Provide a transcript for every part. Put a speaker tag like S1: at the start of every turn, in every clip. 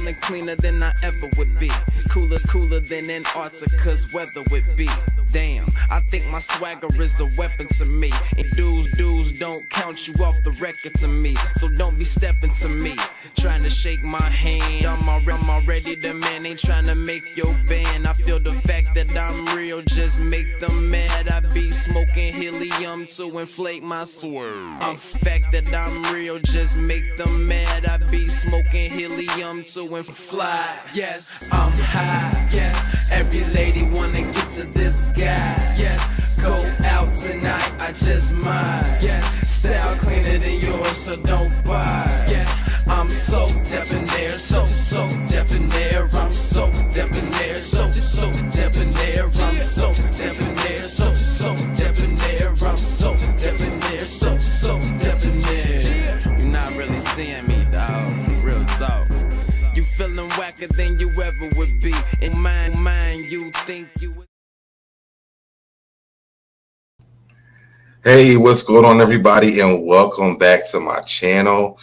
S1: smelling cleaner than I ever would be. It's cooler than Antarctica's weather would be. Damn, I think my swagger is a weapon to me. And dudes don't count you off the record to me. So don't be stepping to me, trying to shake my hand. I'm already the man, ain't trying to make your band. I feel the fact that I'm real just make them mad. I be smoking helium to inflate my swerve. I'm fact that I'm real just make them mad. I be smoking helium to fly. Yes, I'm high. Yes, every lady wanna get to this guy. Yes, go out tonight, I just might. Yes, style cleaner than yours, so don't buy. Yes, I'm so debonair, so debonair. I'm so debonair, so debonair. I'm so debonair, so debonair. I'm so debonair, so debonair. You're not really seeing me, dog. Real talk. You feeling whacker than you ever would be. In mind, you think you would.
S2: Hey, what's going on, everybody, and welcome back to my channel.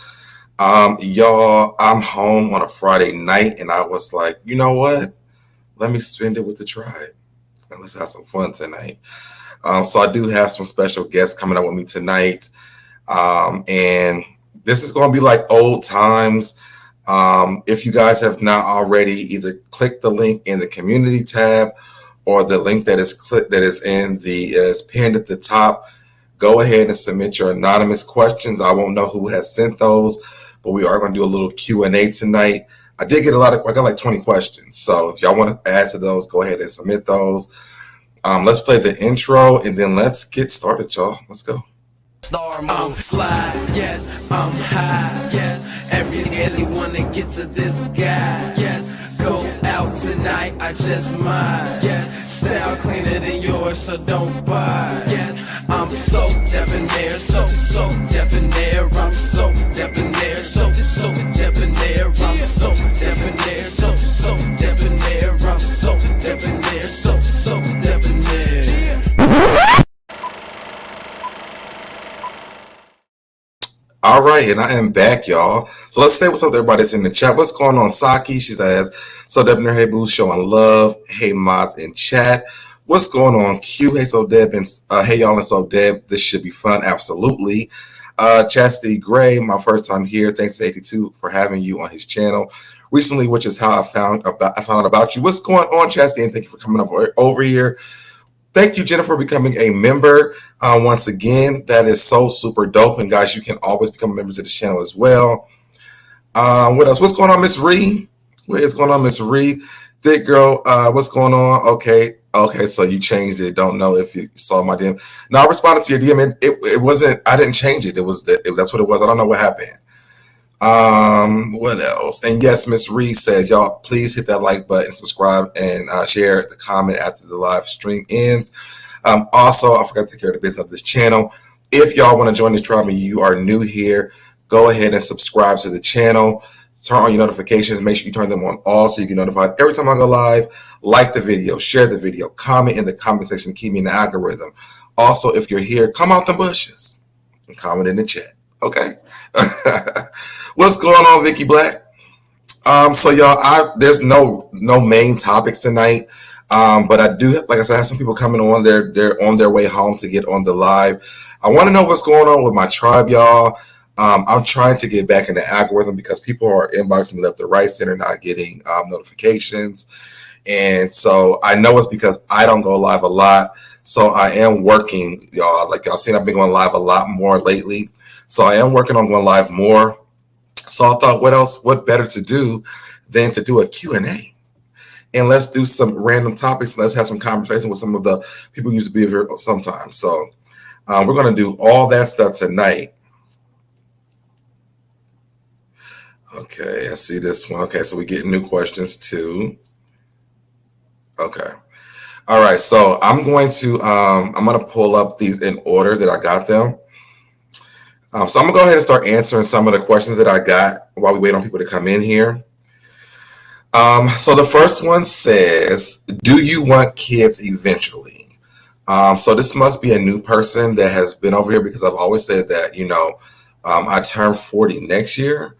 S2: Y'all, I'm home on a Friday night, and I was like, you know what? Let me spend it with the tribe, and let's have some fun tonight. So I do have some special guests coming up with me tonight, and this is going to be like old times. If you guys have not already, either click the link in the community tab or the link that is pinned at the top. Go ahead and submit your anonymous questions. I won't know who has sent those, but we are going to do a little Q&A tonight. I did get I got like 20 questions. So if y'all want to add to those, go ahead and submit those. Let's play the intro and then let's get started, y'all. Let's go.
S1: I'm fly, yes, I'm high, yes, every wanna get to this guy, yes, go out tonight, I just might, yes, style cleaner than yours, so don't buy, yes, I'm so debonair, so debonair, I'm so debonair, so debonair, I'm so debonair, so debonair, I'm so debonair, so debonair.
S2: All right, and I am back, y'all. So let's say what's up to everybody that's in the chat. What's going on, Saki? She says, SoDebNair, hey, boo, showing love. Hey, mods in chat. What's going on, Q? Hey, SoDeb, and hey, y'all, and SoDeb. This should be fun, absolutely. Chastity Gray, my first time here. Thanks to 82 for having you on his channel recently, which is how I found out about you. What's going on, Chastity? And thank you for coming over here. Thank you, Jennifer, for becoming a member. Once again, that is so super dope. And guys, you can always become members of the channel as well. What else? What's going on, Miss Ree? What is going on, Miss Ree? Thick girl, what's going on? Okay, so you changed it. Don't know if you saw my DM. No, I responded to your DM. It wasn't, I didn't change it. That's what it was. I don't know what happened. What else? And yes, Miss Reed says, y'all, please hit that like button, subscribe, and share the comment after the live stream ends. Also, I forgot to take care of the business of this channel. If y'all want to join this tribe and you are new here, go ahead and subscribe to the channel. Turn on your notifications. Make sure you turn them on all so you get notified every time I go live. Like the video, share the video, comment in the comment section, keep me in the algorithm. Also, if you're here, come out the bushes and comment in the chat. Okay. What's going on, Vicky Black? So y'all, there's no main topics tonight. But I do, like I said, I have some people coming on. They're on their way home to get on the live. I want to know what's going on with my tribe, y'all. I'm trying to get back in the algorithm because people are inboxing me left or right, center, not getting notifications. And so I know it's because I don't go live a lot. So I am working, y'all. Like y'all seen, I've been going live a lot more lately. So I am working on going live more. So I thought, what better to do than to do a Q&A? And let's do some random topics. Let's have some conversation with some of the people who used to be here sometimes. So we're going to do all that stuff tonight. Okay, I see this one. Okay, so we get new questions too. Okay. All right, so I'm going to pull up these in order that I got them. So I'm going to go ahead and start answering some of the questions that I got while we wait on people to come in here. So the first one says, do you want kids eventually? So this must be a new person that has been over here because I've always said that, I turn 40 next year.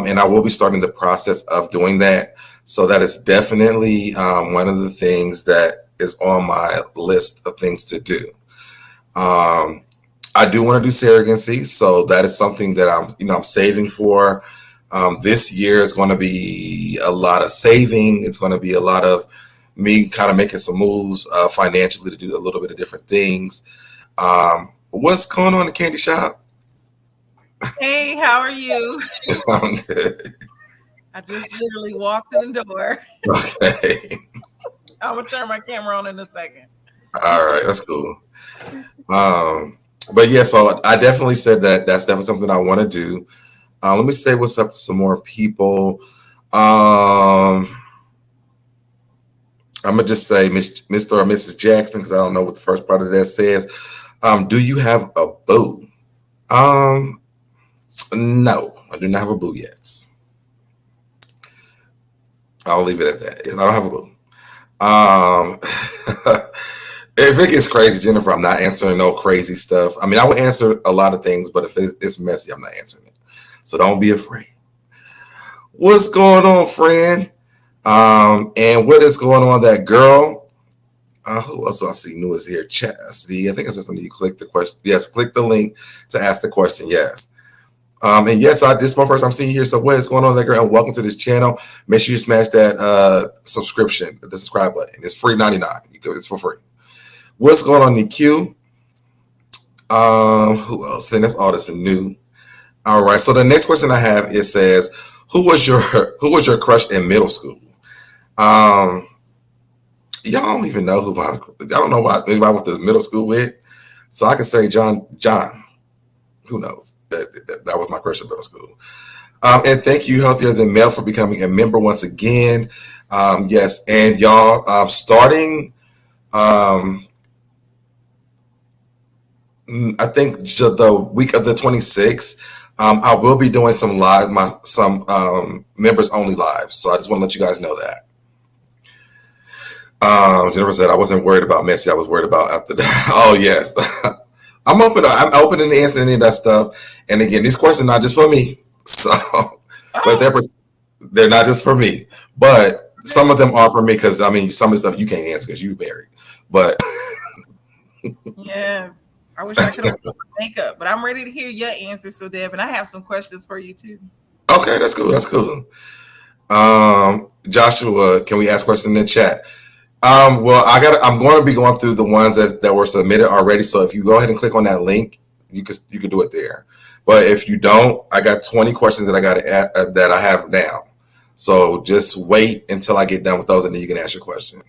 S2: And I will be starting the process of doing that. So that is definitely one of the things that is on my list of things to do. I do want to do surrogacy, so that is something that I'm saving for. This year is going to be a lot of saving. It's going to be a lot of me kind of making some moves financially to do a little bit of different things. What's going on in the candy shop?
S3: Hey, how are you?
S2: I'm good.
S3: I just literally walked in the door.
S2: Okay.
S3: I'm gonna turn my camera on in a second.
S2: All right, that's cool. But yeah, so I definitely said that that's definitely something I want to do. Let me say what's up to some more people. I'm gonna just say Mr. or Mrs. Jackson, because I don't know what the first part of that says. Do you have a boo? No, I do not have a boo yet. I'll leave it at that. I don't have a boo. If it gets crazy, Jennifer, I'm not answering no crazy stuff. I mean, I will answer a lot of things, but if it's messy, I'm not answering it. So don't be afraid. What's going on, friend? And what is going on? That girl. Who else I see new is here? Chastity. I think it says something. You click the question. Yes, click the link to ask the question. Yes. And yes, this is my first time seeing you here. So what is going on there, girl? And welcome to this channel. Make sure you smash that subscription, the subscribe button. It's free 99. It's for free. What's going on, EQ? Who else? Then that's all that's new. All right. So the next question I have, it says, who was your crush in middle school? Y'all don't even know who I don't know anybody I went to middle school with. So I can say John. Who knows? That was my crush in middle school. And thank you, Healthier Than Mel, for becoming a member once again. Yes, and y'all, starting, I think the week of the 26th, I will be doing some members only lives. So I just want to let you guys know that. Jennifer said I wasn't worried about Messi. I was worried about after that. Oh yes. I'm open to answer any of that stuff. And again, these questions are not just for me. So, but they're not just for me. But some of them are for me because I mean, some of the stuff you can't answer because you're married. But
S3: yes, I wish I could have makeup, but I'm ready to hear your answers. So, Deb, and I have some questions for you too.
S2: Okay, that's cool. That's cool. Joshua, can we ask questions in the chat? Well, I'm going to be going through the ones that were submitted already. So if you go ahead and click on that link, you can do it there. But if you don't, I got 20 questions that that I have now. So just wait until I get done with those, and then you can ask your question.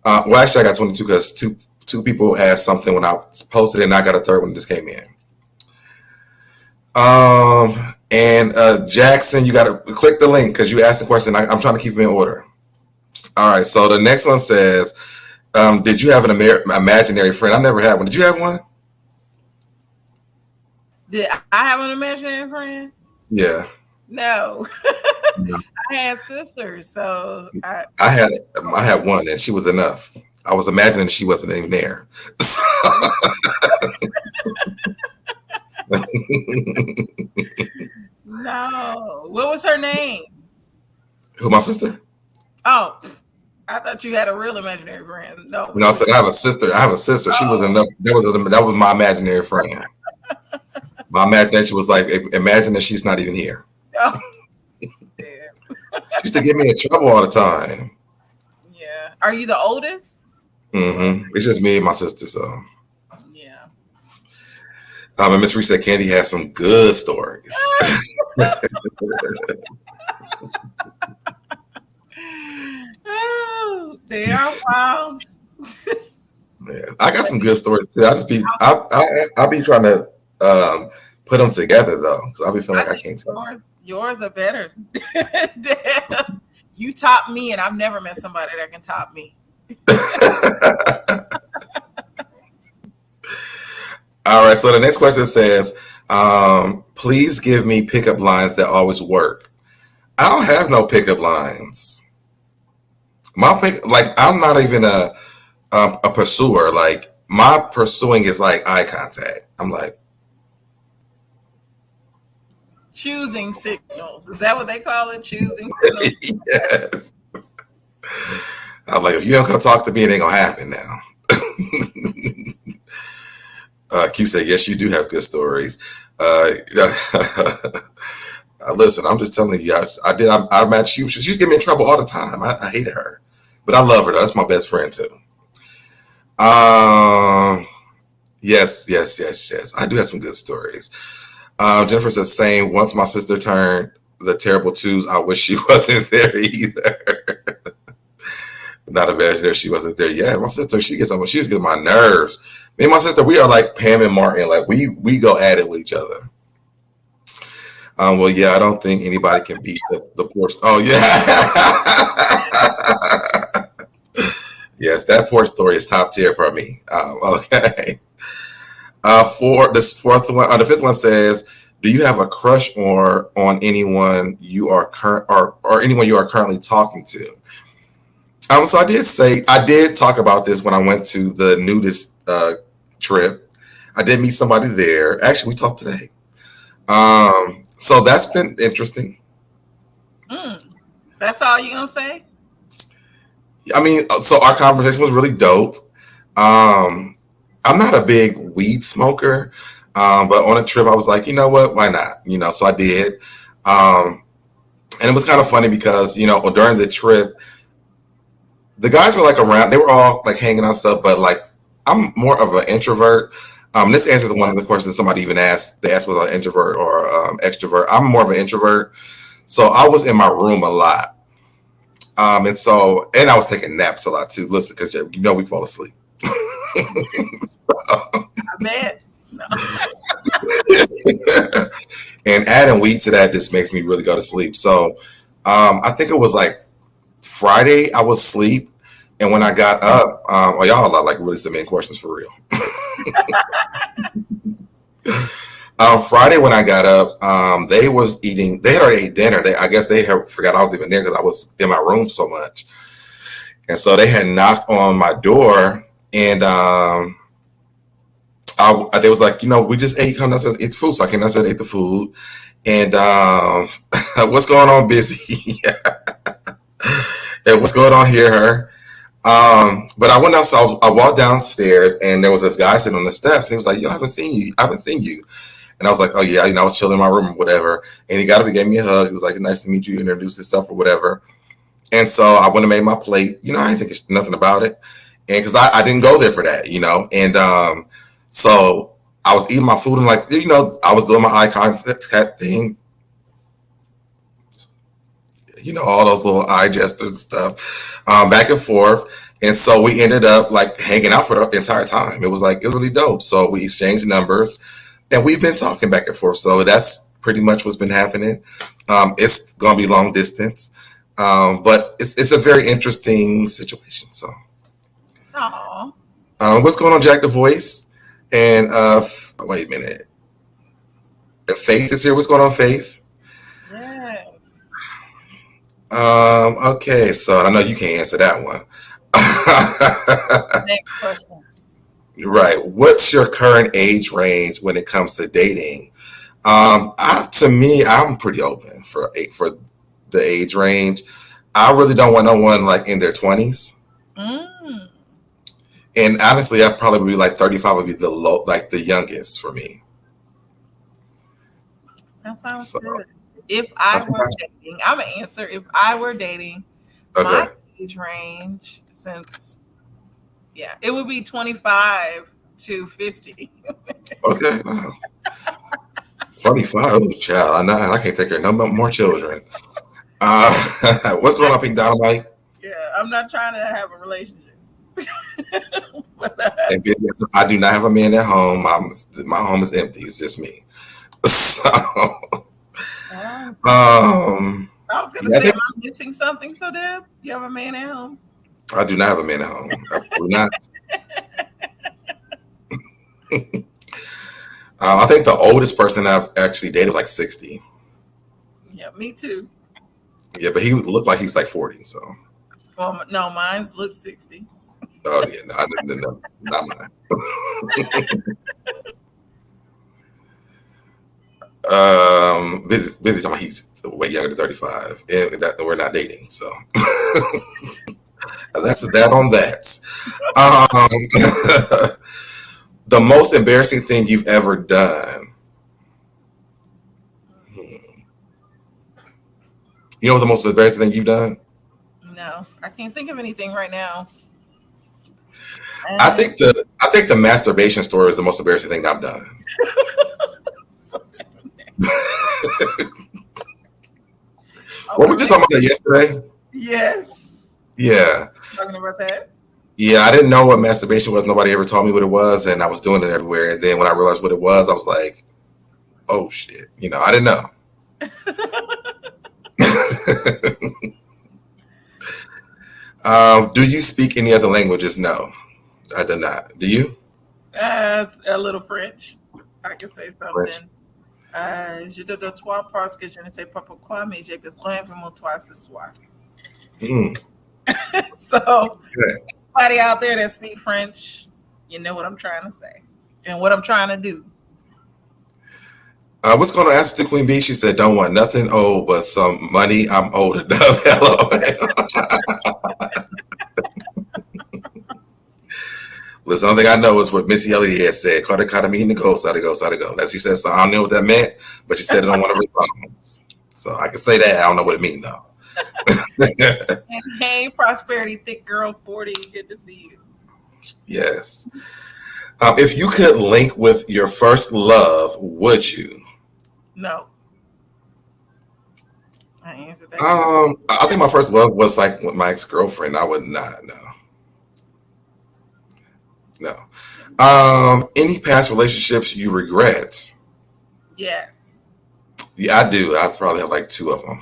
S2: Well, actually, I got 22 because two people asked something when I posted it, and I got a third one that just came in. And Jackson, you got to click the link because you asked the question. I'm trying to keep them in order. All right, so the next one says, did you have an imaginary friend? I never had one. Did you have one?
S3: Did I have an imaginary friend?
S2: Yeah.
S3: No. I had sisters, so
S2: I had one, and she was enough. I was imagining she wasn't even there.
S3: No. What was her name?
S2: Who, my sister?
S3: Oh, I thought you had a real imaginary friend. No,
S2: I said I have a sister. She was enough. That was my imaginary friend. My imagination was like, imagine that she's not even here.
S3: Oh.
S2: She used to get me in trouble all the time.
S3: Yeah. Are you the oldest?
S2: Mm-hmm. It's just me and my sister, so.
S3: Yeah.
S2: And Miss Reese said Candy has some good stories.
S3: Oh, they are wild.
S2: Yeah, I got some good stories too. I'll be trying to put them together though, because I'll be feeling like I can't tell.
S3: Yours are better. You top me, and I've never met somebody that can top me.
S2: All right. So the next question says, please give me pickup lines that always work. I don't have no pickup lines. I'm not even a pursuer. Like my pursuing is like eye contact. I'm like,
S3: choosing signals. Is that what they call it? Choosing signals?
S2: Yes. I'm like, if you don't come talk to me, it ain't gonna happen now. Q said, yes, you do have good stories. Listen, I'm just telling you, I matched you. She's getting me in trouble all the time. I hated her, but I love her though. That's my best friend too. Yes. I do have some good stories. Jennifer says, same. Once my sister turned the terrible twos, I wish she wasn't there either. Not imaginary she wasn't there. Yeah, my sister, she was getting my nerves. Me and my sister, we are like Pam and Martin. Like we go at it with each other. Well, yeah, I don't think anybody can beat the poor. Oh, yeah. Yes, that poor story is top tier for me. Okay. For this fourth one, the fifth one says, do you have a crush on anyone you are or anyone you are currently talking to? So I did talk about this when I went to the nudist trip. I did meet somebody there. Actually, we talked today. So that's been interesting.
S3: That's all you gonna say?
S2: I mean, so our conversation was really dope. I'm not a big weed smoker, but on a trip, I was like, you know what? Why not? So I did. And it was kind of funny because, during the trip, the guys were like around, they were all like hanging out stuff, but like I'm more of an introvert. This answers one of the questions somebody even asked. They asked was I an introvert or extrovert. I'm more of an introvert. So I was in my room a lot. And I was taking naps a lot too. Listen, because we fall asleep.
S3: I bet. No.
S2: And adding weed to that just makes me really go to sleep. So I think it was like Friday I was asleep, and when I got up, y'all are like really submitting questions for real. Friday when I got up, they had already ate dinner. I guess they had forgot I was even there because I was in my room so much, and so they had knocked on my door, and they was like, we just ate. Come downstairs, eat the food. So I came downstairs, ate the food, and what's going on, Busy? Hey, what's going on here, but I went outside. I walked downstairs, and there was this guy sitting on the steps. And he was like, "Yo, I haven't seen you. And I was like, "Oh yeah, I was chilling in my room or whatever." And he got up and gave me a hug. He was like, "Nice to meet you." Introduced himself or whatever. And so I went and made my plate. I didn't think nothing about it, and because I didn't go there for that, And so I was eating my food, and like I was doing my eye contact thing. All those little eye gestures and stuff, back and forth. And so we ended up like hanging out for the entire time. It was really dope. So we exchanged numbers, and we've been talking back and forth. So that's pretty much what's been happening. It's going to be long distance, but it's a very interesting situation. So, what's going on, Jack the Voice? And wait a minute, Faith is here. What's going on, Faith? Okay, so I know you can't answer that one.
S3: Next question.
S2: Right. What's your current age range when it comes to dating? To me, I'm pretty open for the age range. I really don't want no one like in their 20s. And honestly, I'd probably be like 35 would be the youngest for me.
S3: That sounds good. If I were dating, I'm gonna answer. If I were dating, my age range, it would be 25 to 50.
S2: Okay. 25, oh, child. I can't take care of no more children. What's going on, Pink Dynamite?
S3: Yeah, I'm not trying to have a relationship.
S2: I do not have a man at home. My home is empty. It's just me. So.
S3: I was gonna say, am I missing something? So, Deb, you have a man at home?
S2: I do not have a man at home. I do not. I think the oldest person I've actually dated was like 60.
S3: Yeah, me too.
S2: Yeah, but he looked like he's like 40. So.
S3: Well, no, mine's look 60.
S2: Oh yeah, no, not mine. Busy talking. He's way younger than 35, and we're not dating. So that's that on that. Um, the most embarrassing thing you've ever done. You know what the most embarrassing thing you've done?
S3: No, I can't think of anything right now.
S2: I think the masturbation story is the most embarrassing thing I've done. What were we just talking about that yesterday?
S3: Yes.
S2: Yeah.
S3: Talking about that?
S2: Yeah, I didn't know what masturbation was. Nobody ever told me what it was, and I was doing it everywhere. And then when I realized what it was, I was like, oh, shit. I didn't know. Do you speak any other languages? No, I do not. Do you?
S3: A little French. I can say something. Je te dois toi parce que je ne sais pas pourquoi, mais j'ai besoin vraiment de toi ce soir. So, anybody out there that speak French, you know what I'm trying to say and what I'm trying to do.
S2: What's going on? Ask to Queen Bee. She said, "Don't want nothing old but some money. I'm old enough." Hello. Listen, the only thing I know is what Missy Elliott had said. Carter me in the ghost, side to go, side to go. That's she said. So I don't know what that meant, but she said it on one of her songs. So I can say that. I don't know what it means though.
S3: And hey, Prosperity Thick Girl 40, good to see you.
S2: Yes. If you could link with your first love, would you?
S3: No. I answered that.
S2: I think my first love was like with my ex-girlfriend. I would not. No. Any past relationships you regret?
S3: Yes.
S2: Yeah, I do. I probably have like 2 of them.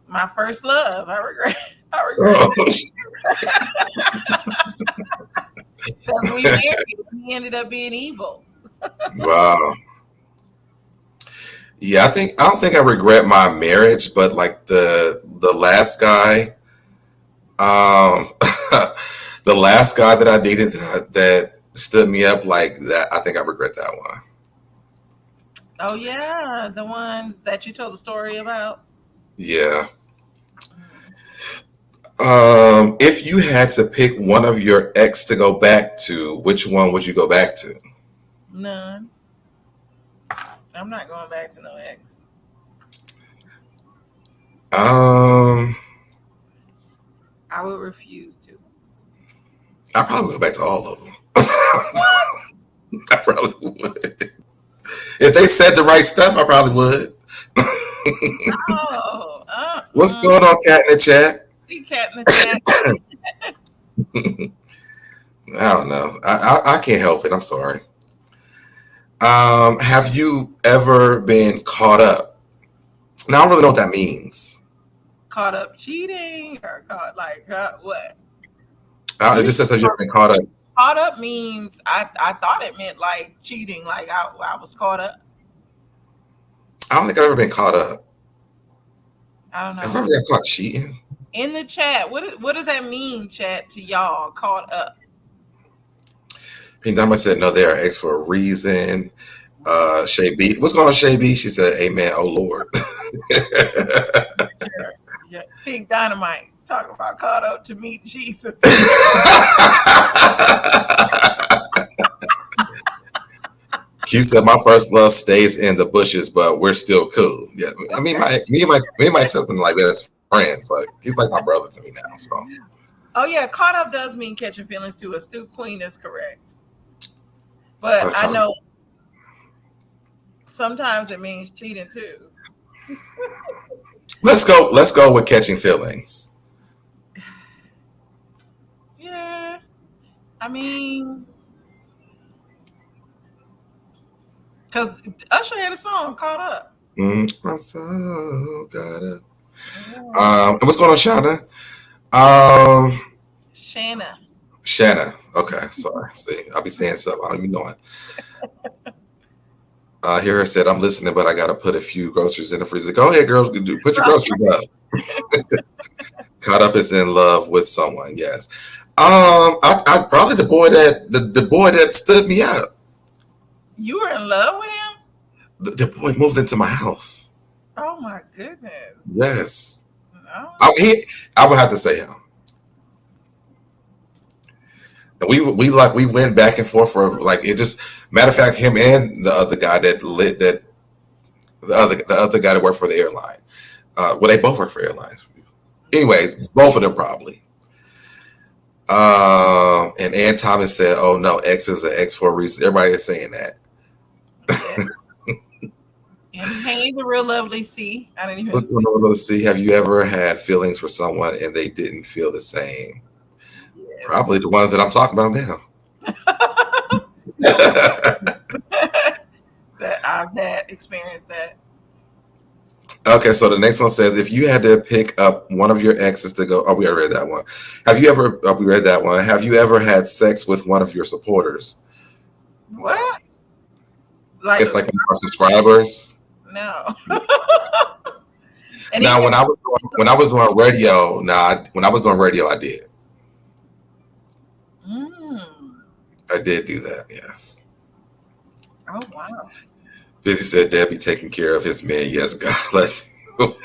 S3: My first love, I regret. Because we married, he ended up being evil.
S2: Wow. Yeah, I don't think I regret my marriage, but like the last guy, the last guy that I dated that stood me up like that, I think I regret that one.
S3: Oh yeah, the one that you told the story about.
S2: Yeah. If you had to pick one of your ex to go back to, which one would you go back to?
S3: None. I'm not going back to no ex.
S2: I
S3: would refuse to.
S2: I probably go back to all of them. I probably would. If they said the right stuff, I probably would. What's going on, Cat in the chat?
S3: Cat in the chat.
S2: I don't know. I can't help it. I'm sorry. Have you ever been caught up? Now, I don't really know what that means.
S3: Caught up cheating or caught what?
S2: It just says that you've been caught up.
S3: Caught up means I thought it meant like cheating, like I was caught up.
S2: I don't think I've ever been caught up.
S3: I don't know.
S2: Have I ever got caught cheating?
S3: In the chat, what does that mean, chat, to y'all? Caught up.
S2: Pink Diamond said, no, they are ex for a reason. Shay B. What's going on, Shay B? She said, amen, oh Lord.
S3: Yeah. Pink Dynamite talking about caught up to meet Jesus.
S2: Q said, my first love stays in the bushes, but we're still cool. Yeah, I mean, me and my ex-husband like best friends. Like he's like my brother to me now. So.
S3: Oh yeah, caught up does mean catching feelings too. Astute Queen is correct, but I know sometimes it means cheating too.
S2: Let's go with catching feelings.
S3: Yeah, I mean, because Usher had a song caught up.
S2: I'm so caught up. And what's going on, Shauna? Shanna. Okay, sorry. See, I'll be saying stuff I don't even know it. Hear her said, I'm listening, but I got to put a few groceries in the freezer. Go ahead, girls. Put your groceries up. Caught up is in love with someone. Yes. I probably the boy that stood me up.
S3: You were in love with him?
S2: The boy moved into my house.
S3: Oh my goodness.
S2: Yes.
S3: No.
S2: I would have to say him. And we went back and forth for like it just matter of fact him and the other guy that lit that the other guy that worked for the airline. Well, they both work for airlines. Anyways, both of them probably. And Ann Thomas said, "Oh no, X is an X for a reason." Everybody is saying that.
S3: And hey, the real lovely C. I didn't even.
S2: What's going on, Little C? Have you ever had feelings for someone and they didn't feel the same? Yes. Probably the ones that I'm talking about now.
S3: That I've had experienced that.
S2: Okay, so the next one says, if you had to pick up one of your exes to go, we already read that one. Have you ever? We read that one. Have you ever had sex with one of your supporters?
S3: What? Like
S2: it's like our subscribers.
S3: No.
S2: Now, when I was doing radio, when I was doing radio, I did. I did do that. Yes.
S3: Oh wow.
S2: Busy said Debbie taking care of his men. Yes, God bless you.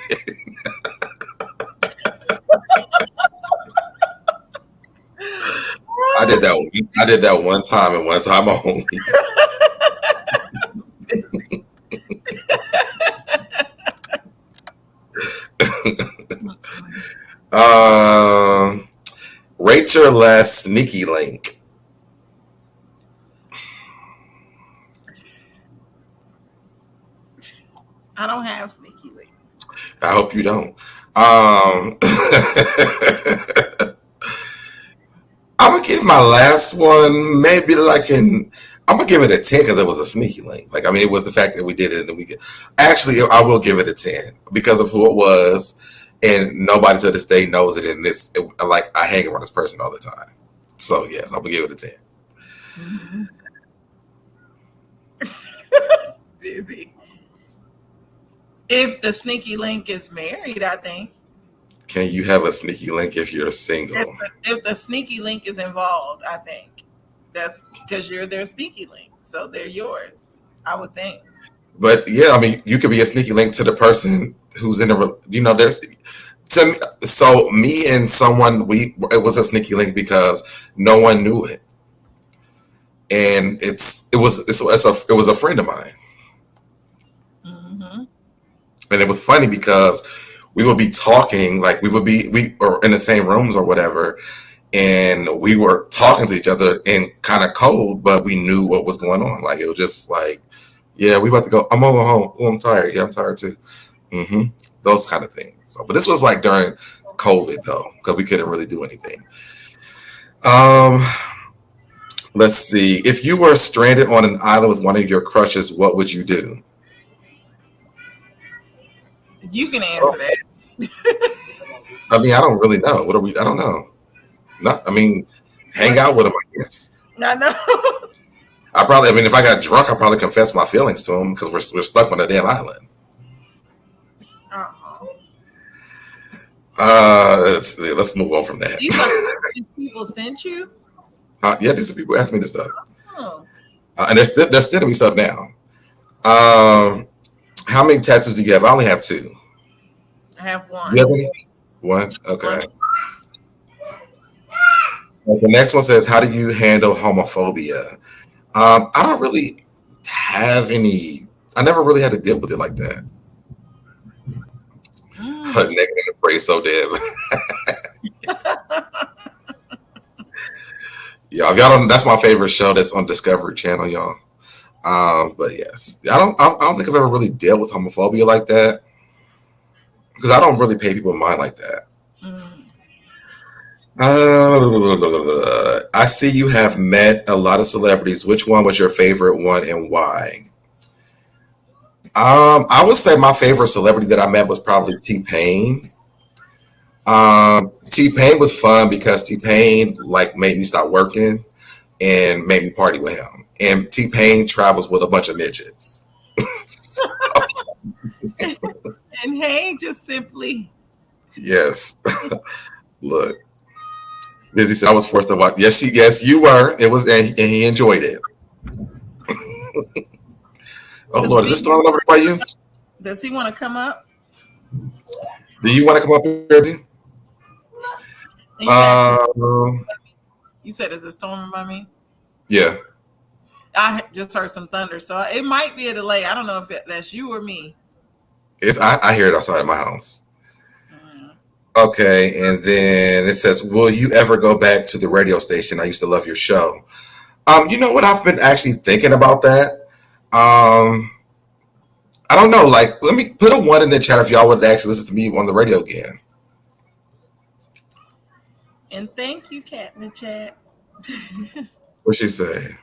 S2: I did that one time and one time only. Rate your last sneaky link.
S3: I don't have sneaky links.
S2: I hope you don't. I'm gonna give my last one maybe I'm gonna give it a 10 because it was a sneaky link. Like, I mean, it was the fact that we did it in the weekend. Actually, I will give it a 10 because of who it was, and nobody to this day knows it. And I hang around this person all the time. So yes, I'm gonna give it a 10.
S3: Mm-hmm. Busy. If the sneaky link is married, I think.
S2: Can you have a sneaky link if you're single?
S3: If the sneaky link is involved, I think that's because you're their sneaky link, so they're yours. I would think.
S2: But yeah, I mean, you could be a sneaky link to the person who's in there's to me. So me and someone, it was a sneaky link because no one knew it, and it was a friend of mine.
S3: Mm-hmm.
S2: And it was funny because we would be talking, like we were in the same rooms or whatever, and we were talking to each other in kind of cold, but we knew what was going on. Like, it was just like, yeah, we about to go. I'm going home. Oh, I'm tired. Yeah, I'm tired too. Mm-hmm. Those kind of things. So, but this was like during COVID though, because we couldn't really do anything. Let's see. If you were stranded on an island with one of your crushes, what would you do?
S3: You can answer that.
S2: I mean, I don't really know. I don't know. I mean, hang out with him, I guess.
S3: I know.
S2: If I got drunk, I'd probably confess my feelings to him because we're stuck on a damn island. Let's move on from that.
S3: These people sent you?
S2: Yeah, these people asked me this stuff.
S3: Oh.
S2: And there's still to be stuff now. How many tattoos do you have? I only have 2.
S3: I have 1.
S2: You have any? 1? Okay. The next one says, how do you handle homophobia? I don't really have any. I never really had to deal with it like that. Negative and afraid, so Deb. Yeah, if y'all don't, that's my favorite show that's on Discovery Channel, y'all. But yes, I don't think I've ever really dealt with homophobia like that because I don't really pay people mind like that. I see you have met a lot of celebrities. Which one was your favorite one and why? I would say my favorite celebrity that I met was probably T-Pain. T-Pain was fun because T-Pain made me stop working and made me party with him. And T-Pain travels with a bunch of midgets.
S3: And hey, just simply.
S2: Yes. Look. Busy said I was forced to watch. Yes, you were. It was, and he enjoyed it. Oh Lord, is this storming over by you?
S3: Does he want to come up?
S2: Do you want to come up here? D?
S3: And you asked him,
S2: Um,
S3: you said, is it storming by me?
S2: yeah,
S3: I just heard some thunder, so it might be a delay. I don't know if that's you or me.
S2: I hear it outside of my house.
S3: Mm.
S2: Okay, and then it says, "Will you ever go back to the radio station? I used to love your show." You know what? I've been actually thinking about that. Um, I don't know. Like, let me put a one in the chat if y'all would actually listen to me on the radio again.
S3: And thank you, Cat in the chat.
S2: What she say?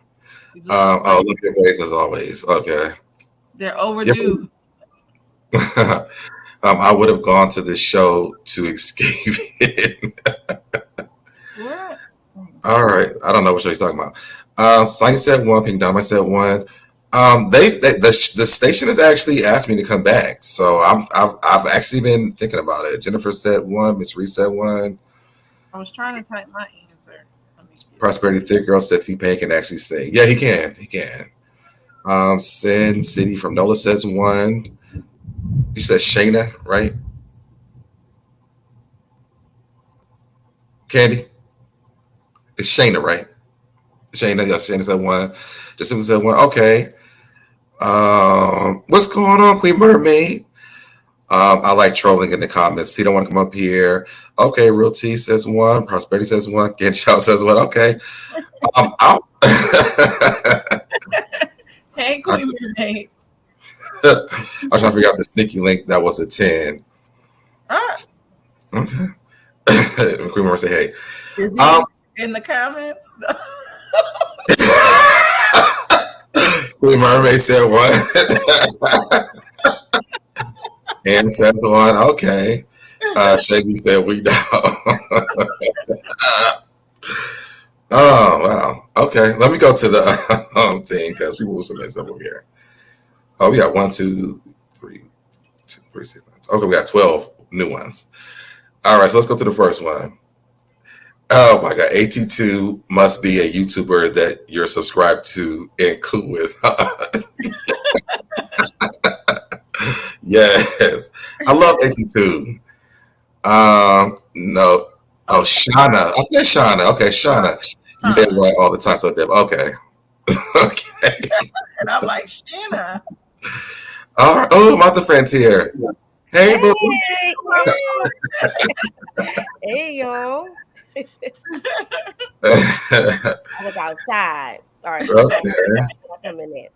S3: Like
S2: Look at your face as always. Okay.
S3: they're
S2: Yep.
S3: overdue.
S2: I would have gone to the show to escape it.
S3: What?
S2: All right. I don't know what show he's talking about. Sonny said one, Pink Dynamite said one. The station has actually asked me to come back, so I've actually been thinking about it. Jennifer said one, Miss Reese said one.
S3: I was trying to type my answer.
S2: Prosperity Thick Girl said T-Pain can actually sing. Yeah, he can. He can. Sin City from Nola says one. He says Shayna, right? Candy? It's Shayna, right? Shayna, yes, Shayna said one. Just simply said one. Okay. What's going on, Queen Mermaid? I like trolling in the comments. He don't want to come up here. Okay, Real T says one. Prosperity says one. Get Child says one. Okay. I'll
S3: Hey, Queen Mermaid.
S2: I was trying to figure out the sneaky link that was a 10. Okay. Queen Mermaid say, hey.
S3: Is he in the comments?
S2: Queen Mermaid said one. And says one. Okay. Shaky said we know. Oh wow. Okay. Let me go to the thing because people will submit stuff over here. Oh, we got 1, 2, 3, 2, 3, 6, 9. Okay, we got 12 new ones. All right, so let's go to the first one. Oh my God, AT2 must be a YouTuber that you're subscribed to and cool with. Yes, I love AT2. No, oh Shauna. I said Shauna. Okay, Shauna. You say it right all the time, so Deb. Okay, okay.
S3: And I'm like, Shanna.
S2: All right. Oh, my other friend's here. Hey, boo.
S4: Hey, y'all. I was outside. All right.
S2: Okay.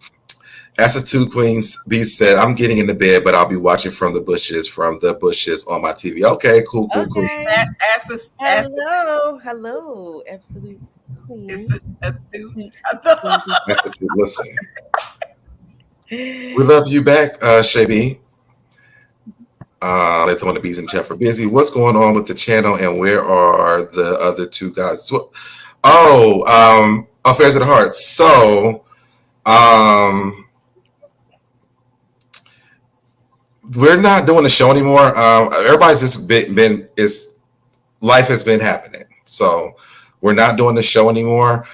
S2: As the two queens, B said, I'm getting into bed, but I'll be watching from the bushes on my TV. Okay, cool.
S4: Hello, absolute queen.
S3: It's astute.
S2: Listen, we love you back, Shay B. They throwing the bees in the chat for busy. What's going on with the channel, and where are the other two guys? Affairs of the Heart. So, we're not doing the show anymore. Everybody's just life has been happening. So we're not doing the show anymore.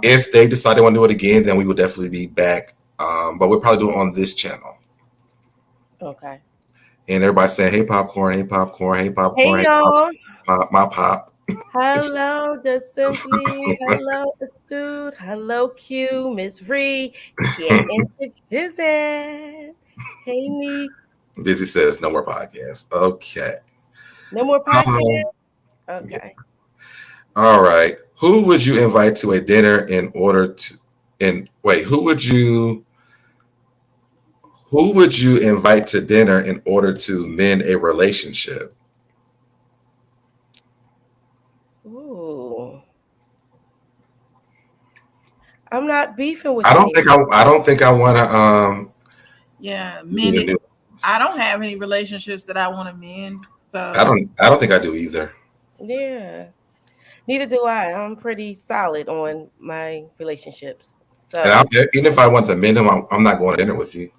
S2: If they decide they want to do it again, then we will definitely be back. But we'll probably do it on this channel.
S4: Okay.
S2: And everybody's saying, hey, popcorn, hey, popcorn, hey, popcorn,
S4: hey y'all.
S2: Pop, my pop.
S4: Hello, just simply. Hello, Astute. Hello, Q, Miss Ree. Get into Jizzy. Hey, me.
S2: Busy says no more podcasts. Okay.
S4: No more podcasts? Okay.
S2: Yeah. All right. Who would you invite to a dinner in order to who would you invite to dinner in order to mend a relationship?
S4: Ooh. I'm not beefing with
S2: I don't think I want to
S3: yeah, mend it. I don't have any relationships that I want to mend. So
S2: I don't think I do either.
S4: Yeah. Neither do I. I'm pretty solid on my relationships. So
S2: And even if I want to mend them, I'm not going to dinner with you.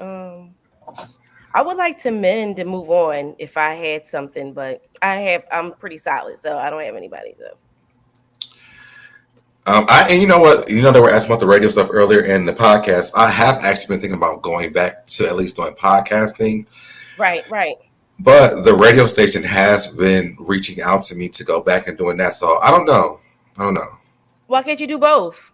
S4: I would like to mend and move on if I had something, but I'm pretty solid, so I don't have anybody though.
S2: And you know what? You know, they were asking about the radio stuff earlier in the podcast. I have actually been thinking about going back to at least doing podcasting.
S4: Right.
S2: But the radio station has been reaching out to me to go back and doing that. So I don't know.
S4: Why can't you do both?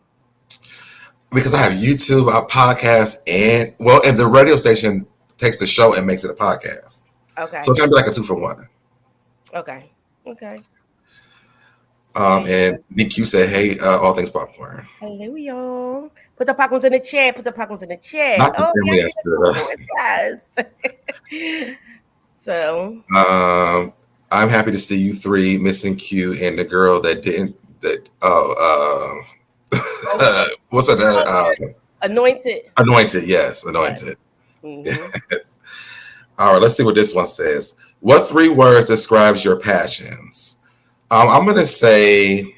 S2: Because I have YouTube, I have podcasts, and the radio station takes the show and makes it a podcast.
S4: Okay.
S2: So it's gonna be like a 2-for-1.
S4: Okay.
S2: And Nick, you said, "Hey, all things popcorn."
S4: Hello, y'all. Put the popcorns in the chat.
S2: Not the family
S4: Yes. So.
S2: I'm happy to see you three, missing Q, and the girl that didn't. What's it?
S4: Anointed.
S2: Yes, anointed.
S4: Mm-hmm.
S2: Yes. All right, let's see what this one says. What 3 words describes your passions? I'm going to say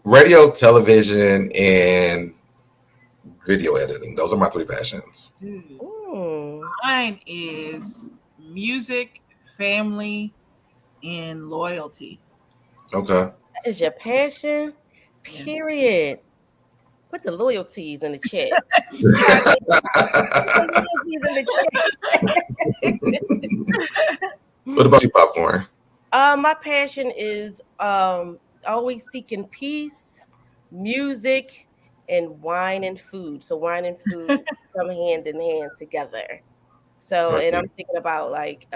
S2: radio, television, and video editing. Those are my 3 passions.
S3: Mine is music, family, and loyalty.
S2: Okay.
S4: That is your passion, period. Put the loyalties in the chat.
S2: What about you, popcorn?
S4: My passion is always seeking peace, music, and wine and food. So wine and food come hand in hand together. So, and I'm thinking about like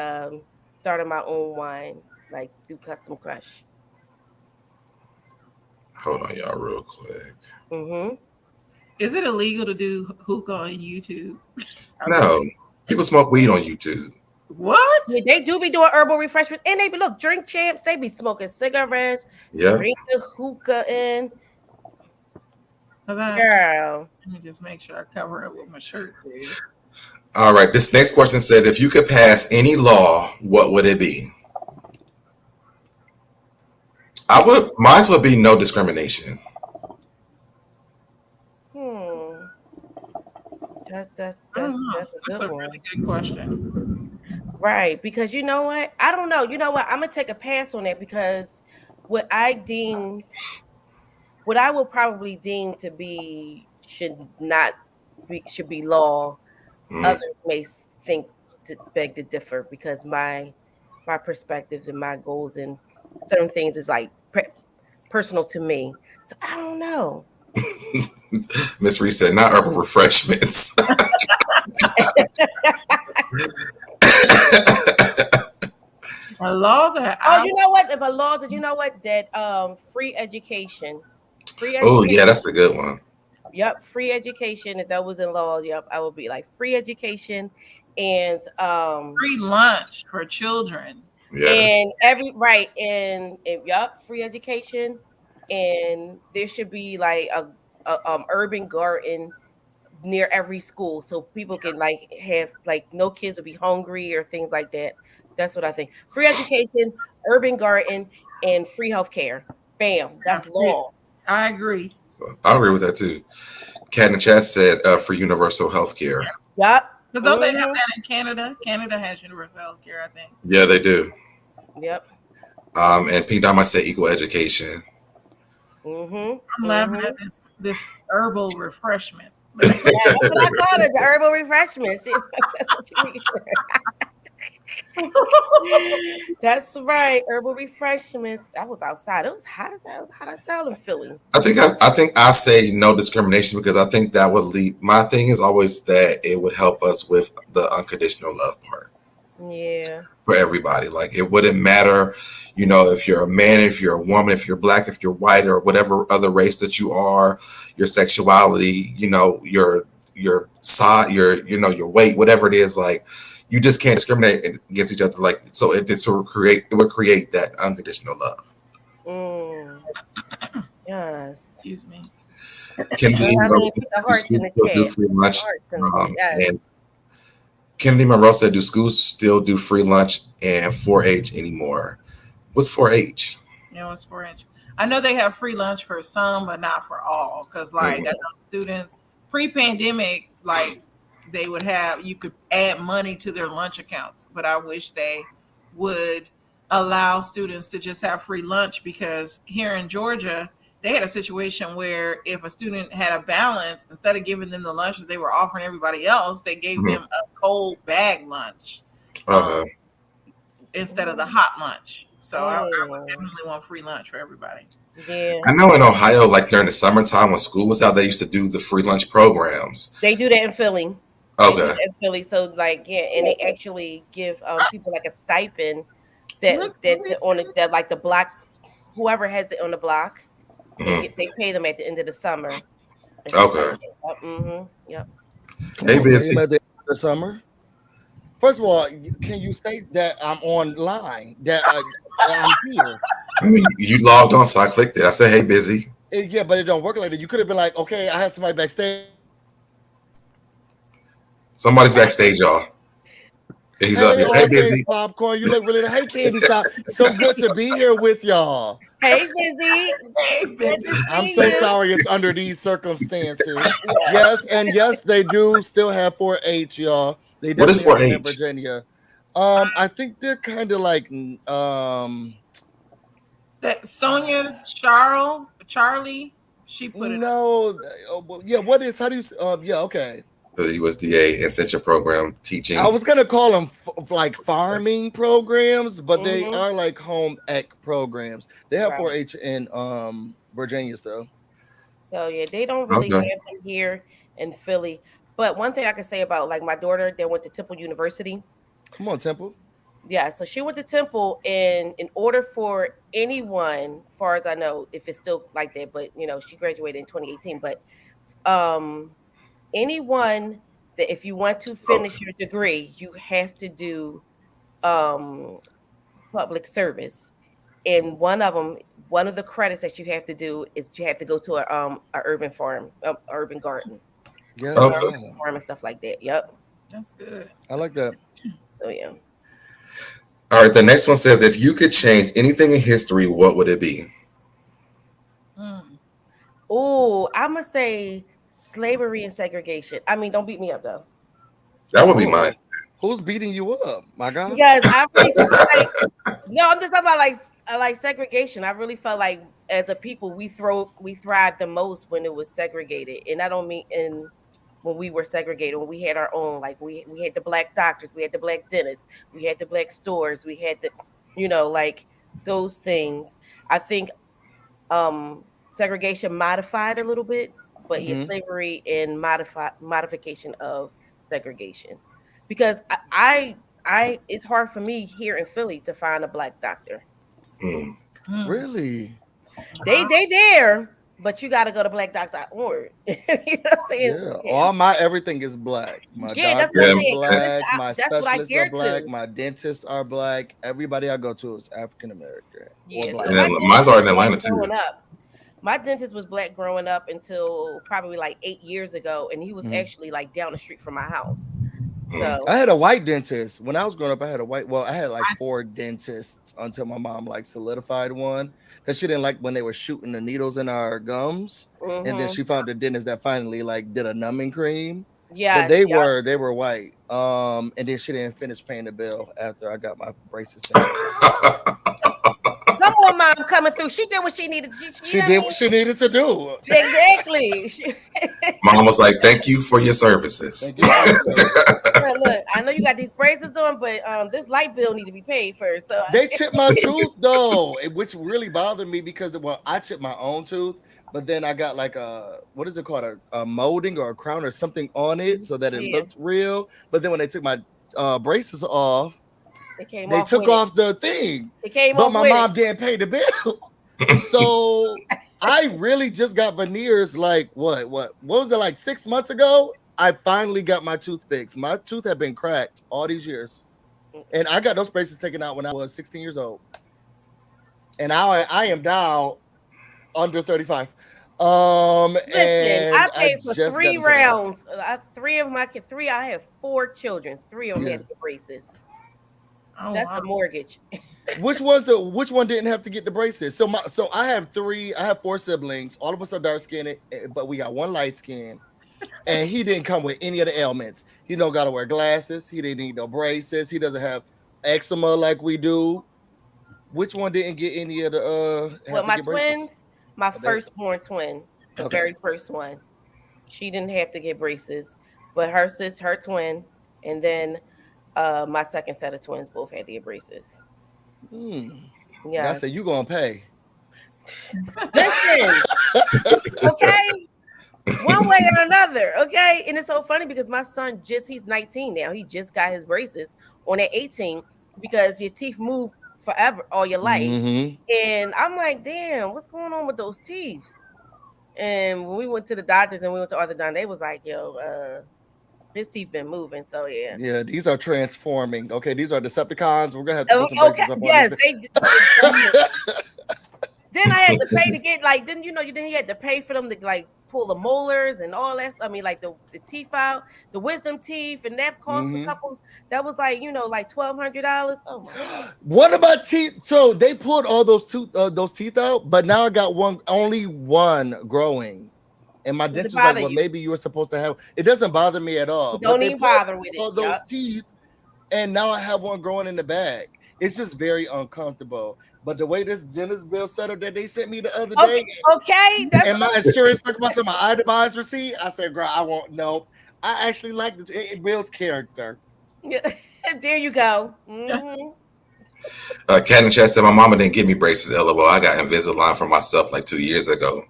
S4: starting my own wine, like through Custom Crush.
S2: Hold on, y'all, real quick.
S4: Mm-hmm.
S3: Is it illegal to do hookah on YouTube?
S2: No, people smoke weed on YouTube.
S3: What?
S4: I mean, they do be doing herbal refreshments, and they be drink champs. They be smoking cigarettes, drink the hookah in. Girl,
S3: let me just make sure I cover up what my shirt says.
S2: All right, this next question said, if you could pass any law, what would it be? Mine would be no discrimination.
S4: That's a good one.
S3: Really good question.
S4: Right, because you know what? I don't know. You know what? I'm gonna take a pass on that because what I will probably deem to be should be law. Others may think to beg to differ because my perspectives and my goals and certain things is like personal to me. So I don't know.
S2: Miss Reese said, not herbal refreshments.
S3: A law that
S4: you know what? If a law that you know what that free education.
S2: Oh yeah, that's a good one.
S4: Yep, free education. If that was in law, yep, I would be like free education and
S3: free lunch for children.
S2: Yes.
S4: And free education, and there should be like a urban garden near every school so people can like have like no kids will be hungry or things like that. That's what I think. Free education, urban garden, and free healthcare. Bam, that's law.
S3: I agree.
S2: I agree with that too. Cat in the chat said for universal health care.
S4: Yep.
S3: But don't they have that in Canada? Canada has universal health care, I think.
S2: Yeah, they do.
S4: Yep.
S2: And Pink Dama said equal education.
S3: I'm laughing at this herbal refreshment.
S4: That's what I call it, the herbal refreshments. That's right, herbal refreshments. I was outside. It was hot as hell. It was hot as hell in Philly.
S2: I think I say no discrimination because I think that would lead. My thing is always that it would help us with the unconditional love part.
S4: Yeah.
S2: For everybody, like it wouldn't matter, if you're a man, if you're a woman, if you're black, if you're white, or whatever other race that you are, your sexuality, your your weight, whatever it is, like. You just can't discriminate against each other, like so. It would create that unconditional love.
S4: Yes.
S3: Excuse me.
S2: Kennedy Monroe said, "Do schools still do free lunch and 4-H anymore?" What's 4-H?
S3: Yeah, what's 4-H? I know they have free lunch for some, but not for all. Because I know students pre-pandemic, like. They would you could add money to their lunch accounts, but I wish they would allow students to just have free lunch, because here in Georgia, they had a situation where if a student had a balance, instead of giving them the lunch that they were offering everybody else, they gave them a cold bag lunch
S2: Uh-huh.
S3: instead of the hot lunch. So I would
S4: Oh,
S3: definitely want free lunch for everybody.
S4: yeah.
S2: I know in Ohio, like during the summertime when school was out, they used to do the free lunch programs.
S4: They do that in Philly. They do
S2: Okay.
S4: that in Philly. So like, yeah, and they actually give people like a stipend
S3: Look,
S4: on that like the block, whoever has it on the block,
S2: Mhm.
S4: they pay them at the end of the summer and stuff like
S2: Okay.
S4: that. Mm-hmm. Yep.
S5: Come
S2: Hey,
S5: on, pay him
S2: busy.
S5: at the end of the summer. First of all, can you say that I'm online? That I'm here?
S2: I mean, you logged on, so I clicked it. I said, "Hey, busy."
S5: Yeah, but it don't work like that. You could have been like, okay, I have somebody backstage.
S2: Somebody's backstage, y'all. He's up
S5: Hey,
S2: here. Hey,
S5: okay,
S2: busy.
S5: popcorn. You look really. Hey, candy shop. So good to be here with y'all.
S4: Hey, Busy.
S3: hey,
S4: Good
S3: busy.
S4: to
S5: I'm
S4: see
S5: so
S4: you.
S5: sorry it's under these circumstances. Yes, and yes, they do still have 4-H, y'all. They
S2: What is
S5: definitely have them in
S2: 4-H?
S5: Virginia. I think they're kind of like
S3: That Sonia Charlie, she put it up.
S5: no, yeah. What is? How do you? Yeah, okay.
S2: The USDA extension program teaching.
S5: I was gonna call them like farming programs, but they
S4: Mhm.
S5: are like home ec programs. They have
S4: Right.
S5: 4-H in Virginia still.
S4: So yeah, they don't really
S2: Okay.
S4: have them here in Philly. But one thing I can say about like my daughter that went to Temple University.
S5: Come on, Temple.
S4: Yeah, so she went to Temple, and in order for anyone, far as I know, if it's still like that, but she graduated in 2018. But um, anyone that if you want to
S2: Oh,
S4: finish your degree, you have to do um public service. And one of the credits that you have to do is you have to go to a urban farm, urban garden,
S5: Yes,
S2: okay.
S5: wow.
S4: farm and stuff like that. Yep.
S3: That's good.
S5: I like that.
S4: So yeah.
S2: All right. The next one says, if you could change anything in history, what would it be?
S3: Mm.
S4: Oh, I'm gonna say slavery and segregation. I mean, don't beat me up though,
S2: That would be
S5: Oh,
S2: mine.
S5: who's beating you up, my God?
S4: because I really feel like no, I'm just talking about like segregation. I really felt like as a people we thrived the most when it was segregated, and I don't mean in when we were segregated, when we had our own, like we had the black doctors, we had the black dentists, we had the black stores, we had the like those things. I think segregation modified a little bit, but yeah,
S5: Hmm.
S4: slavery and modification of segregation, because I it's hard for me here in Philly to find a black doctor.
S2: Hmm.
S3: Mm.
S5: Really?
S4: They there, but you got to go to blackdocs.org. You know what I'm saying?
S5: Yeah.
S4: Yeah,
S5: All my everything is black. My
S4: yeah, that's what
S5: doctor
S4: I'm
S2: Yeah.
S5: is
S4: saying. Because
S5: black. My
S4: that's what I
S5: specialists are
S4: care
S5: black.
S4: to.
S5: My dentists are black. Everybody I go to is African American or
S4: Yeah, so
S5: black.
S2: And
S4: my
S2: then
S4: dentist
S2: mine's
S4: was
S2: already in
S4: black
S2: Atlanta
S4: growing
S2: too.
S4: up. My dentist was black growing up until probably like 8 years ago, and he was
S5: Mhm.
S4: actually like down the street from my house.
S2: Mm.
S5: I
S4: So
S5: had a white dentist when I was growing up. I had a white. Well, I had like 4 dentists until my mom like solidified one because she didn't like when they were shooting the needles in our gums, and then
S4: hmm
S5: she found a dentist that finally like did a numbing cream. But
S4: yes,
S5: they
S4: yep.
S5: were white. And then she didn't finish paying the bill after I got my braces taken out.
S4: Come on, mom, coming through. She did what she needed. She
S5: She
S4: I
S5: did
S4: mean,
S5: what she needed to do.
S4: exactly.
S2: Mom was like, "Thank you for your services."
S5: Thank you for your service.
S4: Look, I know you got these braces on, but this light bill need to be paid first. So
S5: They chipped my tooth though, which really bothered me because I chipped my own tooth, but then I got like a what is it called a molding or a crown or something on it so that it
S4: yeah,
S5: looked real. But then when they took my braces off,
S4: it came
S5: they
S4: off
S5: took
S4: with it.
S5: off the thing,
S4: It came
S5: but
S4: off
S5: my
S4: with it.
S5: mom didn't pay the bill. So I really just got veneers like what was it like 6 months ago? I finally got my tooth fixed. My tooth had been cracked all these years. And I got those braces taken out when I was 16 years old. And I am now under 35.
S4: Listen, I
S5: And I
S4: paid for
S5: just got
S4: three
S5: them taken out.
S4: rounds. Three of my kids. Three. I have 4 children. 3 of them
S5: Yeah.
S4: had the braces.
S3: Oh,
S4: That's
S3: wow.
S4: a mortgage.
S5: Which one didn't have to get the braces? So I have 4 siblings. All of us are dark skinned, but we got one light skin. And he didn't come with any of the ailments. He don't gotta wear glasses, he didn't need no braces, he doesn't have eczema like we do. Which one didn't get any of the
S4: Well,
S5: have to
S4: my
S5: get braces?
S4: twins, my
S5: They-
S4: firstborn twin, the
S5: Okay.
S4: very first one, she didn't have to get braces, but her twin, and then my second set of twins both had to get braces.
S5: God said you gonna pay.
S4: Listen, okay, one way or another, okay. And it's so funny because my son he's 19 now. He just got his braces on at 18 because your teeth move forever all your life. And I'm like, damn, what's going on with those teeth? And when we went to the doctors and we went to orthodontist, they was like, yo, his teeth been moving. So yeah.
S5: Yeah, these are transforming. Okay, these are Decepticons. We're gonna have to put some
S4: Okay,
S5: braces up
S4: yes,
S5: on this.
S4: Then I had to pay to get like, then you had to pay for them to like pull the molars and all that. I mean, like the teeth out, the wisdom teeth, and that cost a couple. That was like like $1,200. Oh my God.
S5: What about teeth? So they pulled all those teeth out, but now I got only one growing. And my dentist was like, well, maybe you were supposed to have. It doesn't bother me at all.
S4: Don't even bother with
S5: all
S4: it.
S5: Those teeth, and now I have one growing in the back. It's just very uncomfortable. But the way this dentist bill set up that they sent me the other day, and my insurance took my itemized receipt, I said, girl, I won't. No, I actually like it builds character.
S4: Yeah, there you go.
S2: Cat in Chat said my mama didn't give me braces. LOL. I got Invisalign for myself like 2 years ago.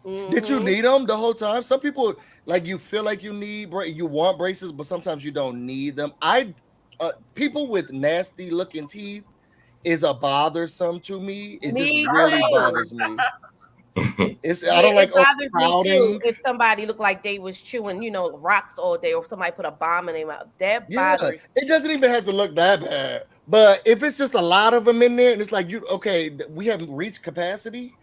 S5: Did you need them the whole time? Some people like you feel like you want braces, but sometimes you don't need them. People with nasty looking teeth is a bothersome to me. It just really bothers me. I don't like
S4: it bothers me too if somebody looked like they was chewing, rocks all day, or somebody put a bomb in their mouth. That bothers.
S5: It doesn't even have to look that bad. But if it's just a lot of them in there, and it's like we haven't reached capacity,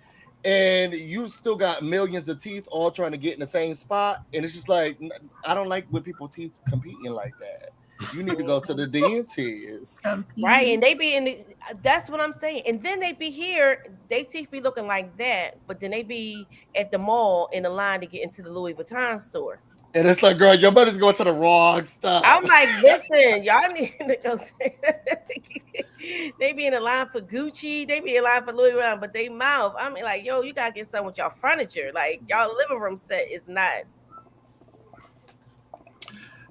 S5: and you still got millions of teeth all trying to get in the same spot, and it's just like I don't like when people teeth competing like that. You need to go to the dentist.
S4: Right, and they be that's what I'm saying. And then they be here, they teeth be looking like that, but then they be at the mall in the line to get into the Louis Vuitton store.
S5: And it's like, girl, your money's going to the wrong stuff.
S4: I'm like, listen, y'all need to go. They be in the line for Gucci, they be in line for Louis Vuitton, but they mouth. I mean, like, yo, you gotta get something with y'all furniture. Like, y'all living room set is not.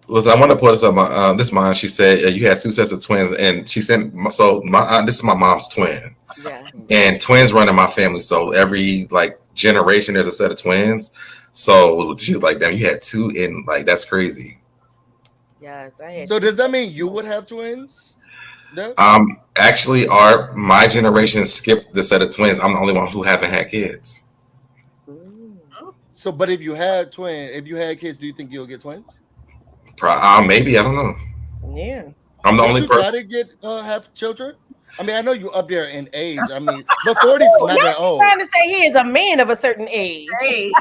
S2: Listen, I want to put this up. This mine. She said you had 2 sets of twins, and she sent. So this is my mom's twin.
S4: Yeah.
S2: And twins run in my family, so every generation there's a set of twins. So she's like, damn, you had 2 in that's crazy.
S4: Yes, I had.
S5: So does that mean you would have twins?
S2: No? Actually, my generation skipped the set of twins. I'm the only one who haven't had kids.
S5: So, but if you had kids, do you think you'll get twins?
S2: Maybe, I don't know.
S4: Yeah,
S2: I'm the only person.
S5: Try to get have children. I mean, I know you're up there in age. I mean, but 40's not that old.
S4: Trying to say he is a man of a certain age.
S3: Hey.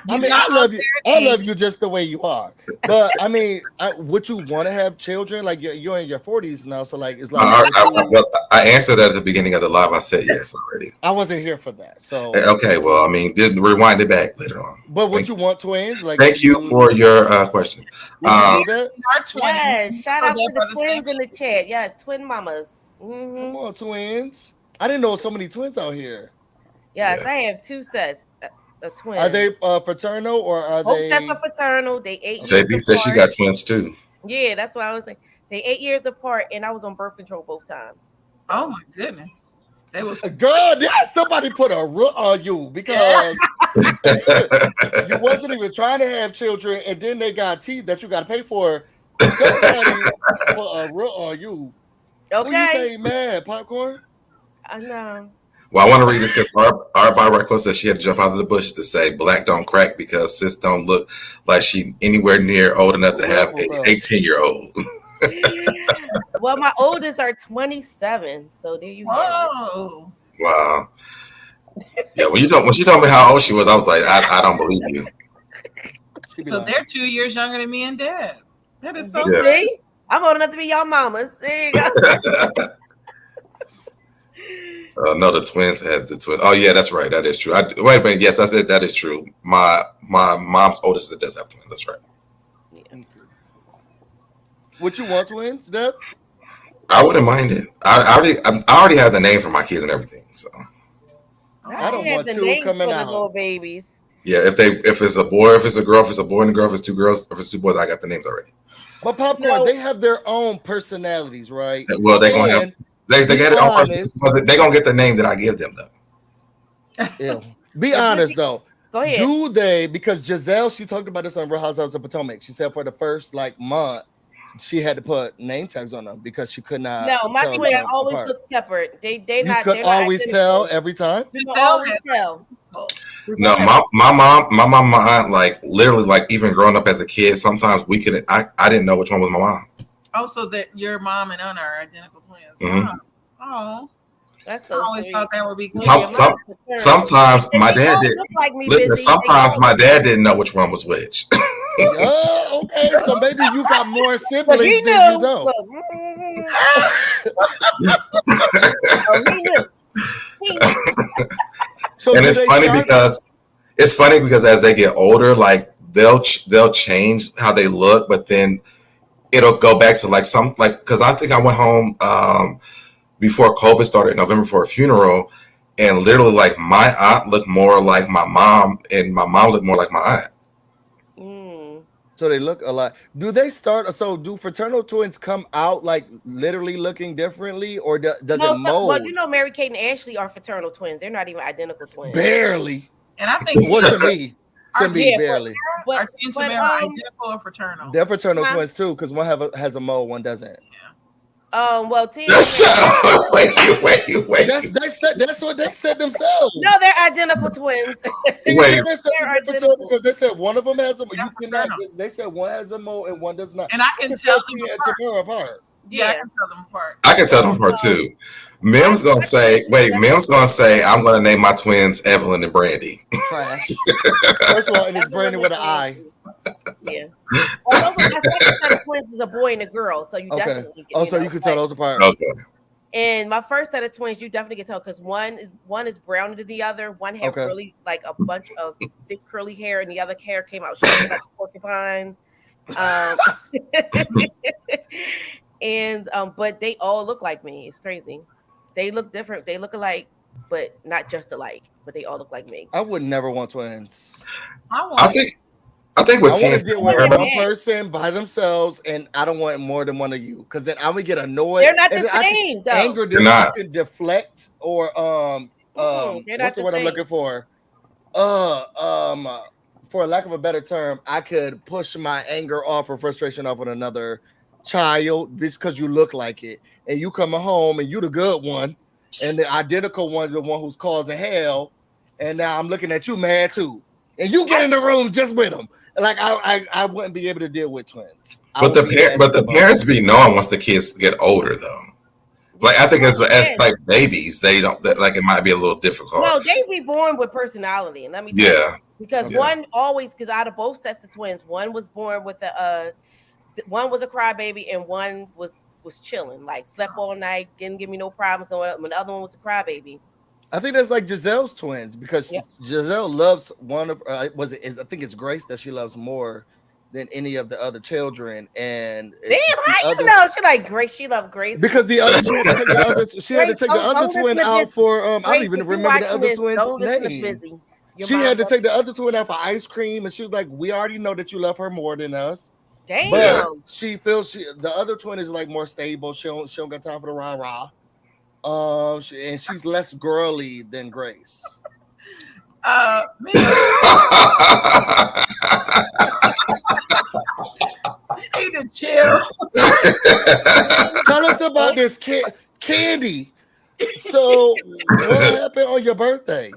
S5: I mean, I love you. I love you just the way you are. But I mean, would you want to have children? Like you're in your 40s now, so it's like.
S2: I answered that at the beginning of the live. I said yes already.
S5: I wasn't here for that. So
S2: okay, well, I mean, just rewind it back later on.
S5: But would you want twins?
S2: Thank you for your question.
S3: Our 20s.
S4: Yes, shout out to the twins in the chat. Yes, twin mamas.
S5: Come on, twins. I didn't know so many twins out here.
S4: Yes, I have 2 sets. Twins.
S5: Are they fraternal or are
S4: both
S5: they?
S4: Both sets are fraternal. They 8 years
S2: JB said she got twins too.
S4: Yeah, that's what I was saying. They 8 years apart, and I was on birth control both times.
S3: So. Oh my goodness, they was
S5: girl. Somebody put a root on you because you wasn't even trying to have children, and then they got teeth that you got to pay for. Somebody put a root on you.
S4: Okay,
S5: who you pay mad popcorn?
S4: I know.
S2: Well, I want to read this because our by request says she had to jump out of the bush to say black don't crack because sis don't look like she anywhere near old enough to have an 18-year-old.
S4: Well, my oldest are 27, so there you
S3: go.
S2: Wow. Yeah, when she told me how old she was, I was like, I don't believe you.
S3: So they're 2 years younger than me and Dad. That is so
S4: good. I'm old enough to be y'all mamas. There you go.
S2: No, the twins had the twins. Oh yeah, that's right. That is true. Wait a minute. Yes, I said that is true. My mom's oldest sister does have twins. That's right.
S5: Yeah. Would you want twins, Deb?
S2: I wouldn't mind it. I already have the name for my kids and everything. So
S5: I don't
S4: have
S5: want
S4: the
S5: two
S4: names
S5: coming
S4: for the
S5: out.
S4: little babies.
S2: yeah, if it's a boy, if it's a girl, if it's a boy and a girl, if it's two girls, if it's two boys, I got the names already.
S5: But popcorn,
S4: No.
S5: they have their own personalities, right?
S2: Well, they're gonna have
S5: And
S2: they
S5: be
S2: get it on
S5: honest.
S2: but they're gonna get the name that I give them though.
S5: Ew. Be
S4: But
S5: honest though.
S4: Go ahead.
S5: Do they? Because Giselle, she talked about this on Real Housewives of Potomac. She said for the first like month, she had to put name tags on them because she could not.
S4: No, my
S5: tell
S4: twins
S5: them
S4: always
S5: apart.
S4: look separate. They
S5: You
S4: not.
S5: could
S4: They're not
S5: always
S4: identical.
S5: tell every time.
S4: You can
S3: Giselle
S4: always
S3: has-
S4: tell.
S2: No, my mom, my aunt, like literally, like even growing up as a kid, sometimes I didn't know which one was my mom.
S3: Oh, so that your mom and Anna are identical twins.
S2: Mhm.
S3: Wow. Oh,
S4: That's
S3: I
S4: so
S3: always
S4: sweet.
S3: thought that would be cool.
S2: Sometimes
S4: And
S2: my
S4: they
S2: dad
S4: all
S2: did.
S4: look like me,
S2: Listen,
S4: Busy.
S2: sometimes my dad didn't know which one was which.
S5: Oh, okay. So maybe you got more
S4: But
S5: siblings
S4: he
S5: than
S4: knew.
S5: you know.
S4: Look, oh, he knew.
S5: So
S2: And
S5: do
S2: it's
S5: they
S2: funny
S5: start-
S2: because as they get older, like they'll change how they look, but then it'll go back to like because I think I went home before COVID started in November for a funeral, and literally like my aunt looked more like my mom, and my mom looked more like my aunt.
S4: Mm.
S5: So they look a lot. Do they start? So do fraternal twins come out like literally looking differently, or does
S4: No,
S5: it mold?
S4: well, you know, Mary Kate and Ashley are fraternal twins. They're not even identical twins.
S5: Barely.
S3: And I think
S5: What to me? To
S3: Our
S5: me,
S4: yeah,
S5: barely.
S4: But,
S3: are Tia and Tamara identical or fraternal?
S5: They're fraternal
S4: Huh?
S5: twins too, because one has a mole, one doesn't.
S4: well, Tia.
S2: Wait.
S5: That's what they said themselves.
S4: No, they're identical twins.
S2: Wait.
S5: They said
S4: They're
S5: they're fraternal
S4: identical.
S5: because they said one of them has a.
S3: They're
S5: You cannot.
S3: fraternal.
S5: They said one has a mole and one does not.
S3: And I can tell them
S5: Tia and
S3: apart.
S5: Tamara apart.
S3: Yeah, I can tell them apart.
S2: I can tell them apart too. Mim's gonna say, I'm gonna name my twins Evelyn and Brandy.
S5: Trash. First of all, and it's Brandy with an I.
S4: Yeah. Although my second set of twins is a boy and a girl, so you
S5: Okay.
S4: definitely
S5: Oh, so
S4: know,
S5: you can tell those apart.
S2: Okay.
S4: And my first set of twins, you definitely can tell because one is browner than the other. One had
S5: Okay.
S4: really like a bunch of thick curly hair, and the other hair came out short like a porcupine. And but they all look like me. It's crazy. They look different. They look alike, but not just alike. But they all look like me.
S5: I would never want twins.
S2: I think
S5: I
S2: with
S5: want
S2: Tia
S5: to get
S2: and
S5: with
S2: Tamara,
S5: one person by themselves, and I don't want more than one of you, because then I would get annoyed.
S4: They're not
S5: and
S4: the
S5: then I can
S4: same, though.
S5: Anger
S2: They're
S5: them,
S2: not.
S5: you can deflect or
S4: they're not
S5: what's the
S4: the
S5: word I'm
S4: same.
S5: looking for? For lack of a better term, I could push my anger off or frustration off on another child just because you look like it, and you come home and you the good one, and the identical one's the one who's causing hell, and now I'm looking at you mad too, and you get in the room just with them. Like I wouldn't be able to deal with twins.
S2: but the parents be knowing once the kids get older though. Like I think as like babies, they don't like it might be a little difficult.
S4: No, they be born with personality, and let me tell you,
S2: Yeah.
S4: because
S2: Yeah.
S4: one always, because out of both sets of twins, one was born with one was a crybaby and one was chilling, like slept all night, didn't give me no problems. When the other one was a crybaby.
S5: I think that's like Giselle's twins, because Giselle loves one of I think it's Grace that she loves more than any of the other children. And
S4: Damn, how you know she like Grace? She loved Grace
S5: because the other she had to take the other twin out for I don't even remember the other twin's name. She had to take the other twin out for ice cream, and she was like, "We already know that you love her more than us."
S4: Damn.
S5: But she feels the other twin is like more stable. She don't got time for the rah rah. And she's less girly than Grace.
S3: Me. You need to chill.
S5: Tell us about this Candy. So, what happened on your birthday?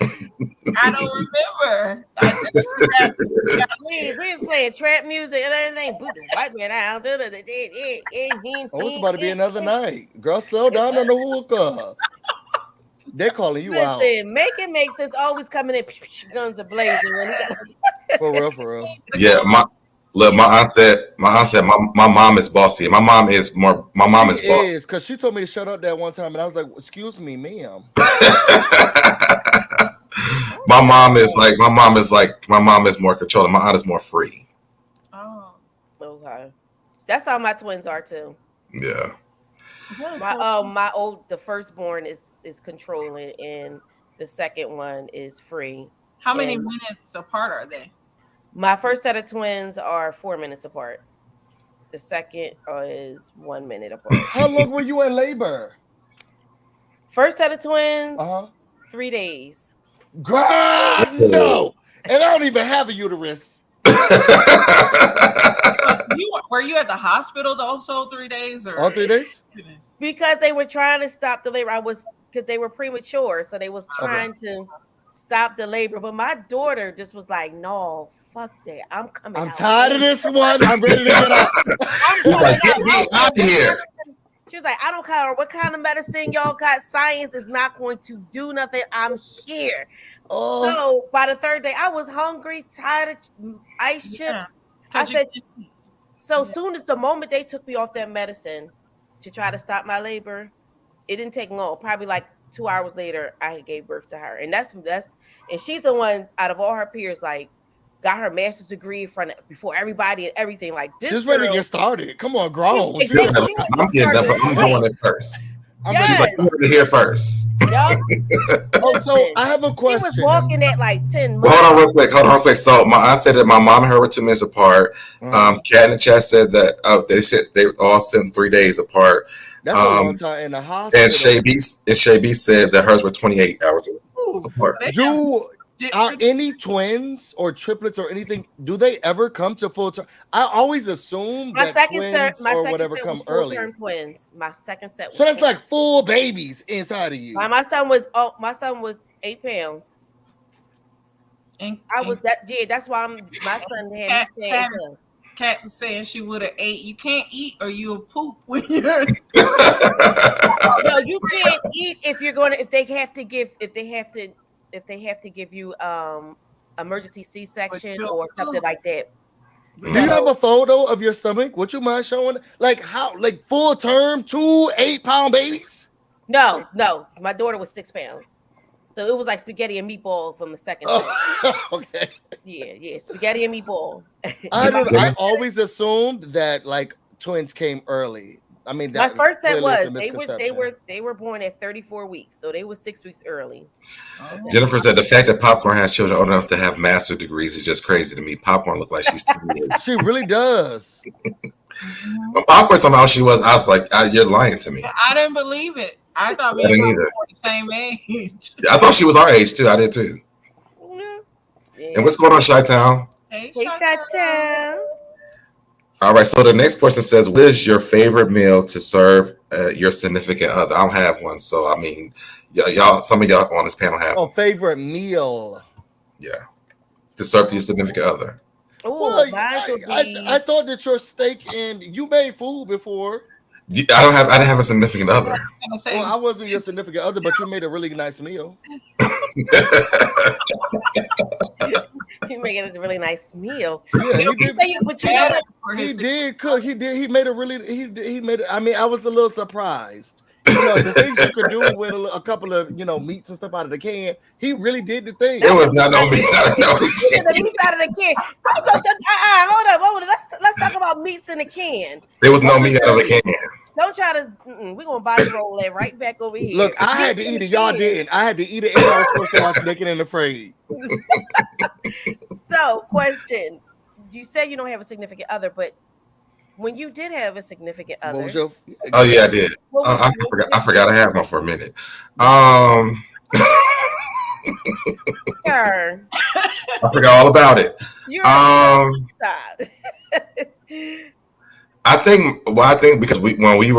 S3: I don't remember.
S4: We was playing trap music and everything. White man out.
S5: Oh, it's about to be another night. Girl, slow down on the hookah. They're calling you out.
S4: Listen, make it make sense. Always coming in, guns are blazing.
S5: For real.
S2: Yeah, my aunt said my mom is bossy. My mom is bossy.
S5: Because she told me to shut up that one time, and I was like, "Excuse me, ma'am."
S2: My mom is more controlling. My aunt is more free.
S3: Oh,
S4: okay. That's how my twins are too.
S2: Yeah.
S4: The firstborn is controlling, and the second one is free.
S3: How many
S4: And
S3: minutes apart are they?
S4: my first set of twins are 4 minutes apart. The second is 1 minute apart.
S5: How long were you in labor?
S4: First set of twins,
S5: Uh-huh.
S4: 3 days.
S5: God, no. And I don't even have a uterus.
S3: Were you at the hospital also 3 days or
S5: All 3 days?
S4: Because they were trying to stop the labor. Because they were premature, so they was trying to stop the labor. But my daughter just was like, "No, fuck that. I'm coming.
S5: I'm tired of this one. I'm ready to get out.
S2: Get me out of here.
S4: She was like, I don't care what kind of medicine y'all got. Science is not going to do nothing. I'm here.
S5: Oh.
S4: So by the third day, I was hungry, tired of ice chips. I said, so soon as the moment they took me off that medicine to try to stop my labor, it didn't take long. Probably like 2 hours later, I gave birth to her. And and she's the one out of all her peers, like, got her master's degree in front of, before everybody and everything. Like this,
S5: she's ready to get started. Come on, grown.
S2: I'm getting up. I'm doing it first. She's like, I'm going to hear first.
S4: Yep.
S5: So I have a question.
S4: She was walking at like 10
S2: months. Hold on real quick. So my aunt said that my mom and her were 2 minutes apart. Kat in the chat said that they said they all sent 3 days apart.
S5: That's a long time in the hospital.
S2: And Shay B said that hers were 28 hours apart.
S5: Are any twins or triplets or anything? Do they ever come to full term? I always assume that twins or whatever come early.
S4: Twins. My second set.
S5: So that's like full babies inside of you.
S4: My son was 8 pounds. And I was that. Yeah, that's why my son had me saying.
S3: Kat saying she would have ate. You can't eat or you'll poop when you're. No,
S4: you can't eat if you're going to. If they have to give you emergency C-section or something like that.
S5: Do you have a photo of your stomach? Would you mind showing? Like how? Like full term, 2 8-pound babies?
S4: No. My daughter was 6 pounds, so it was like spaghetti and meatball from the second.
S5: Okay.
S4: Yeah, spaghetti and meatball.
S5: I always assumed that like twins came early. I mean,
S4: my first set was they were born at 34 weeks, so they were 6 weeks early.
S2: Jennifer said the fact that Popcorn has children old enough to have master degrees is just crazy to me. Popcorn looked like she's 2 years.
S5: She really does.
S2: But Popcorn somehow she was. I was like, you're lying to me.
S3: I didn't believe it. I thought we were the same age.
S2: I thought she was our age too. I did too. Yeah. And what's going on, Chi-Town?
S4: Hey, Chi-Town.
S2: All right, so the next question says, what is your favorite meal to serve your significant other? I don't have one, so I mean, y'all, some of y'all on this panel have
S5: one. Favorite meal?
S2: Yeah, to serve to your significant other.
S5: Well, I thought that your steak and you made food before.
S2: I didn't have a significant other.
S5: Well, I wasn't your significant other, but you made a really nice meal.
S4: You making a really nice meal.
S5: Yeah, he did cook. He made a really. He made. I mean, I was a little surprised. You know, the things you could do with a couple of meats and stuff out of the can. He really did the thing.
S2: It was not no meat out of the can.
S4: The meats out of the can. Hold up. Let's talk about meats in the can.
S2: There was no meat out of the can.
S4: Don't try to. We're gonna body roll that right back over here.
S5: Look, I had to eat it. Y'all didn't. I had to eat it. And I was supposed to watch Naked and Afraid.
S4: So, question: you said you don't have a significant other, but when you did have a significant other,
S2: oh yeah, I did. I forgot I had one for a minute.
S4: Sir.
S2: I forgot all about it. I think because when we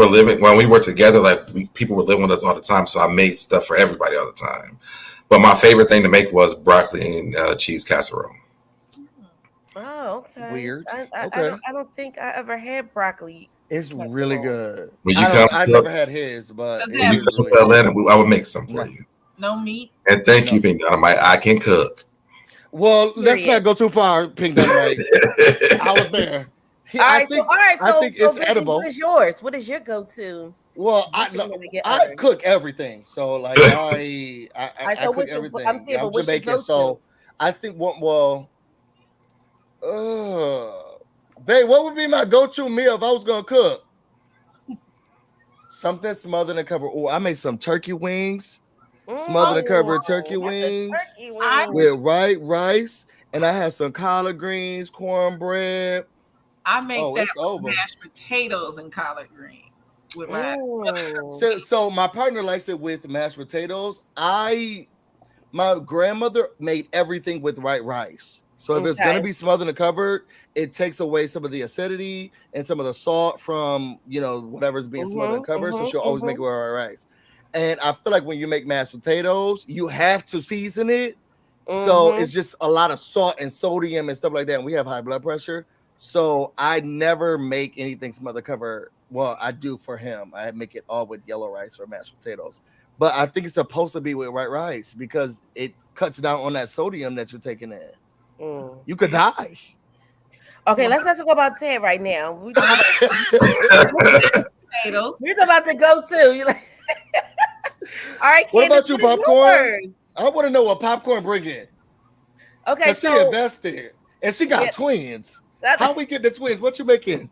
S2: were together, like people were living with us all the time, so I made stuff for everybody all the time. But my favorite thing to make was broccoli and cheese casserole.
S4: Oh, okay.
S5: Weird.
S4: I don't think I ever had broccoli.
S5: It's really good.
S2: I
S5: never had his, but
S2: when you come to Atlanta, I would make some for you.
S3: No meat.
S2: And thank you, Pink Dynamite. I can cook.
S5: Well, let's not go too far, Pink Dynamite. I was there.
S4: I think it's
S5: edible.
S4: What is yours? What is your go-to?
S5: Well, I cook everything. So like I cook everything. I'm Jamaican, so I think babe, what would be my go-to meal if I was gonna cook? Something smothered and covered. Oh, I made some turkey wings, smothered and
S3: Oh,
S5: covered turkey
S4: Got the
S5: wings
S4: turkey
S3: I
S4: wings.
S5: with rice, and I have some collard greens, cornbread.
S3: make
S5: Oh,
S3: that
S5: it's
S3: with
S5: over.
S3: mashed potatoes and collard greens with my
S4: Mm.
S5: So my partner likes it with mashed potatoes. My grandmother made everything with white rice. So if it's gonna
S4: Okay.
S5: be smothered and covered, it takes away some of the acidity and some of the salt from whatever's being smothered and covered. So she'll always make it with white rice. And I feel like when you make mashed potatoes, you have to season it. So it's just a lot of salt and sodium and stuff like that. And we have high blood pressure. So I never make anything smothered covered. Well, I do for him. I make it all with yellow rice or mashed potatoes. But I think it's supposed to be with white rice because it cuts down on that sodium that you're taking in. You could die.
S4: Okay, let's not talk about Ted right now. We're
S3: potatoes.
S4: about to go soon. You're like, all right,
S5: What
S4: Candace,
S5: about you,
S4: what is
S5: popcorn?
S4: yours?
S5: I want to know what popcorn bring in.
S4: Okay,
S5: Because she
S4: so
S5: invested and she got
S4: Yeah.
S5: twins. How we get the twins? What you making?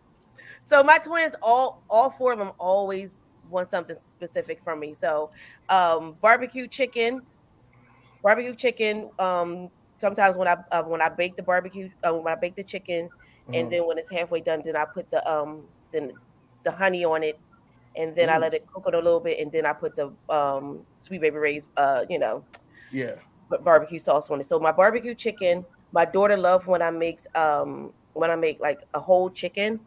S4: So my twins, all four of them, always want something specific from me. So, barbecue chicken. Sometimes when I bake the barbecue, when I bake the chicken, and then when it's halfway done, then I put the honey on it, and then I let it cook it a little bit, and then I put the Sweet Baby Ray's
S5: Yeah.
S4: barbecue sauce on it. So my barbecue chicken, my daughter loves when I make like a whole chicken,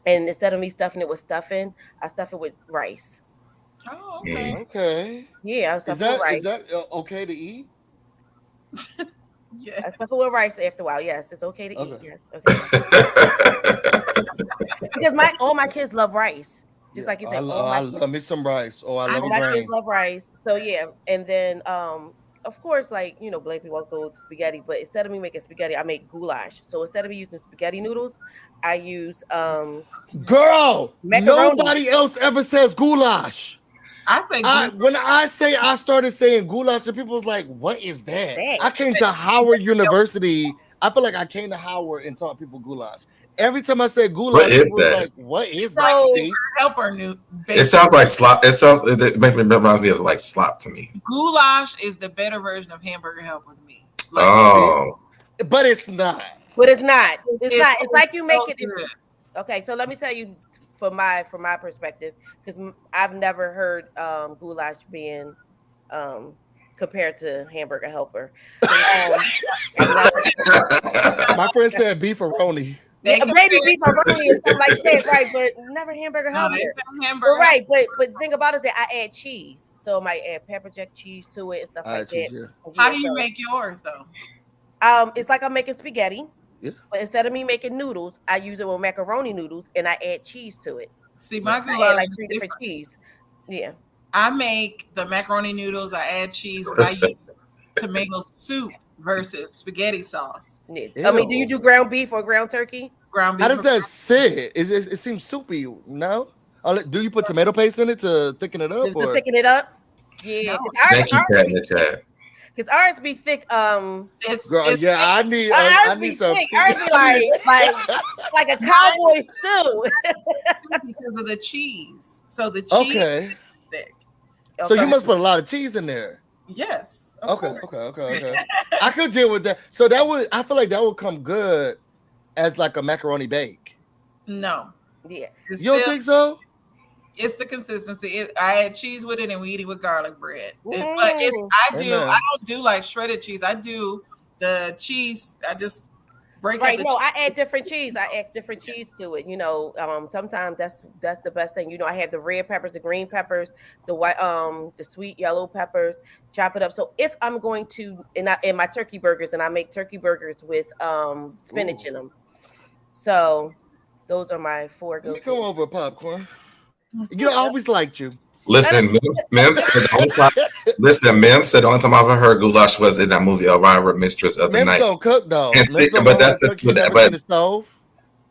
S4: and instead of me stuffing it with stuffing, I stuff it with rice.
S3: Oh, okay.
S5: Okay.
S4: Yeah, I
S5: Is
S4: stuff it with rice.
S5: that okay to eat?
S3: Yeah.
S4: I stuff it with rice after a while. Yes, it's okay to eat.
S5: Okay.
S4: Yes, okay. Because all my kids love rice, just like you said.
S5: I love me some rice. Oh, I love
S4: All
S5: a
S4: my
S5: grain.
S4: kids love rice. So yeah, and then of course, like black people go with spaghetti, but instead of me making spaghetti, I make goulash. So instead of me using spaghetti noodles, I use
S5: Girl,
S4: macaroni.
S5: nobody else ever says goulash.
S3: I say
S5: When I started saying goulash, the people was like, "What is that?"
S4: That.
S5: I came to Howard University. I feel like I came to Howard and taught people goulash. Every time I said goulash,
S2: What is
S5: people was
S2: that?
S5: like, "What is
S4: So-
S5: that?" T?
S3: helper new.
S2: It sounds like slop. It makes me reminds me of like slop to me.
S3: Goulash is the better version of hamburger helper to me.
S2: Oh,
S5: But it's not.
S4: But it's not. It's not. It's like you make
S3: so
S4: it.
S3: good.
S4: Okay, so let me tell you from my perspective, because I've never heard goulash being compared to hamburger helper.
S5: My friend said beefaroni.
S4: Yeah, maybe beefaroni and stuff like that, right? But never hamburger
S3: No,
S4: helper.
S3: they say hamburger.
S4: Well, right, but the thing about it is that I add cheese, so I might add pepper jack cheese to it and stuff like that.
S5: Yeah.
S3: How do you make yours though?
S4: It's like I'm making spaghetti.
S5: Yeah.
S4: But instead of me making noodles, I use it with macaroni noodles and I add cheese to it.
S3: See, my
S4: I add
S3: goulash
S4: like
S3: is
S4: 3 different cheese. Yeah.
S3: I make the macaroni noodles. I add cheese, but I use tomato soup versus spaghetti sauce.
S4: Yeah. I mean, do you do ground beef or ground turkey?
S3: Ground beef.
S5: How does that sit? It seems soupy. No. Do you put tomato paste in it to thicken it up?
S4: To thicken it up? Yeah.
S3: No.
S2: thank you, Kat in the chat.
S4: Because ours be thick.
S3: It's
S5: yeah, I need some.
S4: Thick. Ours be like a cowboy stew.
S3: because of the cheese. So the cheese is thick.
S5: So you must put a lot of cheese in there.
S3: Yes.
S5: Okay. I could deal with that. So I feel like that would come good as like a macaroni bake.
S3: No.
S4: Yeah.
S5: You don't think so?
S3: It's the consistency. I add cheese with it, and we eat it with garlic bread. But I don't do like shredded cheese. I do the cheese. I just break up the cheese.
S4: I add different cheese. I add different cheese to it. Sometimes that's the best thing. I have the red peppers, the green peppers, the white, the sweet yellow peppers. Chop it up. So if I'm going to in my turkey burgers, and I make turkey burgers with spinach in them. So those are my 4
S5: Let me come over, popcorn. I always liked you.
S2: Listen, Mem said the only time. Listen, Mem said the only time I ever heard goulash was in that movie Elvira, Mistress of the Night.
S5: Don't cook though.
S2: And see, but that's
S5: the stove.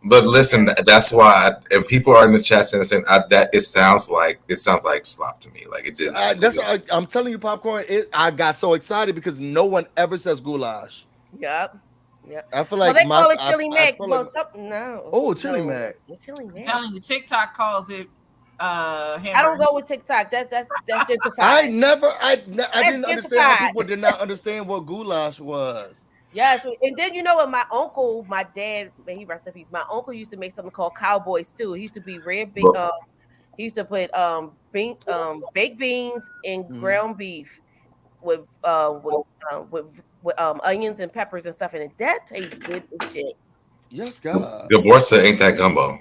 S2: But listen, that's why. And people are in the chat saying that it sounds like slop to me. Like it did.
S5: I'm telling you, popcorn. I got so excited because no one ever says goulash.
S4: Yep.
S5: I feel like
S4: they call it chili mac. No.
S5: Oh, chili mac.
S4: Chili mac.
S3: I'm telling you, TikTok calls it hamburger.
S4: I don't go with TikTok. That's gentrified.
S5: I didn't understand how
S4: gentrified.
S5: people did not understand what goulash was.
S4: Yes, and then you know what? My uncle, my dad, may he rest in peace. My uncle used to make something called cowboy stew. He used to be red big. He used to put baked beans and ground beef with onions and peppers and stuff in it. That tastes good as shit.
S5: Yes, God.
S2: Gabor said, "Ain't that gumbo?"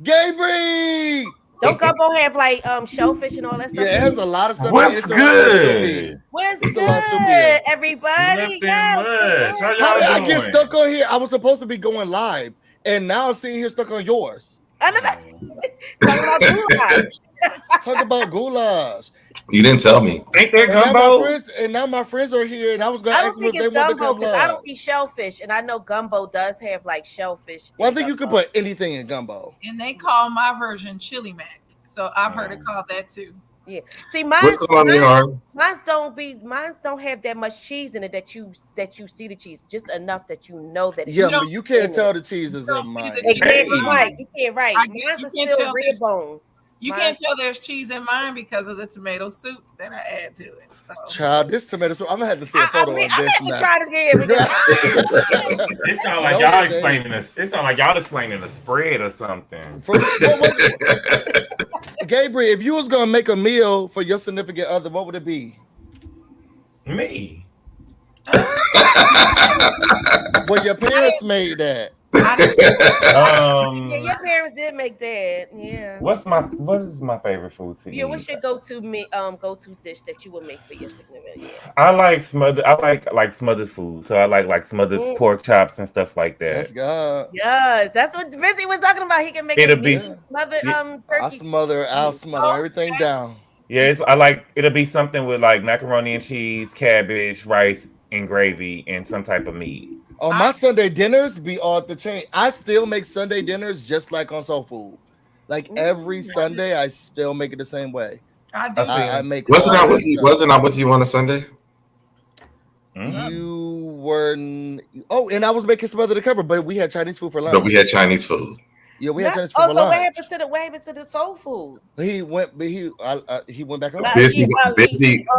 S5: Gabriel.
S4: Don't gumbo have like shellfish and all that stuff?
S5: Yeah, it has a lot of stuff.
S6: What's
S5: It's a lot of soupy.
S4: What's
S5: It's a lot of soupy.
S4: good, everybody? Yes.
S6: How
S5: How did
S6: y'all
S5: I
S6: doing?
S5: get stuck on here? I was supposed to be going live, and now I'm sitting here stuck on yours. Talk about goulash.
S2: You didn't tell me.
S6: Ain't that
S5: And
S6: gumbo?
S5: now my friends are here, and I was going
S4: I
S5: to
S4: don't
S5: ask them if
S4: think
S5: they
S4: it's
S5: want to
S4: gumbo
S5: come
S4: because I
S5: live.
S4: don't eat shellfish, and I know gumbo does have like shellfish.
S5: Well, I
S4: in
S5: think you could
S4: gumbo.
S5: put anything in gumbo.
S3: And they call my version chili mac. So I've heard it called that too.
S4: Yeah. See, mine
S2: What's going on, Nihar?
S4: mine don't have that much cheese in it that you see the cheese, just enough that you know that it's
S5: Yeah,
S3: don't-
S5: but you can't
S4: in
S5: tell
S4: it.
S5: the cheese is
S3: You
S5: in
S3: don't see
S5: mine.
S3: the cheese.
S4: Exactly
S6: Hey.
S4: right. You can't right.
S3: I-
S4: Mine's
S3: you
S4: are
S3: can't
S4: still
S3: tell
S4: red bone.
S3: You can't tell there's cheese in mine because of the tomato soup that I add to it. So
S5: Child, this tomato soup, I'm gonna have to see a photo of
S4: I
S5: this
S4: had to
S5: now.
S4: try this again because
S6: It sounds like
S5: No
S6: y'all
S5: shade.
S6: explaining this. It sounds like y'all explaining a spread or something.
S5: Gabriel, if you was gonna make a meal for your significant other, what would it be?
S6: Me.
S5: Well, your parents made that.
S4: yeah, your parents did make that. Yeah.
S6: What is my favorite food to
S4: Yeah,
S6: eat?
S4: what's your go-to dish that you would make for your significant? Yeah.
S6: I like smothered food. So I like smothered pork chops and stuff like
S5: Yes,
S6: that.
S5: God.
S4: Yes, that's what Busy was talking about. He can make
S6: It'll
S4: a
S6: be-
S4: smothered
S5: I'll
S4: turkey.
S5: smother everything down.
S6: Yes, it'll be something with like macaroni and cheese, cabbage, rice, and gravy, and some type of meat.
S5: Oh, my Sunday dinners be off the chain. I still make Sunday dinners just like on Soul Food. Like every Sunday, I still make it the same way.
S3: I do.
S5: I make.
S2: Wasn't
S5: all
S2: I with
S5: that
S2: you?
S5: stuff.
S2: Wasn't I with you on a Sunday?
S5: You were. Oh, and I was making some other cover, but we had Chinese food for lunch.
S2: But we had Chinese food.
S5: Yeah, we had Chinese food
S4: Oh,
S5: for
S4: so what
S5: lunch.
S4: happened to the soul food?
S5: He went back home.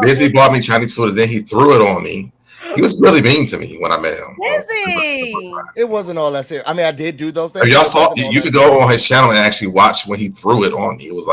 S2: Busy bought me Chinese food, and then he threw it on me. He was really mean to me when I met him.
S4: Busy.
S5: It wasn't all that serious. I mean, I did do those things.
S2: If y'all saw, you could go on his channel and actually watch when he threw it on me. It was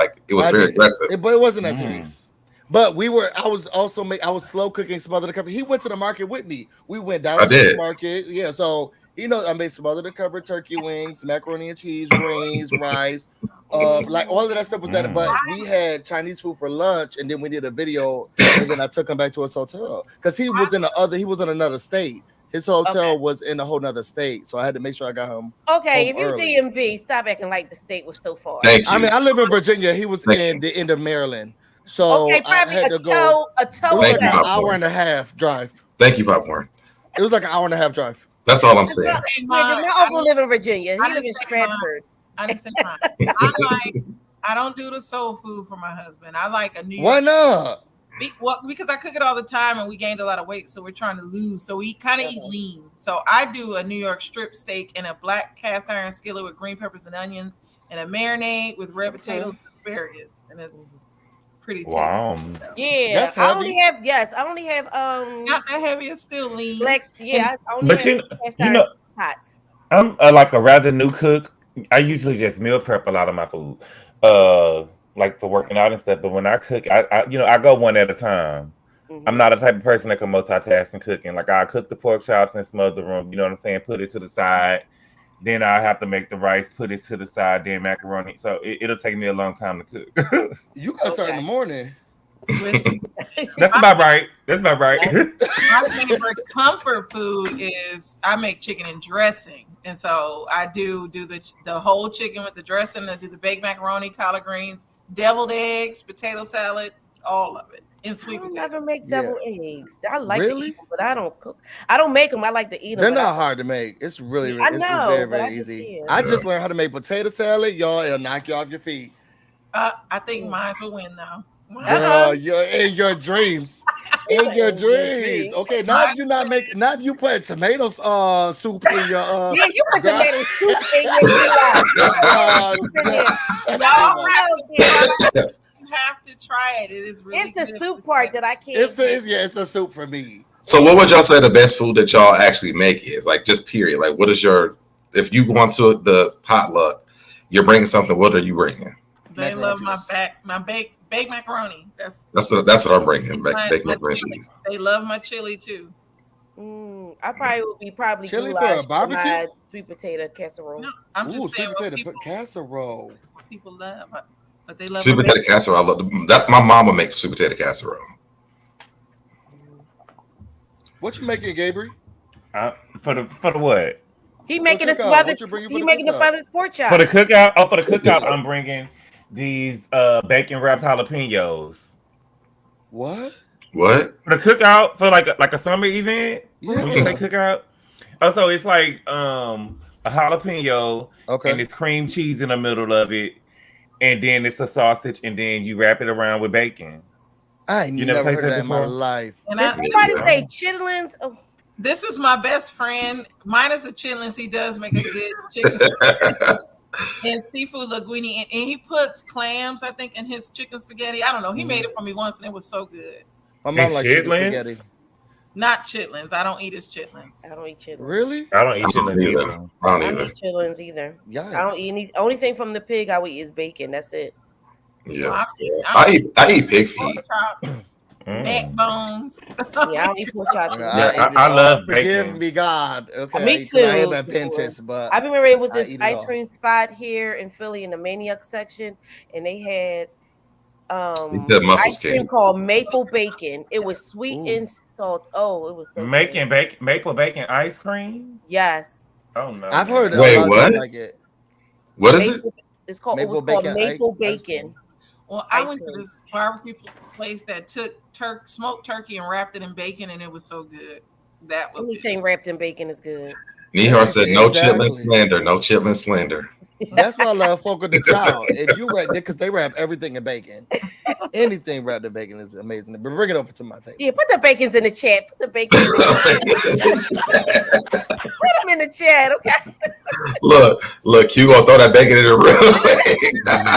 S2: very aggressive.
S5: But it wasn't that serious. But I was slow cooking some other cover. He went to the market with me. We went down to the market. Yeah, so I made some other cover turkey wings, macaroni and cheese, greens, rice, like all of that stuff was done. But we had Chinese food for lunch, and then we did a video, and then I took him back to his hotel because he was in another state. His hotel was in a whole nother state, so I had to make sure I got him.
S4: Okay, if
S5: home
S4: you
S5: early.
S4: DMV, stop acting like the state was so far.
S2: Thank you.
S5: I mean, I live in Virginia. He was in the end of Maryland, so
S4: Okay,
S5: I
S4: probably
S5: had to go.
S4: a
S5: It
S4: toe.
S5: was like
S2: Thank you.
S5: an hour and a half drive.
S2: Thank you, Popcorn.
S5: It was like an hour and a half drive.
S2: That's all I'm saying.
S4: My uncle live in Virginia. He
S3: I
S4: live in
S3: didn't say
S4: Stratford.
S3: I didn't say mine. I don't do the soul food for my husband. I like a New York.
S5: Why not?
S3: Because I cook it all the time and we gained a lot of weight, so we're trying to lose. So we kind of eat lean. So I do a New York strip steak in a black cast iron skillet with green peppers and onions, and a marinade with red potatoes and asparagus, and it's pretty tasty.
S6: Wow.
S4: Yeah,
S5: That's
S4: I
S5: heavy.
S4: only have
S3: Not that heavy. It's still lean.
S4: black. Yeah, I only
S6: But
S4: have cast
S6: you
S4: iron
S6: know,
S4: pots.
S6: I'm like a rather new cook. I usually just meal prep a lot of my food, like for working out and stuff. But when I cook, I go one at a time. I'm not a type of person that can multitask and cooking. Like I cook the pork chops and smother them. You know what I'm saying? Put it to the side. Then I have to make the rice, put it to the side, then macaroni. So it'll take me a long time to cook.
S5: You gotta start in the morning.
S6: That's about right.
S3: My favorite comfort food is I make chicken and dressing, and so I do the whole chicken with the dressing. I do the baked macaroni, collard greens, deviled eggs, potato salad, all of it, and sweet
S4: I
S3: potato.
S4: never make double eggs. I like
S5: Really?
S4: to eat them, but I don't cook. I don't make them. I like to eat them.
S5: They're
S4: but
S5: not hard to make. It's really,
S4: I
S5: it's
S4: know,
S5: very,
S4: but I
S5: very
S4: just
S5: easy.
S4: can't.
S5: I just learned how to make potato salad, y'all. It'll knock you off your feet.
S3: I think mine will win though.
S5: Girl, in your dreams. In your
S4: In your
S5: dreams.
S4: dreams.
S5: Okay, now if you not making, now if you put tomato soup in your
S4: Yeah, you put
S5: girl.
S4: tomato soup in your meal.
S3: Y'all
S4: Y'all
S3: have to try it. It is really
S4: it's the
S3: good.
S4: soup part that I can't.
S5: It's a soup for me.
S2: So what would y'all say the best food that y'all actually make is? Like, just period. Like, what is your, if you go on to the potluck, you're bringing something, what are you bringing?
S3: They love my baked macaroni. That's
S2: what I'm bringing. Baked macaroni
S3: chili.
S2: cheese.
S3: They love my chili too.
S4: I probably would be
S5: Chili for
S4: goulash
S5: a barbecue?
S4: my sweet potato casserole.
S3: No, I'm
S5: Ooh,
S3: just saying
S5: sweet potato casserole.
S3: what people love, but they love
S2: Sweet potato casserole. I love that. My mama makes sweet potato casserole.
S5: What you making, Gabriel?
S6: For the what?
S4: He making a
S5: cookout.
S4: smothered.
S5: What you bringing for
S4: He
S5: the
S4: making a
S5: cookout?
S4: smothered pork chop.
S6: For the cookout? Oh, for the cookout, I'm bringing these bacon wrapped jalapenos.
S5: What?
S2: What?
S6: For the cookout, for like a summer event.
S5: Yeah.
S6: When you say cookout. Oh, so it's like a jalapeno,
S5: Okay.
S6: and it's cream cheese in the middle of it, and then it's a sausage, and then you wrap it around with bacon.
S5: I ain't never heard that in my life.
S3: And
S4: Did somebody say chitlins? Oh.
S3: This is my best friend. Minus the chitlins, he does make a good chicken and seafood linguine, and he puts clams, I think, in his chicken spaghetti. I don't know. He made it for me once, and it was so good.
S5: My mom likes chicken spaghetti.
S3: Not chitlins. I don't eat his chitlins.
S4: I don't eat chitlins.
S5: Really?
S6: I don't eat chitlins either.
S2: I don't
S4: I
S2: either.
S4: don't eat chitlins either.
S5: Yikes.
S4: I don't eat any. Only thing from the pig I would eat is bacon. That's it.
S2: Yeah. I eat pig feet.
S3: Neck bones.
S4: Yeah, I don't eat pork chops.
S6: I love bacon.
S5: Forgive me, God. Okay.
S4: Me too.
S5: I am Adventist, but
S4: I remember it was
S5: I
S4: this
S5: eat it
S4: ice
S5: all.
S4: cream spot here in Philly in the Maniac section, and they had
S2: He said muscle
S4: ice cream
S2: skin.
S4: called maple bacon. It was sweet and salt. Oh, it was so good.
S6: Maple bacon ice cream.
S4: Yes.
S6: Oh no!
S5: I've heard.
S2: Wait,
S5: a lot of
S2: what?
S5: people like it.
S2: What is it?
S4: It's called.
S5: Maple
S4: It was called
S5: bacon
S4: maple
S5: ice
S4: bacon.
S3: Well, I
S4: Ice
S3: went to
S4: cream.
S3: this barbecue place that took smoked turkey and wrapped it in bacon, and it was so good. That was
S4: Anything wrapped in bacon is good.
S2: Nihar said no
S5: Exactly.
S2: chitlin slander. No chitlin slander.
S5: That's why I love Folk of the Child. If you wrap, because they wrap everything in bacon. Anything wrapped in bacon is amazing. But bring it over to my table.
S4: Yeah, put the bacons in the chat. Put the bacon in the chat. Put them in the chat, okay?
S2: Look, you gonna throw that bacon in the room.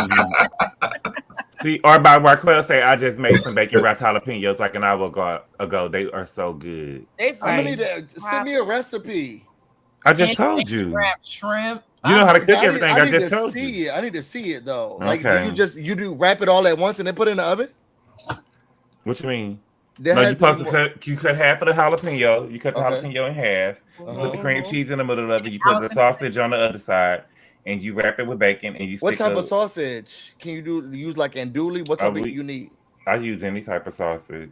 S6: See, or by Raquel say, I just made some bacon wrapped jalapenos like an hour ago. They are so good.
S4: They
S5: I'm gonna need to send me a recipe.
S6: I just told you.
S3: wrapped shrimp.
S6: You know how to cook everything. I
S5: need
S6: just
S5: to
S6: told
S5: see
S6: you.
S5: it. I need to see it though. Like,
S6: Okay.
S5: you do wrap it all at once and then put it in the oven?
S6: What you mean?
S5: There
S6: No,
S5: has
S6: you
S5: to
S6: supposed
S5: be
S6: to
S5: more-
S6: cut. You cut half of the jalapeno. You cut the
S5: Okay.
S6: jalapeno in half.
S5: Uh-huh.
S6: Put the cream cheese in the middle of it. You put the sausage on the other side, and you wrap it with bacon. And you
S5: What
S6: stick
S5: type of sausage? Can you use like andouille? What type of you need?
S6: I use any type of sausage,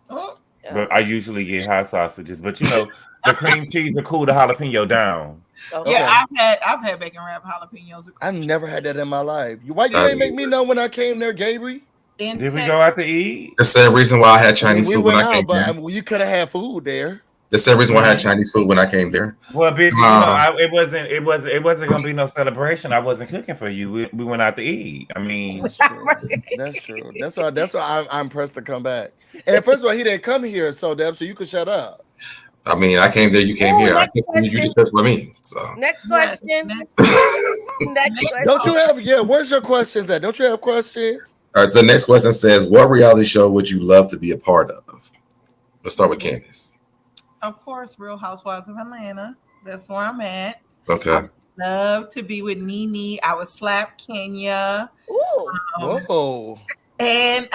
S3: Oh,
S6: but I usually get hot sausages. But you know, the cream cheese will cool the jalapeno down.
S4: Okay.
S3: yeah, I've had bacon wrapped jalapenos.
S5: I've never had that in my life. Why you ain't make me know when I came there, Gabriel?
S6: Did we go out to eat?
S2: That's the reason why I had Chinese
S5: we
S2: food when
S5: went
S2: I
S5: out,
S2: came
S5: but
S2: there.
S5: you could have had food there.
S2: That's the reason why I had Chinese food when I came there.
S6: Well, bitch, you know, it wasn't gonna be no celebration. I wasn't cooking for you. We went out to eat. I mean,
S5: That's true. That's why I'm pressed to come back. And first of all, he didn't come here, so you could shut up.
S2: I mean, I came there, you came here. I
S4: next
S2: cooked for you, you did cook for me. So
S4: Next question.
S3: Next.
S4: Next question.
S5: Don't you have? Where's your questions at? Don't you have questions?
S2: all right, the next question says, what reality show would you love to be a part of? Let's start with Candace.
S3: Of course, Real Housewives of Atlanta. That's where I'm at.
S2: Okay.
S3: Love to be with Nene. I would slap Kenya.
S4: Ooh.
S5: Whoa.
S3: And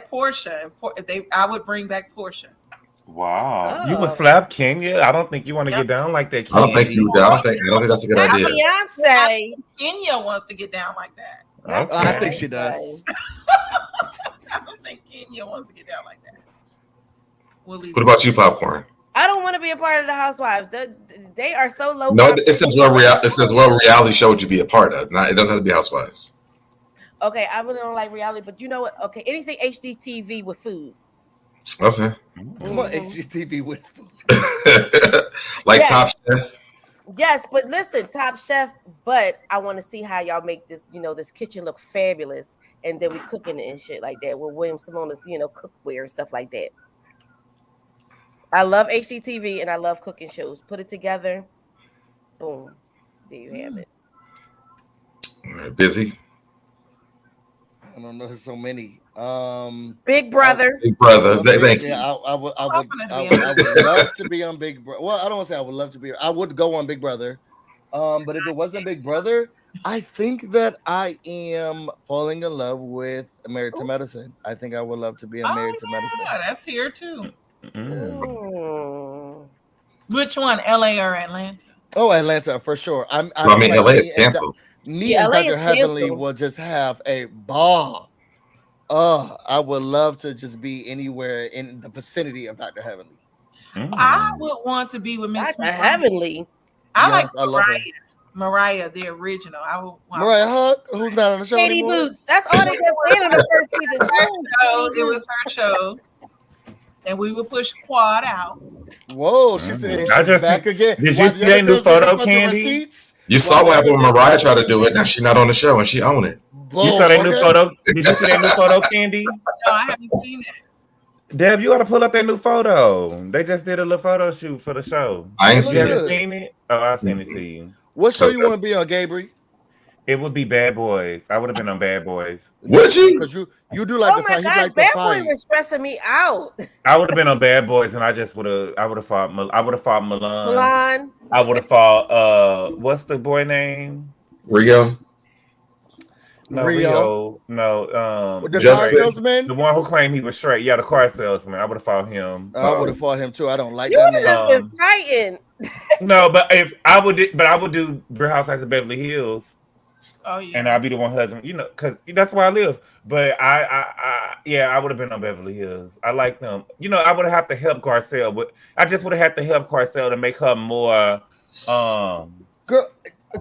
S3: Portia. I would bring back Portia.
S6: wow, you
S4: Oh.
S6: would slap Kenya? I don't think you want to get down like that.
S2: I don't think
S6: Kenya.
S2: I don't think that's a good
S4: Not
S2: idea.
S4: Beyonce.
S3: Kenya wants to get down like that.
S6: Okay.
S5: I think she does.
S3: I don't think Kenya wants to get down like that. We'll leave
S2: What about you, Popcorn?
S4: I don't want to be a part of the Housewives. They are so low.
S2: No, it says what reality show would you be a part of? Not, it doesn't have to be Housewives.
S4: Okay, I really don't like reality, but you know what? Okay, anything HDTV with food.
S2: Okay.
S5: Come on, HGTV with food.
S2: Like
S4: Yes.
S2: Top Chef.
S4: Yes, but listen, Top Chef. But I want to see how y'all make this, this kitchen look fabulous, and then we cooking it and shit like that with William Simona, cookware and stuff like that. I love HGTV and I love cooking shows. Put it together, boom, there you have it.
S2: All right, busy.
S5: I don't know. There's so many.
S4: Big Brother.
S2: Big Brother. Thank
S5: Yeah,
S2: you.
S5: I would
S3: Confident
S5: I would love to be on Big Brother. Well, I don't want to say I would love to be. I would go on Big Brother. But if it wasn't Big Brother, I think that I am falling in love with Married to Medicine. I think I would love to be on Married to Medicine.
S3: That's here too.
S4: Mm.
S3: Which one, LA or Atlanta?
S5: Oh, Atlanta for sure. I
S2: Well, I mean,
S5: feel
S2: LA
S5: like
S2: is canceled.
S5: me
S4: Yeah,
S5: and
S4: LA
S5: Dr.
S4: is
S5: Heavenly
S4: canceled.
S5: will just have a ball. I would love to just be anywhere in the vicinity of Dr. Heavenly.
S3: I would want to be with Miss
S4: Dr. Heavenly.
S3: I
S5: Yes,
S3: like
S5: I love her.
S3: Mariah, the original. I would want
S5: Mariah Huck, who's not on the show
S4: Katie
S5: anymore.
S4: Boots. That's all they kept saying in the first season.
S3: it was her show. And we would push Quad out.
S5: Whoa, she said she's back again.
S6: Did you see that new photo, Candy?
S2: You saw what happened when Mariah tried to do it. Now she's not on the show and she owned it.
S6: You saw that new photo? Did you see that new photo, Candy?
S3: No, I haven't seen it.
S6: Deb, you gotta pull up that new photo. They just did a little photo shoot for the show.
S2: I ain't seen
S6: You
S2: it.
S6: haven't seen it? Oh, I'll send it to you.
S5: What show you want to be on, Gabriel?
S6: It would be Bad Boys. I would have been on Bad Boys.
S2: Would you?
S5: Because you do like
S4: Oh
S5: the
S4: my
S5: fight. He
S4: God,
S5: like the
S4: Bad
S5: fight.
S4: Boy was stressing me out.
S6: I would have been on Bad Boys, and I would have fought Milan.
S4: Milan.
S6: I would have fought what's the boy name?
S2: Rio.
S6: No,
S5: Rio.
S6: No,
S5: The
S2: Just
S5: car salesman.
S6: the one who claimed he was straight. Yeah, the car salesman. I would have fought him.
S5: I would have fought him too. I don't like
S4: You
S5: that
S4: would
S5: man.
S4: have just been fighting.
S6: No, but I would do Real Housewives of Beverly Hills.
S3: Oh yeah.
S6: And I'll be the one husband, because that's where I live. But I would have been on Beverly Hills. I like them. I would have to help Garcelle, but I just would have had to help Garcelle to make her more.
S5: Girl,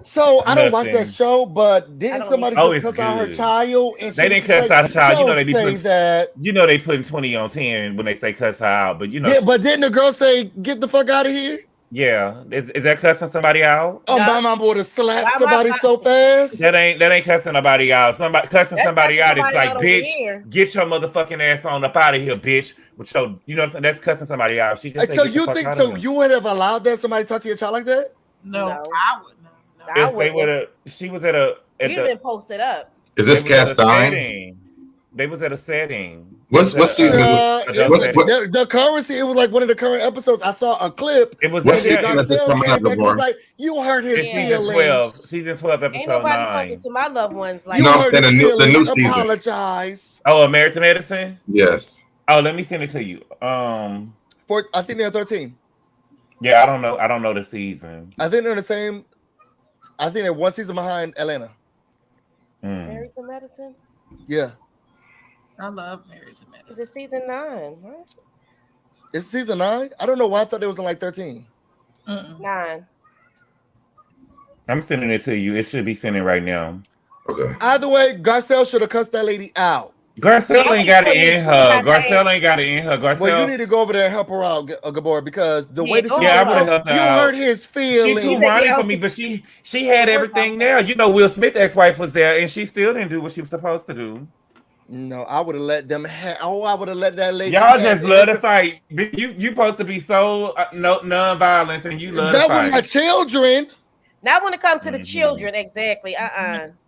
S5: so I don't watch
S6: Nothing.
S5: that show, but didn't somebody
S6: Oh,
S5: just
S6: it's
S5: cuss out her
S6: good.
S5: child? And
S6: They
S5: she
S6: didn't
S5: was
S6: cuss out her child.
S5: Don't
S6: They be
S5: say
S6: putting
S5: that.
S6: they putting 20 on 10 when they say cuss her out. But
S5: Yeah, but didn't the girl say, "Get the fuck out of here"?
S6: yeah, is that cussing somebody out?
S5: Oh,
S4: No.
S5: my mom would have slapped
S4: Why
S5: somebody
S4: my-
S5: so fast.
S6: That ain't cussing nobody out. Cussing
S4: That's
S6: somebody
S4: cussing
S6: out is
S4: somebody
S6: like,
S4: out over
S6: bitch,
S4: here.
S6: get your motherfucking ass on up out of here, bitch. With your, you know what I'm saying? That's cussing somebody out. She just said,
S5: So
S6: "Get the
S5: you
S6: fuck
S5: think
S6: out
S5: so?
S6: of here."
S5: You would have allowed that somebody talk to your child like that?
S3: No,
S4: No.
S3: I wouldn't. No.
S4: I
S6: If they
S4: wouldn't.
S6: would have, she was at
S4: You've been posted up.
S2: Is this
S6: they was
S2: Cast
S6: at a
S2: Nine?
S6: setting. They was at a setting.
S2: What season?
S5: The currency. It was like one of the current episodes. I saw a clip.
S6: It was
S2: What
S6: in there.
S2: season is this coming up,
S5: It was
S2: Lamar?
S5: like you hurt his
S6: It's season
S5: feelings.
S6: 12. Season 12,
S4: Ain't
S6: episode
S4: nobody
S6: 9.
S4: talking to my loved ones like
S2: You know what I'm
S5: hurt
S2: saying?
S5: his
S2: The new
S5: feelings.
S2: season.
S5: Apologize.
S6: Oh, American Medicine?
S2: Yes.
S6: Oh, let me send it to you.
S5: I think they're 13.
S6: Yeah, I don't know the season.
S5: I think they're the same. I think they're one season behind Atlanta.
S4: Married to Medicine.
S5: Yeah.
S3: I love Married to Medicine.
S4: Is it season 9? Right?
S5: It's season 9. I don't know why I thought it was in like 13.
S4: 9.
S6: I'm sending it to you. It should be sending right now.
S2: Okay.
S5: Either way, Garcelle should have cussed that lady out.
S6: Garcelle ain't got it in her. Garcelle ain't got it in her.
S5: Well, you
S6: Garcelle.
S5: need to go over there and help her out, Gabor, because the way that she
S6: I would have helped her
S5: you
S6: out.
S5: hurt his feelings.
S6: She's too whiny for me, but she had everything there. Will Smith's ex-wife was there, and she still didn't do what she was supposed to do.
S5: No, I would have let them I would have let that lady.
S6: Y'all just love to fight. You supposed to be so non-violence, and you love to
S5: That
S6: fight.
S5: was my children.
S4: Not when it comes to the children, exactly.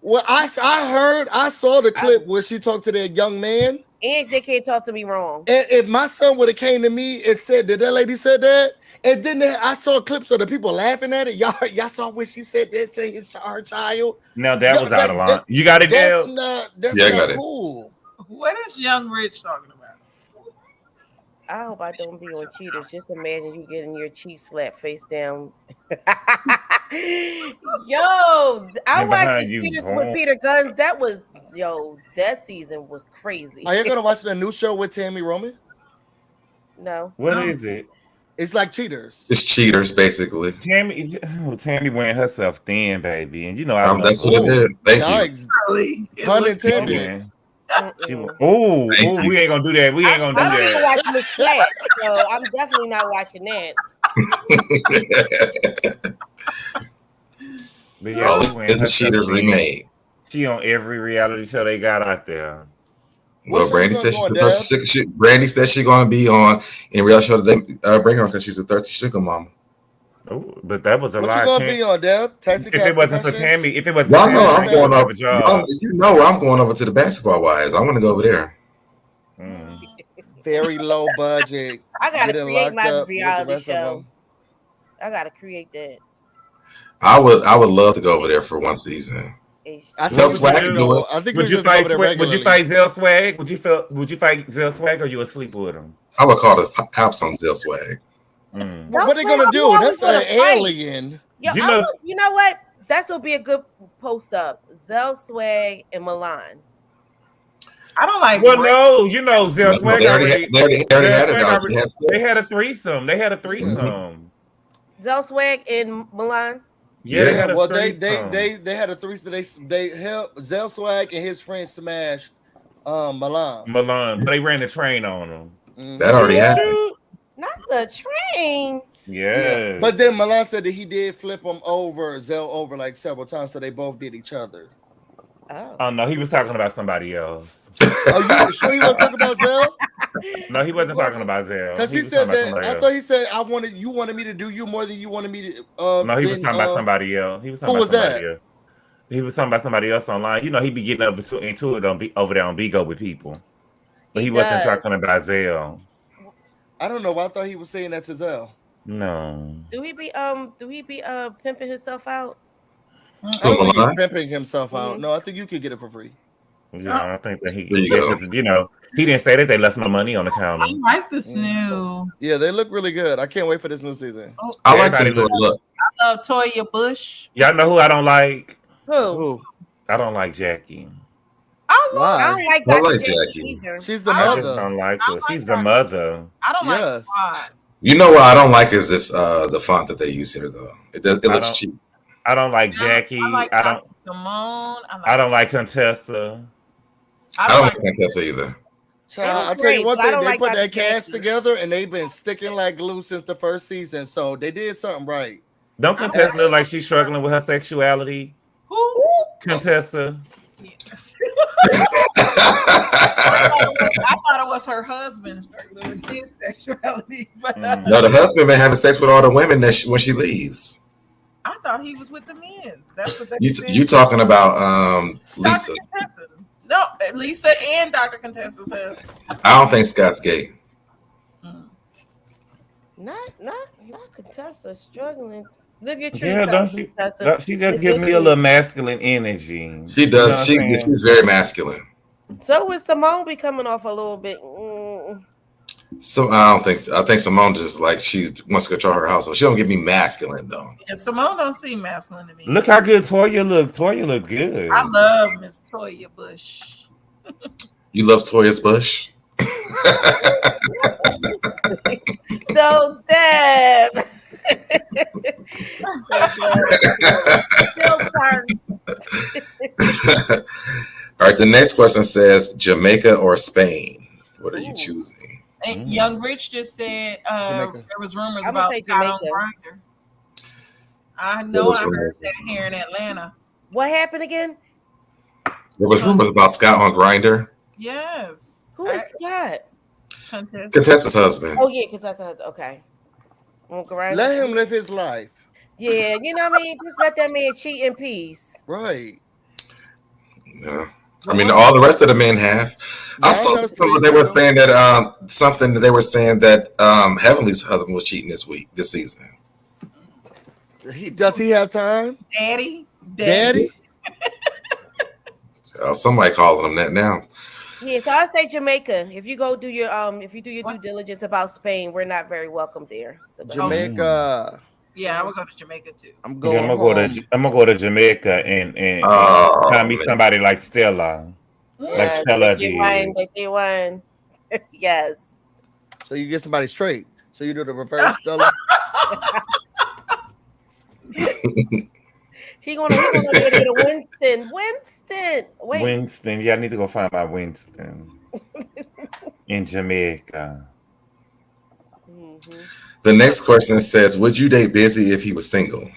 S5: Well, I saw the clip where she talked to that young man.
S4: And they can't talk to me wrong.
S5: And if my son would have came to me and said that lady said that, and then I saw clips of the people laughing at it. Y'all saw when she said that to her child.
S6: No, that was out of line. You got it,
S5: That's
S6: Dale?
S5: not
S2: I got it.
S5: cool.
S3: What is Young Rich talking about?
S4: I hope I don't be on cheaters. Just imagine you getting your cheeks slapped face down. Yo, I watched the cheaters with Peter Guns. That season was crazy.
S5: Are you gonna watch the new show with Tammy Roman?
S4: No.
S6: What is it?
S5: It's like Cheaters.
S2: It's Cheaters, basically.
S6: Tammy wearing herself thin, baby, and
S2: that's what it is. Thank
S5: you. Pun intended.
S6: We ain't gonna do that. We ain't gonna do
S4: I don't
S6: that.
S4: even watch Miss Flash, so I'm definitely not watching that.
S6: But yeah,
S2: It's a Cheaters remade.
S6: She on every reality show they got out there.
S2: Well,
S5: show
S2: Brandy
S5: you
S2: said
S5: gonna go on, Deb?
S2: Brandy said she's gonna be on in real show today. Bring her on because she's a thirsty sugar mama.
S6: Oh, but that was a
S5: What you
S6: lie.
S5: gonna be on, Deb? Taxi
S6: If it
S5: cab
S6: wasn't for
S5: confessions?
S6: Tammy, if it wasn't
S2: Y'all
S6: for
S2: know
S6: Tammy,
S2: I'm
S6: I
S2: going
S6: would have
S2: over.
S6: a job.
S2: You know I'm going over to the basketball wives. I want to go over there.
S6: Mm.
S5: Very low budget.
S4: I gotta
S5: Getting
S4: create
S5: locked
S4: my
S5: up with the
S4: reality
S5: rest of
S4: show.
S5: them.
S4: I gotta create that.
S2: I would love to go over there for one season.
S5: I
S2: Tell
S5: think we
S2: Swag
S5: should
S2: to
S5: just
S2: do
S5: go.
S2: it.
S5: I think we
S6: Would you
S5: should go
S6: fight?
S5: over there
S6: Would
S5: regularly.
S6: you fight Zelle Swag? Would you fight Zelle Swag, or you would sleep with him?
S2: I would call the cops on Zelle Swag.
S6: Mm.
S5: What are they gonna do? That's an alien.
S4: Yo,
S6: You
S4: you
S6: know-
S4: know what? That will be a good post up. Zelle Swag and Milan.
S3: I don't like.
S6: Well, no, you know Zelle Swag
S2: They already had it.
S6: They had a threesome.
S4: Zelle Swag and Milan.
S6: Yeah, they had a
S5: Well,
S6: threesome.
S5: they had a threesome. They helped Zelle Swag and his friend smashed Milan.
S6: Milan, but they ran the train on him.
S2: That already happened.
S4: Not the train.
S6: Yeah.
S5: But then Milan said that he did flip him over, Zelle over like several times, so they both did each other.
S6: Oh no, he was talking about somebody else.
S5: Oh, you sure he was talking about Zelle?
S6: No, he wasn't talking about Zelle.
S5: Because he said that. I thought he said you wanted me to do you more than you wanted me to.
S6: No, he was talking about somebody else. He was talking about somebody else. He was talking about somebody else online. You know, he be getting into it over there on Bigo with people, but he wasn't talking about Zelle.
S5: I don't know. I thought he was saying that to Zelle.
S6: No.
S4: Do he be pimping himself out?
S5: I don't think he's pimping himself out. No, I think you could get it for free.
S6: Yeah, I think that he didn't say that they left no money on the counter.
S3: I like this new.
S5: Yeah, they look really good. I can't wait for this new season.
S3: Oh,
S2: I like the look.
S3: I love Toya Bush.
S6: Y'all know who I don't like?
S4: Who?
S6: I don't like Jackie.
S4: I don't like
S2: Jackie
S4: either.
S5: She's the
S6: I
S5: mother.
S6: just don't like her. She's the mother.
S3: I don't like the font.
S2: You know what I don't like is this the font that they use here though. It looks cheap.
S6: I don't like Jackie.
S3: I don't Simone.
S6: I don't like Contessa.
S2: I don't like Contessa either.
S5: Child, I'll tell you one thing, they put that cast together and they've been sticking like glue since the first season, so they did something right.
S6: Don't Contessa look like she's struggling with her sexuality?
S3: Who?
S6: Contessa.
S3: I thought it was her husband struggling with his sexuality. But
S2: no, the husband been having sex with all the women when she leaves.
S3: I thought he was with the men. That's what they
S2: you talking about Lisa.
S3: No, Lisa and Dr. Contessa's husband.
S2: I don't think Scott's gay.
S4: Not Contessa struggling. Live your truth.
S6: Yeah, don't she? She just gives me a little masculine energy.
S2: She does. You know she's very masculine.
S4: So is Simone be coming off a little bit?
S2: So I think Simone just like she wants to control her household. She don't give me masculine though.
S3: Yeah, Simone don't seem masculine to me.
S6: Look how good Toya look. Toya look good.
S3: I love Miss Toya Bush.
S2: You love Toya's Bush?
S4: No, Deb.
S2: All right, the next question says Jamaica or Spain. What are you choosing?
S3: And Young Rich just said there was rumors about Scott on Grindr. I know I heard that here in Atlanta.
S4: What happened again?
S2: There was rumors about Scott on Grindr.
S3: Yes.
S4: Who is Scott?
S2: Contessa's husband.
S4: Oh yeah, Contessa's husband. Okay.
S5: Let him live his life.
S4: Yeah, you know what I mean? Just let that man cheat in peace.
S5: Right.
S2: Yeah. I mean, all the rest of the men have. I saw something they were saying that Heavenly's husband was cheating this season.
S5: Does he have time?
S3: Daddy.
S2: Somebody calling him that now.
S4: Yeah, so I say Jamaica. If you go do your due diligence about Spain, we're not very welcome there. So
S5: Jamaica.
S3: Yeah, I would go to Jamaica too.
S6: I'm gonna go to Jamaica and find me somebody like Stella. Like Stella did.
S4: Yes.
S5: So you get somebody straight. So you do the reverse, Stella.
S4: He gonna get a Winston. Wait.
S6: Winston. Yeah, I need to go find my Winston in Jamaica.
S4: Mm-hmm.
S2: The next question says, would you date Busy if he was single?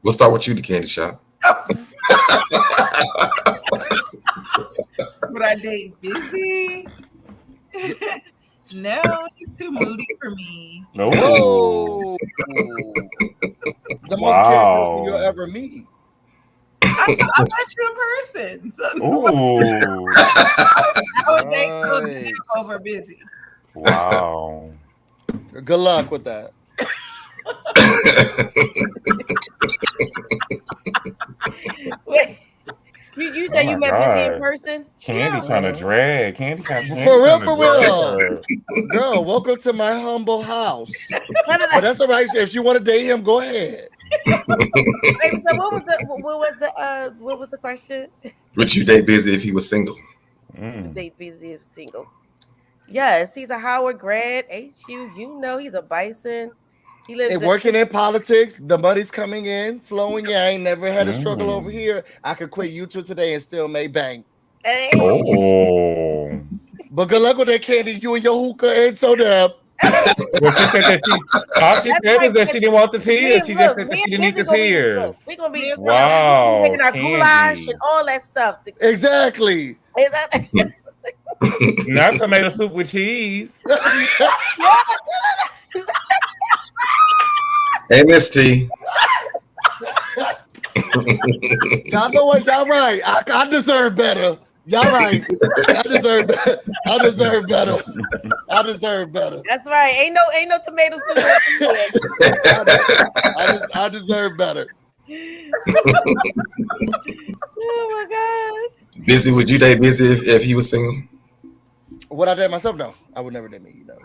S2: We'll start with you, the candy shop.
S3: I date Busy? No, he's too moody for me.
S5: Whoa. The most caring person you'll ever meet.
S3: I met you in person. So
S6: Ooh.
S3: I would date
S5: Right.
S3: over Busy.
S6: Wow.
S5: Good luck with that.
S4: Wait, you said you met Busy in person?
S6: Candy trying to drag. Candy
S5: For real. Girl, welcome to my humble house. But that's all right. If you want to date him, go ahead.
S4: Wait, so what was the question?
S2: Would you date Busy if he was single?
S4: Date Busy if single. Yes, he's a Howard grad, HU. You know he's a Bison. He lives
S5: working in politics. The money's coming in, flowing in. I ain't never had a struggle over here. I could quit YouTube today and still make bank.
S4: Hey.
S6: Oh.
S5: But good luck with that, Candy. You and your hookah and SoDeb.
S6: Well, she said that all she said was that she didn't want the tears. She just said that she didn't need the tears.
S4: We're gonna be
S6: making
S4: our goulash and all that stuff.
S5: Exactly.
S6: Not tomato soup with cheese.
S2: Hey, Miss T.
S5: Y'all know what? Y'all right. I deserve better. Y'all right. I deserve better. I deserve better. I deserve better.
S4: That's right. Ain't no tomato soup.
S5: I deserve better.
S4: Oh my gosh.
S2: Busy, would you date Busy if he was single?
S5: Would I date myself? No, I would never date me. No.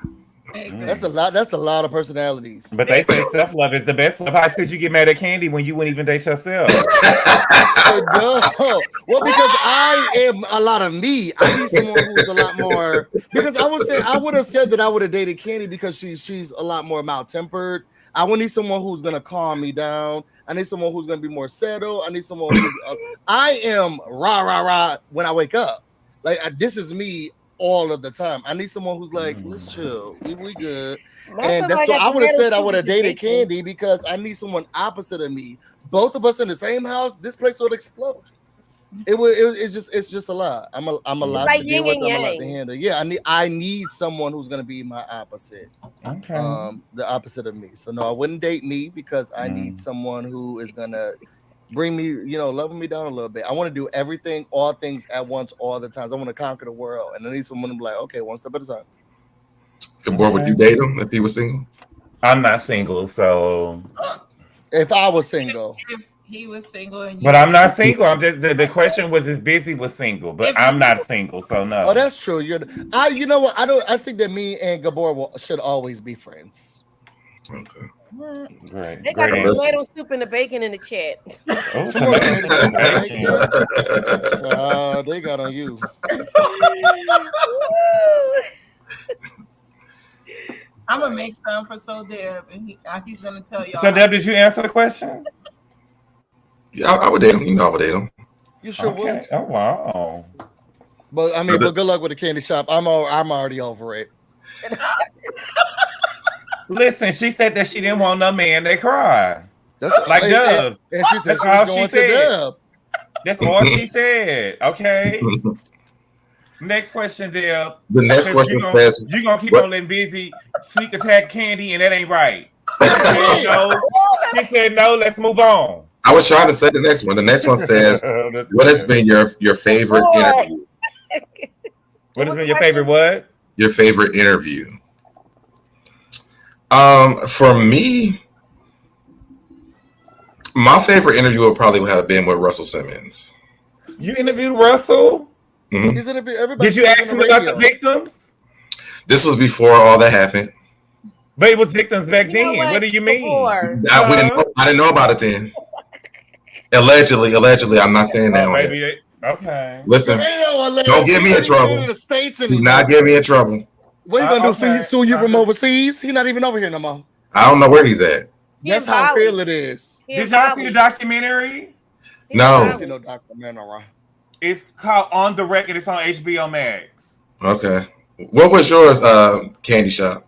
S5: That's a lot. That's a lot of personalities.
S6: But they say self-love is the best love. How could you get mad at Candy when you wouldn't even date yourself?
S5: No. Well, because I am a lot of me. I need someone who's a lot more. Because I would have said that I would have dated Candy because she's a lot more mild-tempered. I would need someone who's gonna calm me down. I need someone who's gonna be more settled. I need someone who's. I am rah rah rah when I wake up. Like this is me all of the time. I need someone who's like, let's chill. We good. And that's so I would have said I would have dated Candy because I need someone opposite of me. Both of us in the same house, this place would explode. It's just a lot. I'm a lot to deal with. I'm a lot to handle. Yeah, I need someone who's gonna be my opposite.
S6: Okay.
S5: The opposite of me. So no, I wouldn't date me because I need someone who is gonna bring me, loving me down a little bit. I want to do everything, all things at once, all the times. I want to conquer the world, and I need someone to be like, okay, one step at a time.
S2: Boy, would you date him if he was single?
S6: I'm not single, so.
S5: If I was single.
S3: If he was single,
S6: but I'm not single. I'm just the question was if Busy was single, but I'm not single, so no.
S5: Oh, that's true. You know what? I think that me and Gabor should always be friends.
S2: Okay.
S6: Great.
S4: They got the tomato soup and the bacon in the chat.
S6: Oh,
S5: they got on you.
S3: I'm gonna make some for SoDeb, and he's gonna tell y'all.
S6: SoDeb, did you answer the question?
S2: Yeah, I would date him. I would date him.
S5: You sure would.
S6: Oh wow.
S5: But but good luck with the candy shop. I'm already over it.
S6: Listen, she said that she didn't want no man that cried.
S5: That's
S6: like Dubs.
S5: And she said she was going to Dub.
S6: That's all she said. Okay. Next question, Deb.
S2: The next question says
S6: you're gonna keep on letting Busy sneak attack Candy, and that ain't right. She said no, let's move on.
S2: I was trying to say the next one. The next one says, what has been your favorite interview?
S6: What has been your favorite what?
S2: Your favorite interview. For me, my favorite interview would probably have been with Russell Simmons.
S6: You interviewed Russell?
S2: Mm-hmm.
S5: He's interviewed everybody.
S6: Did you ask him about the victims?
S2: This was before all that happened.
S6: But it was victims back then. What do you mean?
S2: I didn't know about it then. Allegedly, I'm not saying that.
S6: Maybe okay.
S2: Listen, don't get me in trouble. Do not get me in trouble.
S5: What are you gonna do? Sue you from overseas? He's not even over here no more.
S2: I don't know where he's at.
S5: That's how real it is.
S6: Did y'all see the documentary?
S2: No.
S5: I didn't see no documentary.
S6: It's called On the Record. It's on HBO Max.
S2: Okay. What was yours, Candy Shop?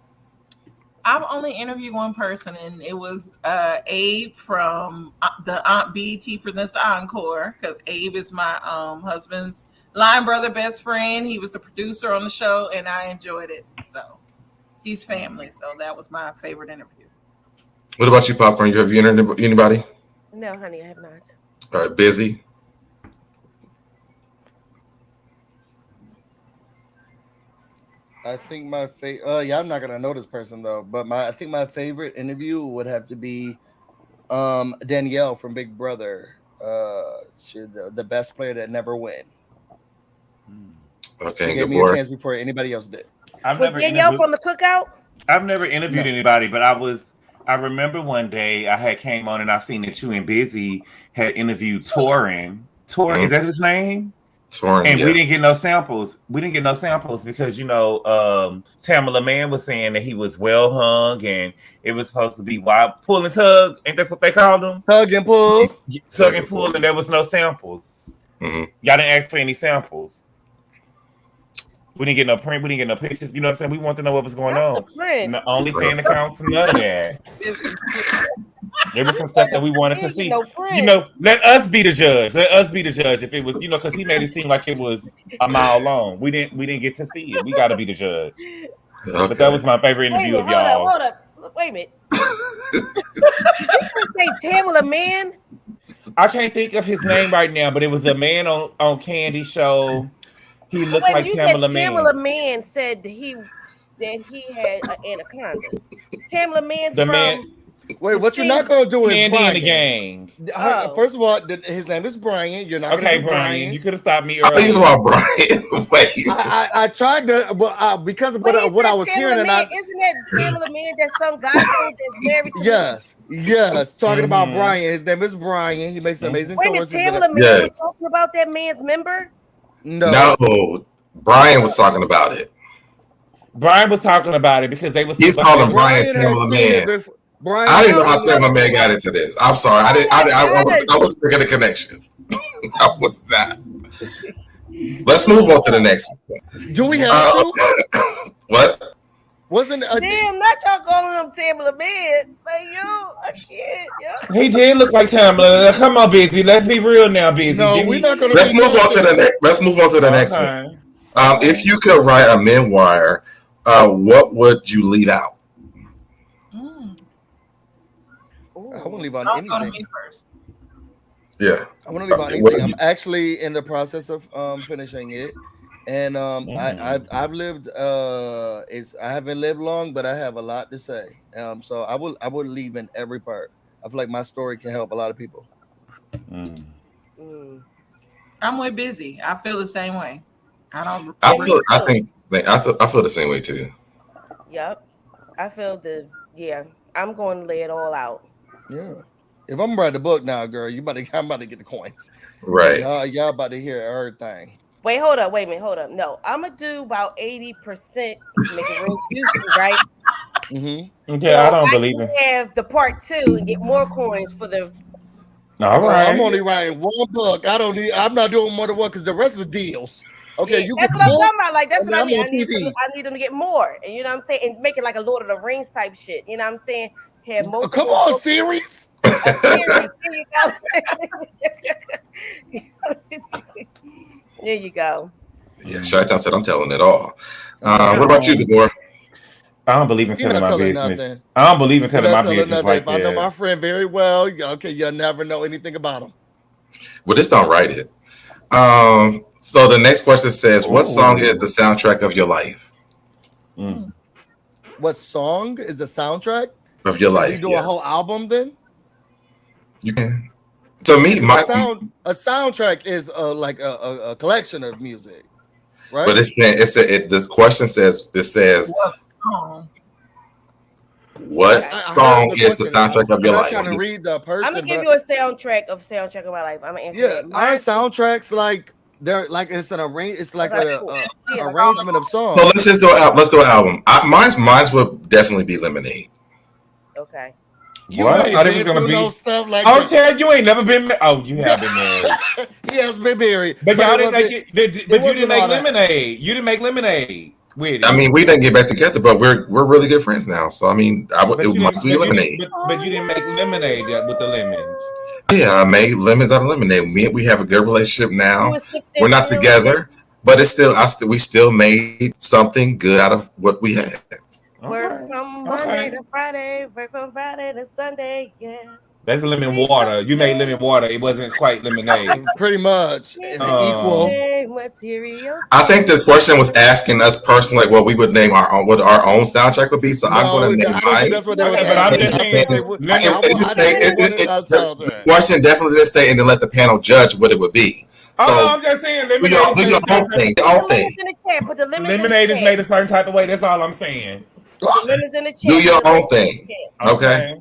S3: I've only interviewed one person, and it was Abe from the BET Presents the Encore, because Abe is my husband's Line brother, best friend. He was the producer on the show, and I enjoyed it. So he's family. So that was my favorite interview.
S2: What about you, Popcorn? Have you interviewed anybody?
S4: No, honey, I have not.
S2: All right, Busy.
S5: I think my favorite. Yeah, I'm not gonna know this person though, but I think my favorite interview would have to be Danielle from Big Brother. She's the best player that never win.
S2: Okay,
S5: she gave me a chance before anybody else did.
S4: Was Danielle from the Cookout?
S6: I've never interviewed anybody, but I remember one day I had came on and I seen that you and Busy had interviewed Torin. Torin, is that his name?
S2: Torin,
S6: and we didn't get no samples. We didn't get no samples because Tamala Man was saying that he was well hung and it was supposed to be wild pull and tug. Ain't that what they called him?
S5: Tug and pull.
S6: Tug and pull, and there was no samples.
S2: Mm-hmm.
S6: Y'all didn't ask for any samples. We didn't get no print. We didn't get no pictures. You know what I'm saying? We want to know what was going on. The only fan accounts, none of that. There was some stuff that we wanted to see. Let us be the judge. Let us be the judge. If it was, because he made it seem like it was a mile long. We didn't get to see it. We got to be the judge. Okay. But that was my favorite interview of y'all.
S4: Hold up. Wait a minute. You say Tamala Man?
S6: I can't think of his name right now, but it was a man on Candy show. He looked like Tamala Man.
S4: Tamala Man said that he had an anaconda. Tamala Man from.
S5: Wait, what you're not going to do is
S6: Candy and the Gang.
S5: First of all, his name is Brian. You're not
S6: okay, Brian. You could have stopped me earlier.
S2: He's about Brian. Wait.
S5: I tried to, but because of what I was hearing,
S4: isn't that Tamala Man that some guy that's married to?
S5: Yes. Talking about Brian. His name is Brian. He makes amazing
S4: songs. Wait, Tamala Man was talking about that man's member.
S2: No, Brian was talking about it.
S6: Brian was talking about it because they was.
S2: He's calling Brian Tamala Man. Brian, I didn't know how Tamala Man got into this. I'm sorry. I was making a connection. I was not. Let's move on to the next one.
S5: Do we have to?
S2: What?
S5: Wasn't
S4: damn, not y'all calling him Tamala Man. Like, I can't.
S6: He did look like Tamala. Come on, Busy. Let's be real now, Busy.
S5: No, we're not gonna.
S2: Let's move on to the next. Let's move on to the next one. If you could write a memoir, what would you leave out?
S5: I won't leave out anything.
S3: Go to me first.
S2: Yeah,
S5: I want to leave out anything. I'm actually in the process of finishing it, and I've lived. I haven't lived long, but I have a lot to say. So I will leave in every part. I feel like my story can help a lot of people.
S3: I'm way busy. I feel the same way.
S2: I feel the same way too.
S4: Yep, I feel I'm going to lay it all out.
S5: Yeah. If I'm writing a book now, girl, I'm about to get the coins.
S2: Right.
S5: Y'all about to hear everything.
S4: Wait a minute, hold up. No, I'm gonna do about 80%, make it real juicy, right?
S5: Mm-hmm.
S6: Okay, so I don't believe it.
S4: Have the part 2 and get more coins for the.
S6: All right.
S5: I'm only writing one book. I'm not doing more than one because the rest is deals. Okay,
S4: yeah, that's what I'm talking about. Like, that's what I mean. I need them to get more, and you know what I'm saying, and make it like a Lord of the Rings type shit. You know what I'm saying? Have multiple.
S5: Come on, series.
S4: There you go.
S2: Yeah, Chi-Town said I'm telling it all. What about you, Deborah?
S6: I don't believe in telling my business. Nothing. I don't believe in telling my business like that.
S5: I know my friend very well. Okay, you'll never know anything about him.
S2: Well, just don't write it. So the next question says, what song is the soundtrack of your life?
S5: What song is the soundtrack
S2: of your life?
S5: You do a whole album then?
S2: You can. To me,
S5: a soundtrack is like a collection of music, right?
S2: But this question says what song is the soundtrack of your life?
S5: I'm trying to read the person.
S4: I'm gonna give you a soundtrack of my life. I'm gonna answer that.
S5: Our soundtracks they're like it's an it's like an arrangement of songs.
S2: So let's just do an album. Mine's would definitely be Lemonade.
S4: Okay.
S6: What? I think it's gonna be
S5: stuff like
S6: Ted, you ain't never been married. Oh, you have been married.
S5: He has been married.
S6: But y'all didn't make it. But you didn't make Lemonade. You didn't make Lemonade with it.
S2: I mean, we didn't get back together, but we're really good friends now. So I mean, it must be Lemonade.
S6: But you didn't make Lemonade with the lemons.
S2: Yeah, I made lemons out of lemonade. We have a good relationship
S4: You
S2: now.
S4: was 6
S2: We're not
S4: inch nails.
S2: together, but it's still we still made something good out of what we had.
S4: Work
S6: Okay.
S4: from Monday
S6: Okay.
S4: to Friday, work from Friday to Sunday. Yeah.
S6: That's lemon water. You made lemon water. It wasn't quite lemonade.
S5: Pretty much equal.
S4: Material.
S2: I think the question was asking us personally, like, what we would name our own, what our own soundtrack would be. So I'm
S5: No,
S2: going to name
S5: I don't think
S2: mine.
S5: that's what they was
S6: Okay, but I'm
S5: asking.
S6: just
S5: I think
S6: saying,
S5: they would.
S6: lemon.
S5: I think they wanted us out
S2: The
S5: there.
S2: question definitely didn't say, and then let the panel judge what it would be.
S6: Oh
S2: So
S6: no, I'm just saying,
S2: do
S6: lemonade is made
S2: your
S6: a certain
S2: own
S6: type.
S2: thing.
S4: Put
S2: Your
S4: the
S2: own thing.
S4: lemons in the chat. Put the lemons
S6: Lemonade
S4: in
S6: is
S4: the
S6: made
S4: chat.
S6: a certain type of way. That's all I'm saying.
S4: Put the lemons in the chat.
S2: Do your
S4: Put the
S2: own
S4: lemons in the
S2: thing.
S4: chat.
S2: Okay.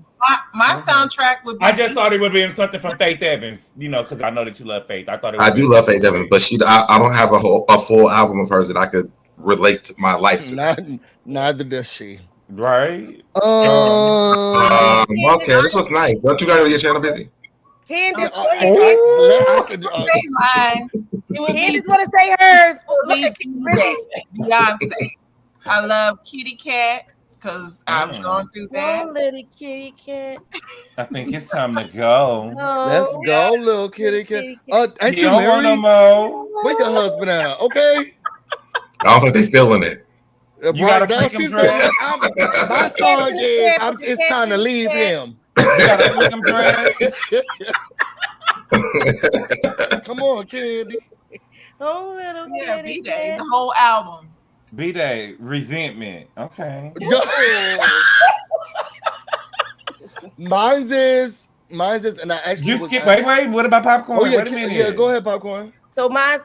S3: My soundtrack would be.
S6: I just thought it would be something from Faith Evans, you know, because I know that you love Faith. I thought it would
S2: I do love Faith Evans, but I don't have a full album of hers that I could relate my life to.
S5: Neither does she.
S6: Right.
S2: Okay, this was nice. Don't you got your channel busy?
S4: Candace,
S5: I could.
S3: Mine. It would
S4: Candace
S3: be.
S4: want to say hers. Oh, look
S3: Be
S4: at
S3: Beyonce. I love Kitty Cat because I've gone through that.
S4: Oh, little kitty cat.
S6: I think it's time to go.
S5: Let's go, little kitty cat. Ain't you
S6: don't want no
S5: married?
S6: more.
S5: Wake your husband out, okay?
S2: I don't think they feeling it.
S6: You
S5: Right
S6: gotta
S5: now,
S6: freak him
S5: she
S6: dress.
S5: said, "My song is it's time to leave him."
S6: You gotta freak him dress.
S5: Come on, Candy.
S4: Oh, little
S3: Yeah,
S4: kitty
S3: B-Day,
S4: cat.
S3: the whole album.
S6: B-Day, resentment. Okay.
S5: Mine's is, and I actually
S6: You skip. Wait. What about popcorn?
S5: Oh yeah,
S6: Wait a minute.
S5: yeah. Go ahead, popcorn.
S4: So mine's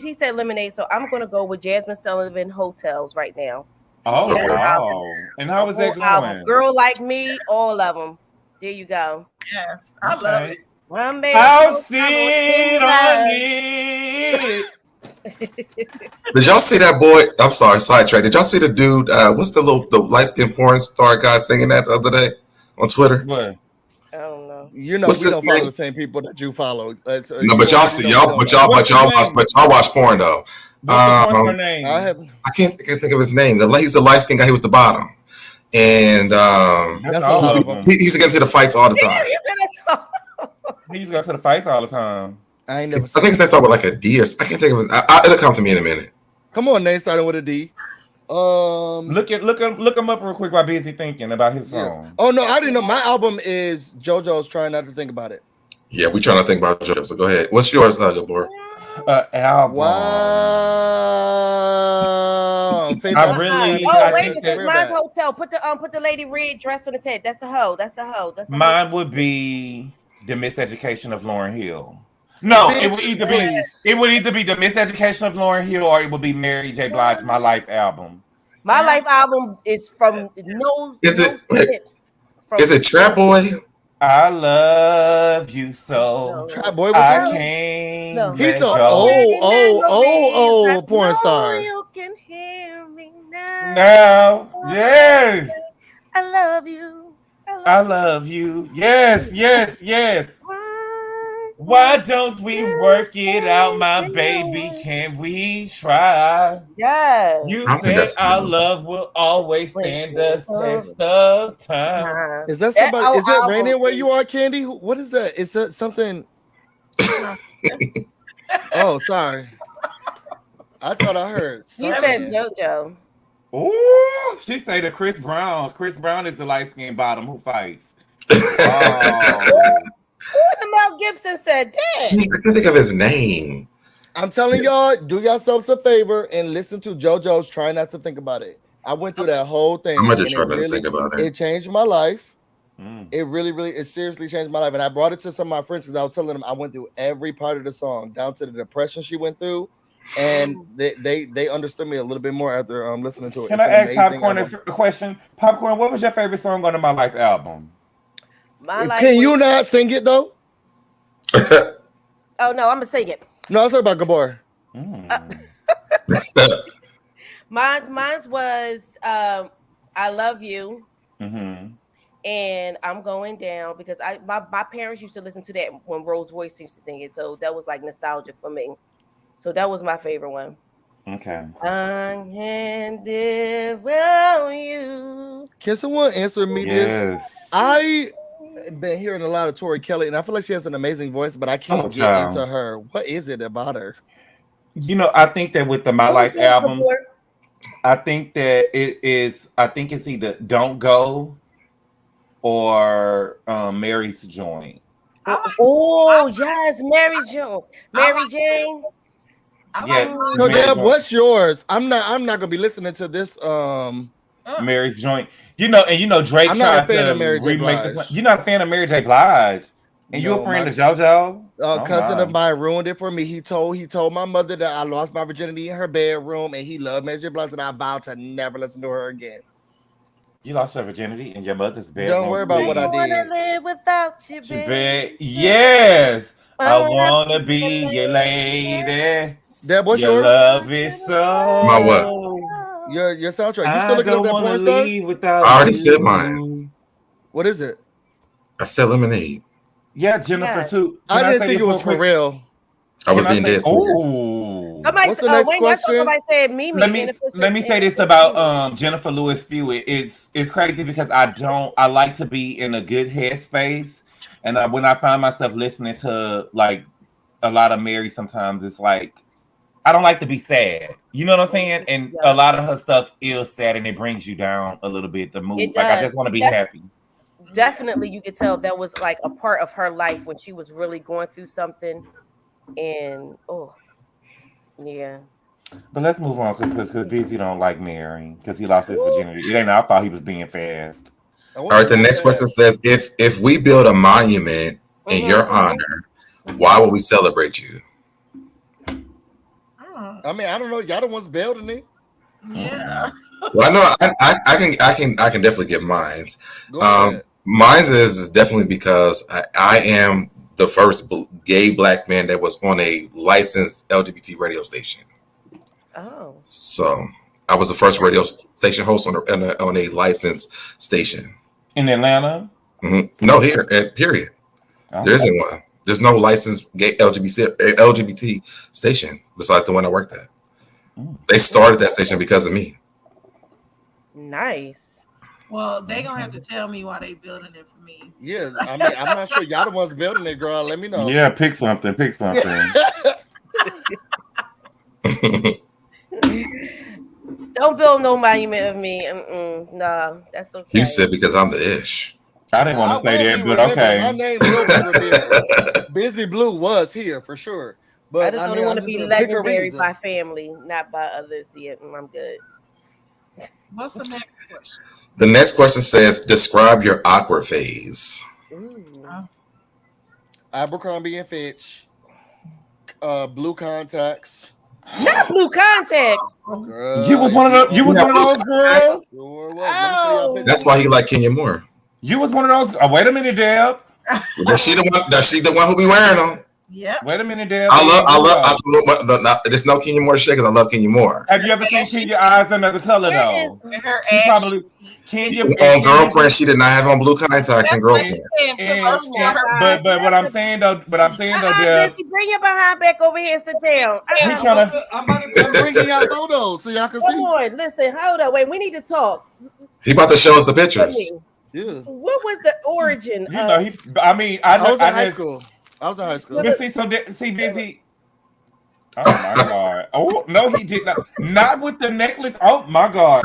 S4: he said lemonade, so I'm gonna go with Jasmine Sullivan Hotels right now.
S6: Oh,
S2: Okay.
S6: wow. And how was that
S4: Whole album.
S6: going?
S4: Girl Like Me, all of them. There you go.
S3: Yes, I love it.
S6: I'll sit on it.
S2: Did y'all see that boy? I'm sorry, sidetrack. Did y'all see the dude? What's the light skinned porn star guy singing that the other day on Twitter?
S6: What?
S4: I don't know.
S5: You know,
S2: What's
S5: we
S2: this
S5: don't follow
S2: name?
S5: the same people that you follow.
S2: No, but y'all see y'all watch porn though.
S6: What's the porn name?
S2: I can't think of his name. He's the light skinned guy. He was the bottom, and
S6: That's all of them.
S2: he used to get into the fights all the time.
S6: He used to go to the fights all the time.
S5: I ain't never.
S2: I think it's with like a D or I can't think of it. It'll come to me in a minute.
S5: Come on, name starting with a D.
S6: Look him up real quick while busy thinking about his song.
S5: Yeah. Oh no, I didn't know. My album is JoJo's Trying Not to Think About It.
S2: Yeah, we trying to think about JoJo. So go ahead. What's yours, Gabor?
S6: Album.
S5: Wow.
S6: I think
S4: this is mine's hotel. Put the lady red dress on the head. That's the hoe. That's the hoe.
S6: Mine would be The Miseducation of Lauryn Hill. No, it would either be The Miseducation of Lauryn Hill or it would be Mary J. Blige, My Life album.
S4: My Life album is from
S2: Is it Trap Boy?
S6: I love you so.
S5: Trap Boy
S6: I
S5: was
S6: can't.
S5: He's an old porn star.
S4: You can hear me now.
S6: Now, yes.
S4: I love you.
S6: I love you. Yes. Why don't we work it out, my baby? Can we try?
S4: Yes.
S6: You said our love will always stand the test of time.
S5: Is that somebody? Is it raining where you are, Candy? What is that? Is that something? Oh, sorry. I thought I heard.
S4: You said JoJo.
S6: Ooh, she say that Chris Brown. Chris Brown is the light skinned bottom who fights.
S4: Who Mel Gibson said that?
S2: I can't think of his name.
S5: I'm telling y'all, do yourselves a favor and listen to JoJo's Try Not to Think About It. I went through that whole thing.
S2: I'm gonna just try to think about it.
S5: It changed my life. It really, seriously changed my life. And I brought it to some of my friends because I was telling them I went through every part of the song, down to the depression she went through. And they understood me a little bit more after listening to it.
S6: Can I ask Popcorn a question? Popcorn, what was your favorite song on the My Life album?
S5: Can you not sing it though?
S4: Oh no, I'm gonna sing it.
S5: No, I talking about Gabor.
S4: Mine was I Love You. And I'm going down because my parents used to listen to that when Rose Royce used to sing it, so that was like nostalgic for me. So that was my favorite one.
S6: Okay.
S4: I can live well you.
S5: Can someone answer me this? been hearing a lot of Tori Kelly, and I feel like she has an amazing voice, but I can't get
S6: child.
S5: into her. What is it about her?
S6: I think that with the My
S4: What was
S6: Life
S4: yours,
S6: album,
S4: Gabor?
S6: I think that I think it's either Don't Go or Mary's Joint.
S4: Oh, yes, Mary Jane. Mary Jane.
S6: Yeah,
S5: So,
S6: Mary
S5: Deb,
S6: Joint.
S5: what's yours? I'm not gonna be listening to this.
S6: Mary's Joint. Drake
S5: I'm not a
S6: tried
S5: fan
S6: to
S5: of Mary J.
S6: remake this.
S5: Blige.
S6: You're not a fan of Mary J. Blige, and you a
S5: No,
S6: friend
S5: my
S6: of JoJo?
S5: cousin
S6: my.
S5: of mine ruined it for me. He told my mother that I lost my virginity in her bedroom, and he loved Mary J. Blige, and I vowed to never listen to her again.
S6: You lost your virginity in your mother's bedroom.
S5: Don't worry about what I
S4: I wanna
S5: did.
S4: live without you, baby.
S6: Yes, I wanna be your lady.
S5: Deb, what's
S6: Your
S5: yours?
S6: love is so.
S2: My what?
S5: Your soundtrack. You still
S6: I
S5: looking up
S6: don't
S5: that
S6: want to
S5: porn star?
S6: leave without
S2: I already
S6: you.
S2: said mine.
S5: What is it?
S2: I said Lemonade.
S6: Yeah, Jennifer
S4: Yes.
S6: too.
S5: I didn't
S6: say
S5: think
S6: this
S5: it was for
S6: quick?
S5: real.
S2: I was
S6: Can I
S2: being
S6: say?
S2: dead serious.
S6: Oh.
S4: Somebody,
S5: What's the next
S4: wait, I thought
S5: question?
S4: somebody said Mimi.
S6: Let me say this about Jennifer Lewis Spewitt. It's crazy because I like to be in a good headspace, and when I find myself listening to like a lot of Mary, sometimes it's like I don't like to be sad. You know what I'm saying? And a lot of her stuff is sad, and it brings you down a little bit. The mood,
S4: It
S6: like I
S4: does.
S6: just want to be happy.
S4: Definitely, you could tell that was like a part of her life when she was really going through something, and yeah.
S6: But let's move on because Busy don't like Mary because he lost his virginity. It ain't our fault he was being fast.
S2: All right, the next question says, if we build a monument in your honor, why would we celebrate you?
S5: I mean, I don't know. Y'all the ones building it.
S3: Yeah.
S2: Well, I know I can definitely get mine's.
S5: Go ahead.
S2: Mine's is definitely because I am the first gay black man that was on a licensed LGBT radio station.
S4: Oh.
S2: So I was the first radio station host on a licensed station
S6: in Atlanta.
S2: Mm-hmm. No, here. Period.
S6: Oh.
S2: There isn't one. There's no licensed gay LGBT station besides the one I worked at. They started that station because of me.
S4: Nice.
S3: Well, they gonna have to tell me why they building it for me.
S5: Yes, I mean, I'm not sure y'all the ones building it, girl. Let me know.
S6: Yeah, pick something.
S4: Don't build no monument of me. Nah, that's okay.
S2: You said because I'm the ish.
S6: I didn't want to say that, but okay.
S5: My name will be revealed. BusyBlu was here for sure. But
S4: I just only want to be legendary by family, not by others. Yeah, I'm good.
S3: What's the next question?
S2: The next question says, describe your awkward phase.
S5: Abercrombie and Fitch, blue contacts.
S4: Not blue contacts.
S6: You was one of those. You was one of those girls.
S4: Oh.
S2: That's why he like Kenya Moore.
S6: You was one of those. Oh, wait a minute, Deb.
S2: Is she the one who be wearing them?
S3: Yeah.
S6: Wait a minute, Deb.
S2: I love. There's no Kenya Moore shit because I love Kenya Moore.
S6: Have you ever seen Kenya eyes another color though?
S3: Her
S6: she probably Kenya.
S2: On Girlfriend, she did not have on blue contacts and Girlfriend.
S6: But what I'm saying though, Deb.
S4: Bring your behind back over here and sit down.
S5: I'm bringing out photos so y'all can see.
S4: Come on, listen, hold up, wait. We need to talk.
S2: He about to show us the pictures.
S5: Yeah.
S4: What was the origin?
S6: You know, I
S5: was in high school. I was in high school.
S6: But see, Busy. Oh my God! Oh no, he did not. Not with the necklace. Oh my God!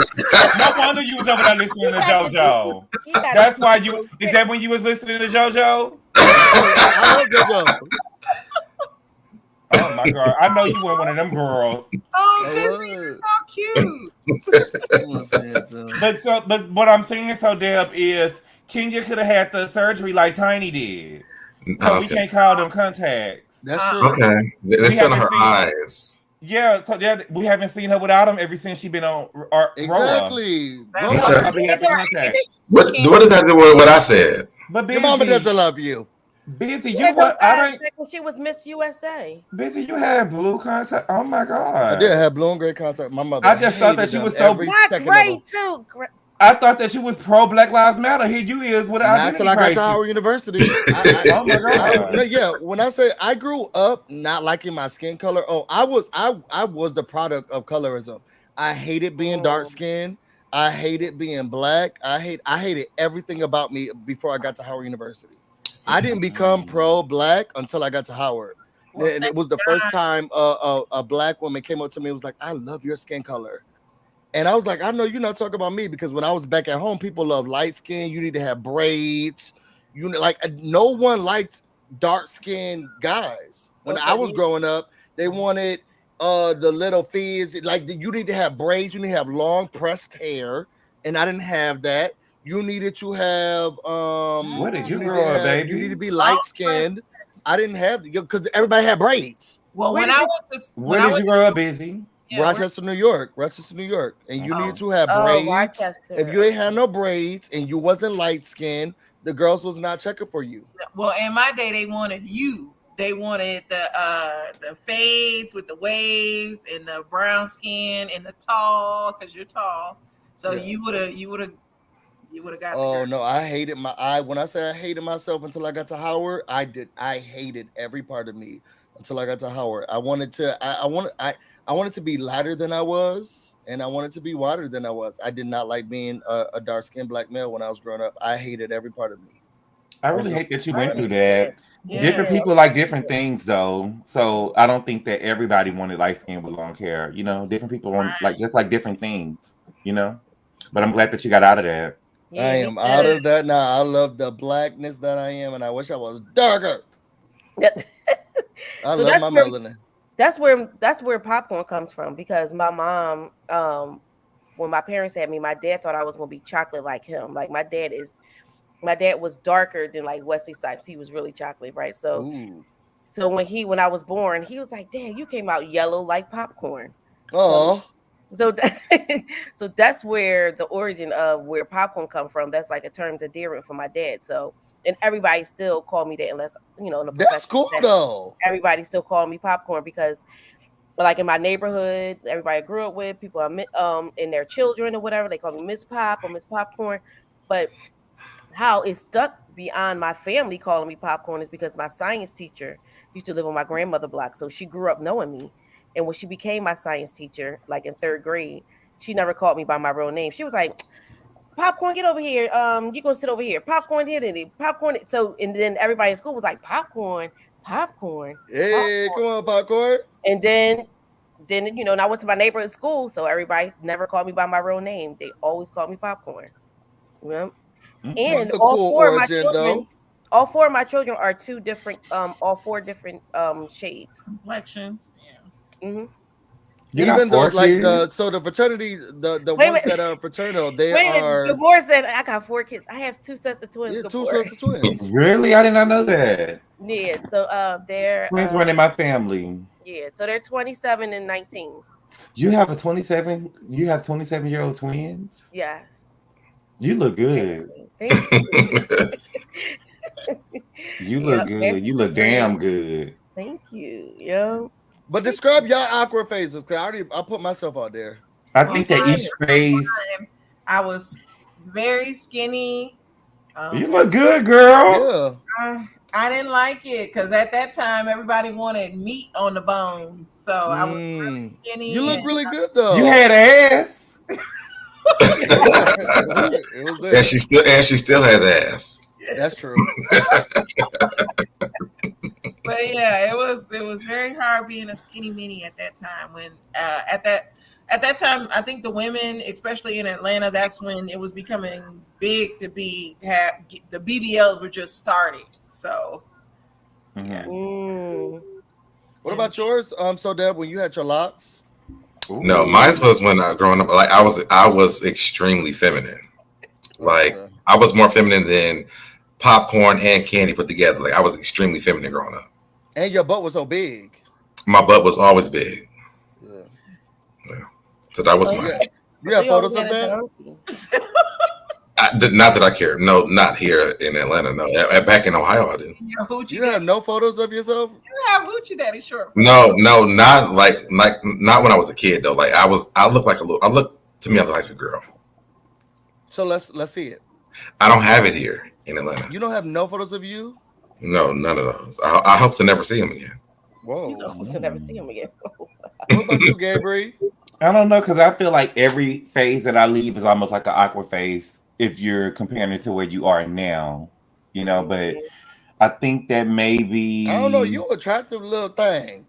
S6: No wonder you was over there listening to JoJo. That's why you. Is that when you was listening to JoJo?
S5: I love JoJo.
S6: Oh my God! I know you were one of them girls.
S3: Oh, this is so cute.
S6: But what I'm saying, Deb, is Kenya could have had the surgery like Tiny did. So we can't call them contacts.
S5: That's true.
S2: Okay. They're still in her eyes.
S6: Yeah, so we haven't seen her without them ever since she's been on
S5: Exactly.
S2: What does that do with what I said?
S6: But
S5: your mama doesn't love you.
S6: Busy, you what? I
S4: don't. She was Miss USA.
S6: Busy, you had blue contact. Oh my God!
S5: I did have blue and gray contact. My mother.
S6: I just thought that she was so
S4: black gray too.
S6: I thought that she was pro Black Lives Matter. Here you is with
S5: not till I got to Howard University.
S6: Oh my God!
S5: Yeah, when I say I grew up not liking my skin color. Oh, I was the product of colorism. I hated being dark skinned. I hated being black. I hated everything about me before I got to Howard University. I didn't become pro-black until I got to Howard.
S3: Well,
S5: And it was the first time a black woman came up to me and was like, "I love your skin color." And I was like, "I know you're not talking about me, because when I was back at home, people love light skin. You need to have braids. You like no one liked dark skinned guys. When I was growing up, they wanted the little fizz, like you need to have braids, you need to have long pressed hair, and I didn't have that. You needed to have
S6: Where did you grow up, baby?
S5: You need to be light skinned. I didn't have because everybody had braids.
S3: Well,
S6: where did you grow up, Busy?
S3: Yeah,
S5: Rochester, New York, and you needed to have braids.
S4: Rochester.
S5: If you didn't have no braids and you wasn't light skinned, the girls was not checking for you.
S3: Well, in my day, they wanted you. They wanted the fades with the waves and the brown skin and the tall, because you're tall. So you would have got.
S5: Oh no, I hated when I say I hated myself until I got to Howard, I hated every part of me until I got to Howard. I wanted to be lighter than I was, and I wanted to be whiter than I was. I did not like being a dark-skinned black male when I was growing up. I hated every part of me.
S6: I really hate that you went through that. Yeah. Different people like different things, though. So I don't think that everybody wanted light skin with long hair. You know, different people want just like different things. You know, but I'm glad that you got out of that.
S5: Yeah, I am out of that now. I love the blackness that I am, and I wish I was darker. I love my melanin.
S4: That's where popcorn comes from, because my mom, when my parents had me, my dad thought I was gonna be chocolate like him. Like my dad was darker than like Wesley Snipes. He was really chocolate, right? So when I was born, he was like, "Dad, you came out yellow like popcorn."
S5: Oh.
S4: So that's where the origin of where popcorn come from. That's like a term of endearment for my dad. So, and everybody still call me that, unless
S5: that's cool though.
S4: Everybody still call me popcorn, because like in my neighborhood, everybody I grew up with, people and their children or whatever, they call me Miss Pop or Miss Popcorn. But how it stuck beyond my family calling me popcorn is because my science teacher used to live on my grandmother block, so she grew up knowing me. And when she became my science teacher, like in 3rd grade, she never called me by my real name. She was like, "Popcorn, get over here. You're gonna sit over here. Popcorn, here, popcorn." So, and then everybody in school was like, "Popcorn, popcorn."
S5: Hey, popcorn. Come on, popcorn.
S4: And then and I went to my neighborhood school, so everybody never called me by my real name. They always called me popcorn. You know? And all four of my children are all 4 different shades,
S3: complexions. Yeah.
S4: Mm-hmm.
S5: Even though, like the fraternity, the ones that are fraternal, they are.
S4: Gabor said, "I got 4 kids. I have 2 sets of twins."
S5: Yeah, 2 sets of twins.
S6: Really, I did not know that.
S4: Yeah, so they're
S6: twins running my family.
S4: Yeah, so they're 27 and 19.
S6: You have 27-year-old twins?
S4: Yes.
S6: You look good.
S4: Thank you.
S6: You look good. You look damn good.
S4: Thank you. Yeah.
S5: But describe your awkward phases, because I put myself out there.
S6: I think that each phase.
S3: I was very skinny.
S6: You look good, girl.
S3: Yeah. I didn't like it because at that time everybody wanted meat on the bone, so I was really skinny.
S5: You look really good though.
S6: You had ass.
S2: And she still has ass.
S5: That's true.
S3: But yeah, it was very hard being a skinny mini at that time. When at that time, I think the women, especially in Atlanta, that's when it was becoming big to the BBLs were just starting. So yeah.
S5: What about yours? So Deb, when you had your locks?
S2: No, mine was when growing up. Like I was extremely feminine. Like I was more feminine than popcorn and candy put together. Like I was extremely feminine growing up.
S5: And your butt was so big.
S2: My butt was always big. Yeah. So that was mine.
S5: You have photos of that?
S2: Not that I care. No, not here in Atlanta. No, back in Ohio, I did.
S5: You have no photos of yourself?
S3: You have Hoochie Daddy short.
S2: No, not not when I was a kid though. Like I look to me, I look like a girl.
S5: So let's see it.
S2: I don't have it here in Atlanta.
S5: You don't have no photos of you?
S2: No, none of those. I hope to never see him again.
S5: Whoa.
S4: To never see him again.
S5: What about you, Gabriel?
S6: I don't know, because I feel like every phase that I leave is almost like an awkward phase if you're comparing it to where you are now, but I think that
S5: I don't know.
S6: maybe
S5: You attractive little thing.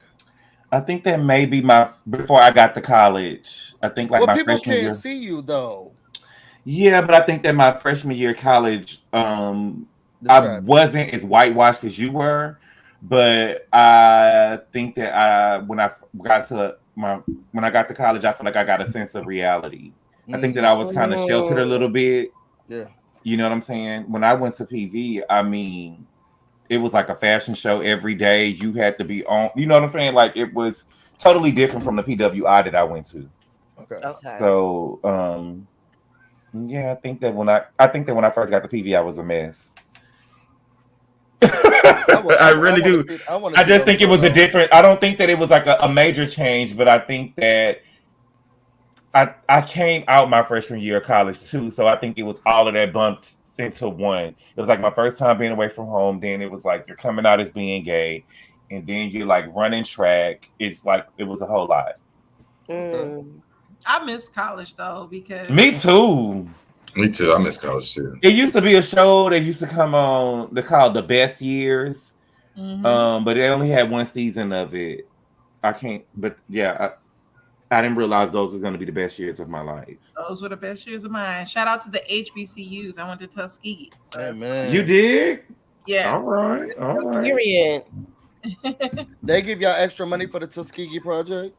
S6: my before I got to college, I think like
S5: Well,
S6: my
S5: people
S6: freshman
S5: can't
S6: year.
S5: see you though.
S6: Yeah, but I think that my freshman year of college, I
S5: Describe it.
S6: wasn't as whitewashed as you were, but I think that when I got to college, I feel like I got a sense of reality. I think that I was kind of sheltered a little bit.
S5: Yeah.
S6: You know what I'm saying? When I went to PV, I mean, it was like a fashion show every day. You had to be on. You know what I'm saying? Like it was totally different from the PWI that I went to.
S5: Okay.
S4: Okay.
S6: So, yeah, I think that when I first got to PV, I was a mess. I really
S5: want to
S6: do.
S5: see. I want to
S6: I
S5: see
S6: just
S5: those
S6: think it was a
S5: photos.
S6: different. I don't think that it was like a major change, but I think that I came out my freshman year of college too, so I think it was all of that bumped into one. It was like my first time being away from home. Then it was like you're coming out as being gay, and then you're like running track. It's like it was a whole lot.
S5: Okay.
S3: I miss college though because
S6: Me too.
S2: Me too. I miss college too.
S6: It used to be a show that used to come on. They called The Best Years, but they only had one season of it. I can't. But yeah, I didn't realize those was going to be the best years of my life.
S3: those were the best years of mine. Shout out to the HBCUs. I went to Tuskegee. So
S5: Hey
S3: that's
S6: You
S5: man,
S6: did? All
S3: yes.
S6: right. All right.
S4: Period.
S5: they give y'all extra money for the Tuskegee project.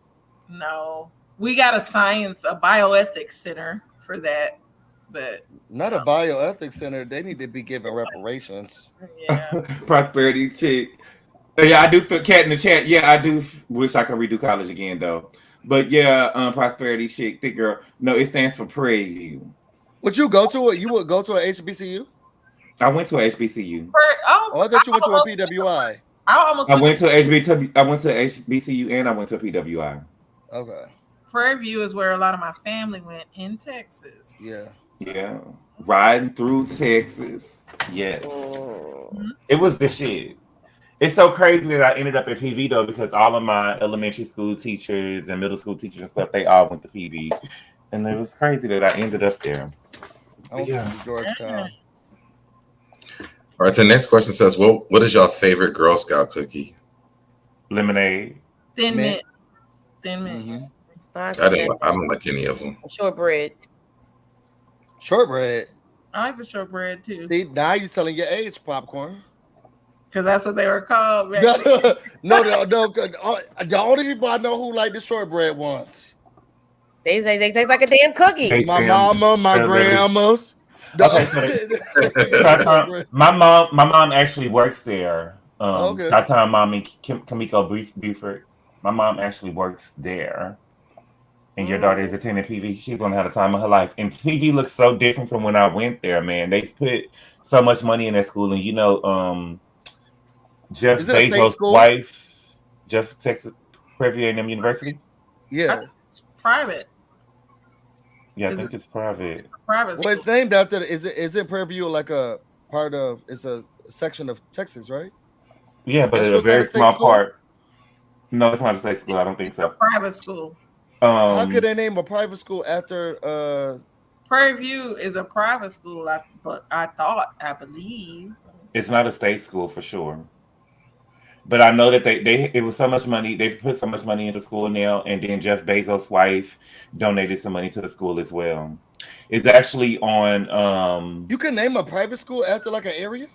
S3: No. We got a bioethics center for that. But
S5: Not a bioethics center. They need to be given reparations.
S3: yeah.
S6: Prosperity chick. Yeah, I do feel cat in the chat. Yeah, I do wish I could redo college again though. But yeah, prosperity chick, thick girl. No, it stands for Prairie View.
S5: Would you go to it? You would go to a HBCU?
S6: I went to HBCU.
S5: Oh, I thought you went to a PWI.
S3: I almost
S6: I
S3: went
S6: went
S3: to
S6: to HBCU. I went to HBCU and I went to PWI.
S5: Okay.
S3: Prairie View is where a lot of my family went in Texas.
S5: Yeah.
S6: Yeah, riding through Texas. Yes, it was the shit. It's so crazy that I ended up at PV though, because all of my elementary school teachers and middle school teachers and stuff, they all went to PV, and it was crazy that I ended up there.
S5: I went to Georgetown.
S2: All right. The next question says, what is y'all's favorite Girl Scout cookie?
S6: Lemonade.
S3: Thin
S5: Mint.
S3: Mint. Thin Mint.
S5: Mm-hmm.
S2: I don't like any of them.
S4: Shortbread.
S5: Shortbread.
S3: I like the shortbread too.
S5: See, now you're telling your age, popcorn.
S3: Because that's what they were called. Back
S5: no,
S3: then.
S5: no, the only people I know who like the shortbread ones.
S4: They taste like a damn cookie.
S6: Hey,
S5: My
S6: Sam.
S5: mama, my
S6: Yeah, really.
S5: grandmas.
S6: Okay, my mom actually works there.
S5: Okay.
S6: Part-time mommy Kamiko Buford. My mom actually works there. And your daughter is attending PV. She's gonna have the time of her life. And PV looks so different from when I went there, man. They put so much money in that school, and Jeff
S5: Is it a state
S6: Bezos'
S5: school?
S6: wife, Jeff Texas Prairie A&M University.
S5: Yeah.
S3: It's private.
S6: Yeah, I
S5: Is
S6: think
S5: it-
S6: it's private.
S3: It's a private
S5: Well, it's
S3: school.
S5: named after. Is it Prairie View like a part of? It's a section of Texas, right?
S6: Yeah, but
S5: That's
S6: a
S5: just not
S6: very
S5: a state
S6: small
S5: school?
S6: part. No, it's not a state school. I don't think
S3: It's a
S6: so.
S3: private school.
S5: How could they name a private school after?
S3: Prairie View is a private school, I believe.
S6: It's not a state school for sure. But I know that it was so much money. They put so much money into school now, and then Jeff Bezos' wife donated some money to the school as well. It's actually on.
S5: You can name a private school after like an area.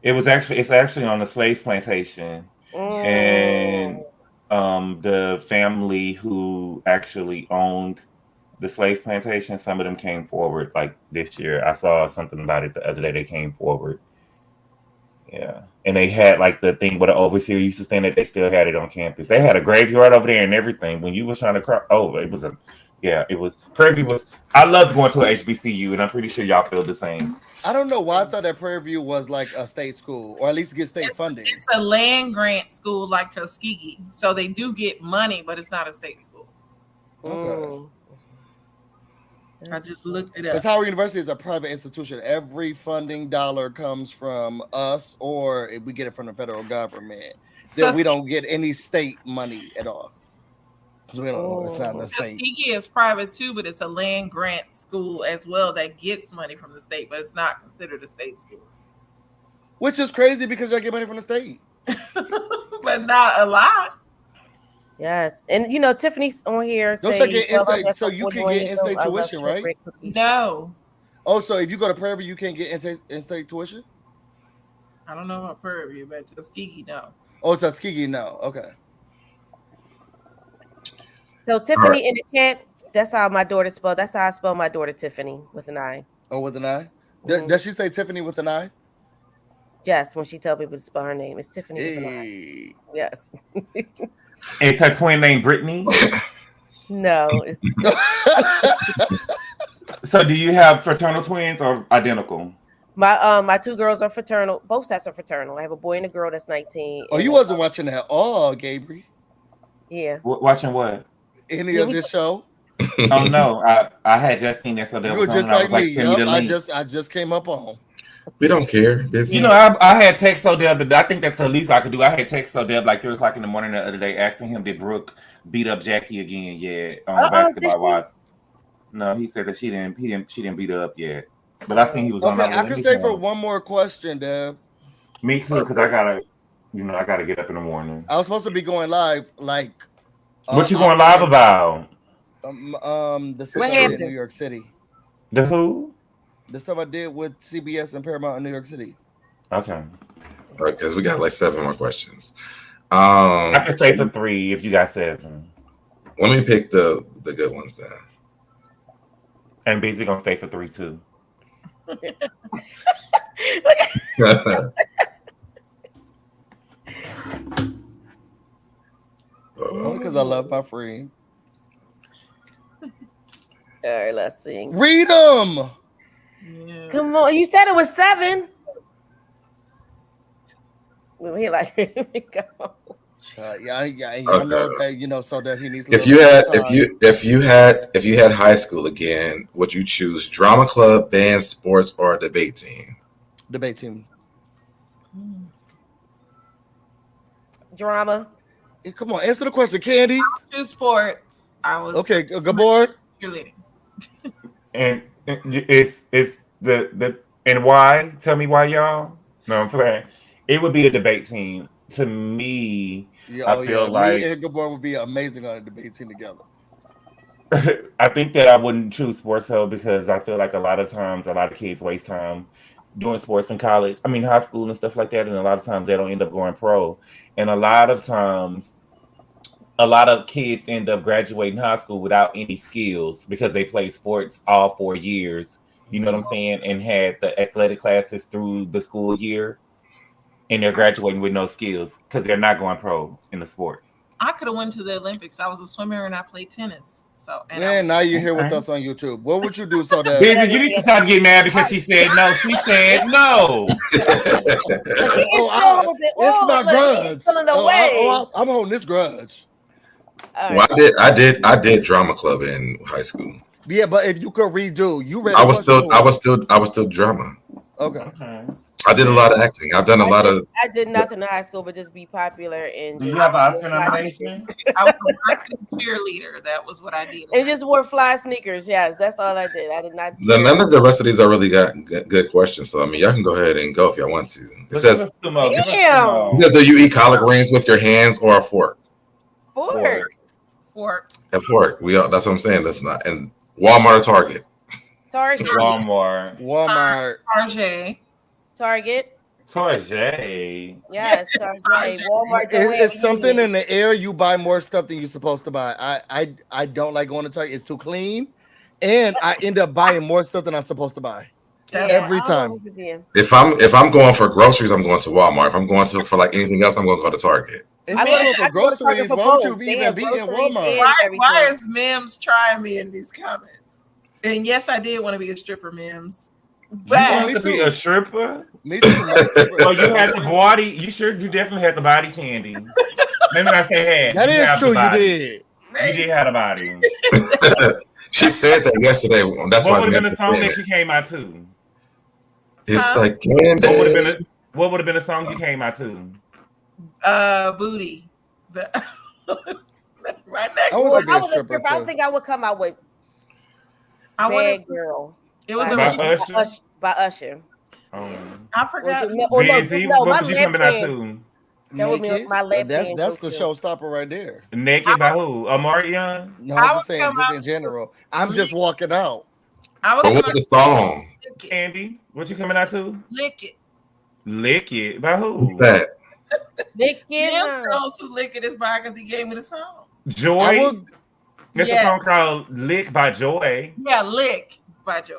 S6: It's actually on the slave plantation, and the family who actually owned the slave plantation, some of them came forward like this year. I saw something about it the other day. They came forward. Yeah. And they had like the thing where the overseer used to stand at, they still had it on campus. They had a graveyard over there and everything. When you was trying to cross over, it was Prairie View was I loved going to a HBCU, and I'm pretty sure y'all feel the same.
S5: I don't know why I thought that Prairie View was like a state school, or at least get state funding.
S3: It's a land grant school like Tuskegee. So they do get money, but it's not a state school.
S5: Okay.
S3: I just looked it
S5: Because
S3: up.
S5: Howard University is a private institution. Every funding dollar comes from us, or if we get it from the federal government. Then we don't get any state money at all. We don't know. It's not in the state.
S3: Tuskegee is private too, but it's a land grant school as well that gets money from the state, but it's not considered a state school.
S5: Which is crazy because y'all get money from the state.
S3: But not a lot.
S4: Yes, and Tiffany's on here.
S5: Don't
S4: saying,
S5: get in-state, so you can get in-state tuition, right?
S3: No.
S5: Oh, so if you go to Prairie View, you can't get in-state tuition?
S3: I don't know about Prairie View, but Tuskegee, no.
S5: Oh, Tuskegee, no. Okay.
S4: So Tiffany in the chat, that's how my daughter spelled. That's how I spell my daughter Tiffany with an I.
S5: Oh, with an I? Does she say Tiffany with an I?
S4: Yes, when she tell people to spell her name, it's Tiffany with an I. Yes.
S6: Is her twin name Brittany?
S4: No. It's...
S6: So do you have fraternal twins or identical?
S4: My two girls are fraternal. Both sets are fraternal. I have a boy and a girl that's 19.
S5: Oh, you wasn't watching that. Oh, Gabriel.
S4: Yeah.
S6: Watching what?
S5: Any of this show?
S6: Oh no, I had just seen that, so there
S5: you
S6: was
S5: were just like me.
S6: Yep,
S5: I just came up on.
S2: We don't care. Busy.
S6: I had text SoDeb. I think that's the least I could do. I had text SoDeb like 3:00 in the morning the other day, asking him did Brooke beat up Jackie again yet on Basketball Wives. No, he said that she didn't beat her up yet. But I seen he was on.
S5: Okay, I can stay for one more question, Deb.
S6: Me too, because I gotta get up in the morning.
S5: I was supposed to be going live, like.
S6: What you going live about?
S5: The stuff I did in New York City.
S6: The who?
S5: The stuff I did with CBS and Paramount in New York City.
S6: Okay.
S2: All right, because we got like 7 more questions.
S6: I can stay for 3 if you got 7.
S2: Let me pick the good ones then.
S6: And Busy gonna stay for 3 too.
S5: Because I love my friend.
S4: All right, let's see.
S5: Read them.
S3: Yes.
S4: Come on, you said it was 7. He like, here we go.
S5: Yeah, I know that so that he needs.
S2: If you had high school again, would you choose drama club, band, sports, or debate team?
S5: Debate team.
S4: Drama.
S5: Hey, come on, answer the question, Candy.
S3: 2 sports. I was
S5: okay. Gabor.
S3: Cheerleading.
S6: And it's the and why? Tell me why, y'all. No, I'm playing. It would be the debate team. To me, I feel like
S5: me and Gabor would be amazing on a debate team together.
S6: I think that I wouldn't choose sports though, because I feel like a lot of times a lot of kids waste time doing sports in college. I mean, high school and stuff like that, and a lot of times they don't end up going pro. And a lot of times, a lot of kids end up graduating high school without any skills because they play sports all 4 years. You know what I'm saying? And had the athletic classes through the school year. And they're graduating with no skills because they're not going pro in the sport.
S3: I could have went to the Olympics. I was a swimmer and I played tennis. So
S5: now you're here with us on YouTube. What would you do so that
S6: you need to stop getting mad because she said no. She said no.
S5: It's my grudge. I'm holding this grudge.
S2: Well, I did drama club in high school.
S5: Yeah, but if you could redo, you read.
S2: I was still drama.
S5: Okay.
S2: I did a lot of acting. I've done a lot of.
S4: I did nothing in high school, but just be popular and.
S6: Do you have an Oscar nomination?
S3: I was a cheerleader. That was what I did.
S4: And just wore fly sneakers. Yes, that's all I did. I did not.
S2: None of the rest of these are really got good questions. So I mean, y'all can go ahead and go if y'all want to. It says, "Do you eat collard greens with your hands or a fork?"
S4: Fork.
S2: A fork. That's what I'm saying. That's not. And Walmart or Target.
S4: Target.
S5: Walmart.
S4: Target. Yes, Target. Walmart.
S5: It's something in the air. You buy more stuff than you're supposed to buy. I don't like going to Target. It's too clean, and I end up buying more stuff than I'm supposed to buy. Every time.
S2: If I'm going for groceries, I'm going to Walmart. If I'm going for like anything else, I'm going to go to Target.
S5: I go for groceries. Why would you even be in Walmart?
S3: Why is Mims trying me in these comments? And yes, I did want to be a stripper, Mims.
S6: But you want to be a stripper?
S5: Me too.
S6: Well, you had the body. You definitely had the body candy. Maybe I say had.
S5: That is true. You did.
S6: You did have a body.
S2: She said that yesterday. That's
S6: what would have been the song that she came out to?
S2: It's like candy.
S6: What would have been a song you came out to?
S3: Booty. Right next
S5: I
S3: to
S5: was
S3: it.
S5: a good stripper
S4: I
S5: too.
S4: think I would come out with
S3: I wanted
S4: Bad Girl
S3: it was a
S6: By
S3: remix.
S6: Usher.
S4: by Usher.
S3: I forgot.
S6: Busy.
S4: No,
S6: What
S4: my
S6: was you
S4: lap
S6: coming out
S4: band.
S6: to?
S4: That would be
S5: Naked.
S4: my lap band.
S5: That's the showstopper right there.
S6: Naked by who? Omarion?
S5: No,
S3: I
S5: I'm
S3: would
S5: just saying,
S3: come
S5: just
S3: out
S5: in
S3: to
S5: general. I'm just
S3: Lick.
S5: walking out.
S3: I would
S2: But
S3: come
S2: what's
S3: out
S2: the song?
S3: to
S6: Candy. What you coming out to?
S3: Lick It.
S6: Lick It. By
S2: What's
S6: who?
S2: that?
S4: Nick
S3: Jim Stones who Lick It is by because he gave me the song.
S5: I
S6: Joy.
S5: would.
S6: It's a
S3: Yeah.
S6: song called Lick by Joy.
S3: Yeah, Lick by Joy.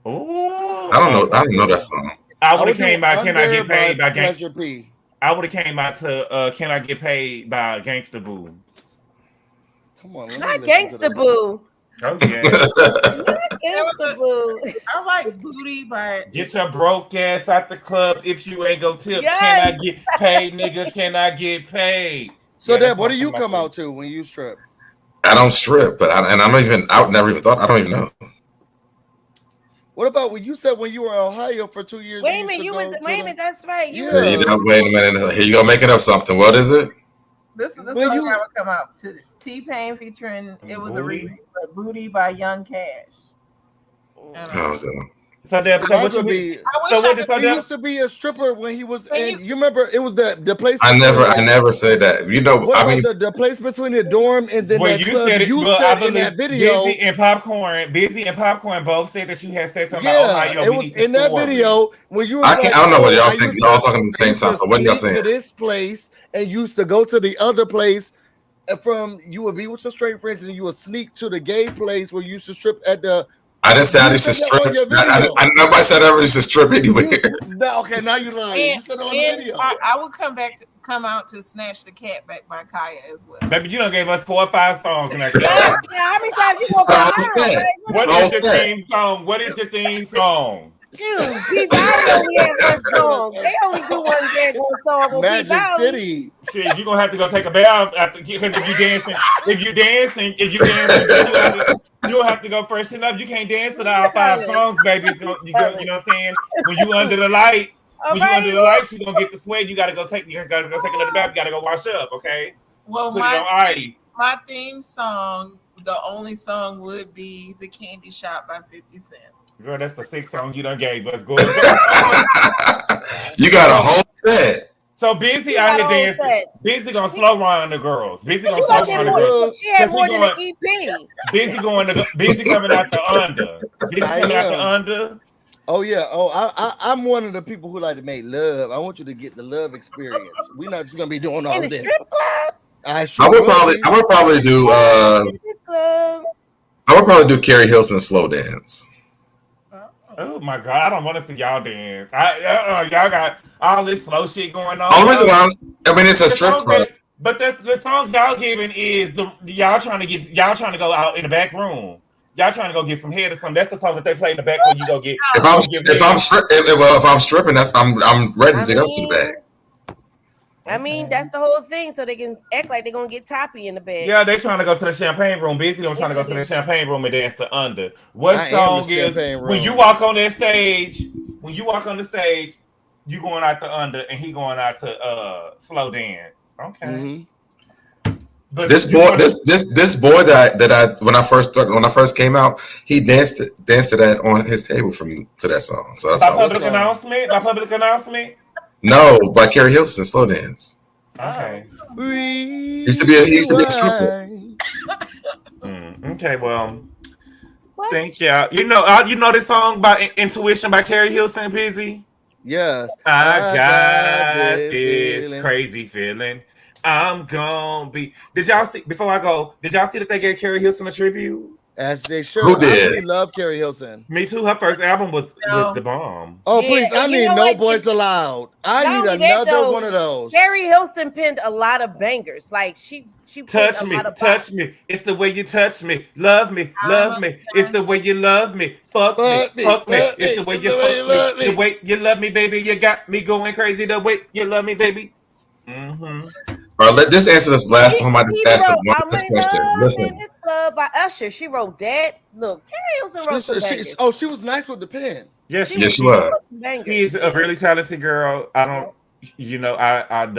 S6: Ooh.
S2: I don't know. I don't know that song.
S6: I would
S5: would
S6: have
S5: do
S6: came out Can I Get Paid by
S5: Pleasure P.
S6: I would have came out to Can I Get Paid by Gangsta Boo.
S5: Come on, let me
S4: Not
S5: listen to
S4: Gangsta
S5: that.
S4: Boo.
S6: Oh yeah.
S4: Gangsta Boo.
S3: I like Booty by
S6: Get your broke ass out the club if you ain't go tip.
S4: Yes.
S6: Can I get paid, nigga? Can I get paid?
S5: So,
S6: Yeah, that's
S5: Deb, what
S6: what
S5: do
S6: I'm
S5: you
S6: talking
S5: come
S6: about.
S5: out to when you strip?
S2: I don't strip, but I never even thought. I don't even know.
S5: What about when you said when you were in Ohio for 2 years?
S4: Wait a minute, that's right. You
S5: Yeah.
S2: You know, wait a minute. Here you go, making up something. What is it?
S3: This is the
S5: When
S3: song
S5: you-
S3: I would come out to. T-Pain featuring it was
S6: Booty?
S3: a remix, but Booty by Young Cash.
S2: Oh, God.
S6: So Deb, so
S5: Mine
S6: what you
S5: would
S6: be?
S5: be.
S3: I wish
S6: So
S3: I
S6: what?
S3: could
S6: So
S5: He
S6: Deb,
S5: used to be a stripper when he was
S3: Can
S5: in. You remember? It was the place.
S2: I
S5: between-
S2: never said that. You know,
S5: What
S2: I
S5: about
S2: mean,
S5: the place between the dorm and then
S6: well,
S5: that
S6: you
S5: club?
S6: said it.
S5: You
S6: Well, I
S5: said in
S6: believe
S5: that video.
S6: Busy and popcorn both said that you had said something
S5: Yeah,
S6: about Ohio.
S5: it
S6: We
S5: was
S6: need the
S5: in that
S6: story.
S5: video when you were
S2: I
S5: like,
S2: can't. I don't know what y'all
S5: I
S2: saying.
S5: used
S2: Y'all
S5: to-
S2: talking at the same
S5: used
S2: time.
S5: to
S2: So what y'all
S5: sneak
S2: saying?
S5: to this place and used to go to the other place. And from you would be with your straight friends and you would sneak to the gay place where you used to strip at the.
S2: I didn't say I
S5: You
S2: used to
S5: said that
S2: strip.
S5: on your video.
S2: I nobody said I used to strip anywhere.
S5: Okay, now you lying. You said it on the video.
S3: I would come out to Snatch the Cat Back by Kaya as well.
S6: Baby, you done gave us 4 or 5 songs in that.
S4: How many times you gonna go out?
S6: What is your theme song? What is your theme song?
S4: Dude, P-Valley only had one song. They only do one song on
S5: Magic
S4: P-Valley.
S5: City.
S6: Shit, you gonna have to go take a bath after because if you dancing, you don't have to go freshen up. You can't dance to the all 5 songs, baby. You know what I'm saying? When you under the lights, you gonna get the sweat. You gotta go take another bath. You gotta go wash up. Okay.
S3: Well,
S6: Put it on ice.
S3: my theme song, the only song would be "The Candy Shop" by 50 Cent.
S6: Girl, that's the 6th song you done gave us. Go.
S2: You got a whole set.
S6: So Busy out here dancing. Busy gonna slow run the girls. Busy gonna slow run the girls.
S4: She had more than an EP.
S6: Busy coming out the under. Busy coming out the under.
S5: Oh yeah. Oh, I'm one of the people who like to make love. I want you to get the love experience. We're not just gonna be doing all
S4: In the
S5: this.
S4: strip club?
S2: I would probably do Carrie Hilson slow dance.
S6: Oh my God, I don't want to see y'all dance. Y'all got all this slow shit going on.
S2: Only reason why it's a strip club.
S6: But that's the songs y'all giving is y'all trying to go out in the back room. Y'all trying to go get some head or something. That's the song that they play in the back when you go get.
S2: If I'm stripping, I'm ready to go to the back.
S4: I mean, that's the whole thing, so they can act like they're gonna get toppy in the bed.
S6: Yeah, they trying to go to the champagne room. Busy them trying to go to the champagne room and dance the under. What song is when you walk on that stage? When you walk on the stage, you going out the under and he going out to slow dance. Okay.
S5: Mm-hmm.
S2: But this boy that I when I first came out, he danced it on his table for me to that song. So that's
S6: by public announcement. By public announcement.
S2: No, by Carrie Hilson, slow dance.
S6: Okay.
S2: He used to be a stripper.
S6: Okay, well, thank y'all. You know this song by Intuition by Carrie Hilson, Busy?
S5: Yes.
S6: I got this crazy feeling. I'm gonna be. Did y'all see before I go? Did y'all see that they gave Carrie Hilson a tribute?
S5: As they should.
S2: Who did?
S5: I really love Carrie Hilson.
S6: Me too. Her first album was the bomb.
S5: Oh, please. I need No Boys Allowed. I need another one of those.
S4: Carrie Hilson penned a lot of bangers. Like she
S6: touch me. It's the way you touch me. Love me. It's the way you love me. Fuck me. It's the way you fuck me. The way you love me, baby. You got me going crazy. The way you love me, baby. Mm-hmm.
S2: All right, let this answer this last one. I just asked one question. Listen.
S4: By Usher, she wrote that. Look, Carrie Hilson wrote some bangers.
S5: She was nice with the pen.
S6: Yes,
S2: she was.
S6: She's a really talented girl. I don't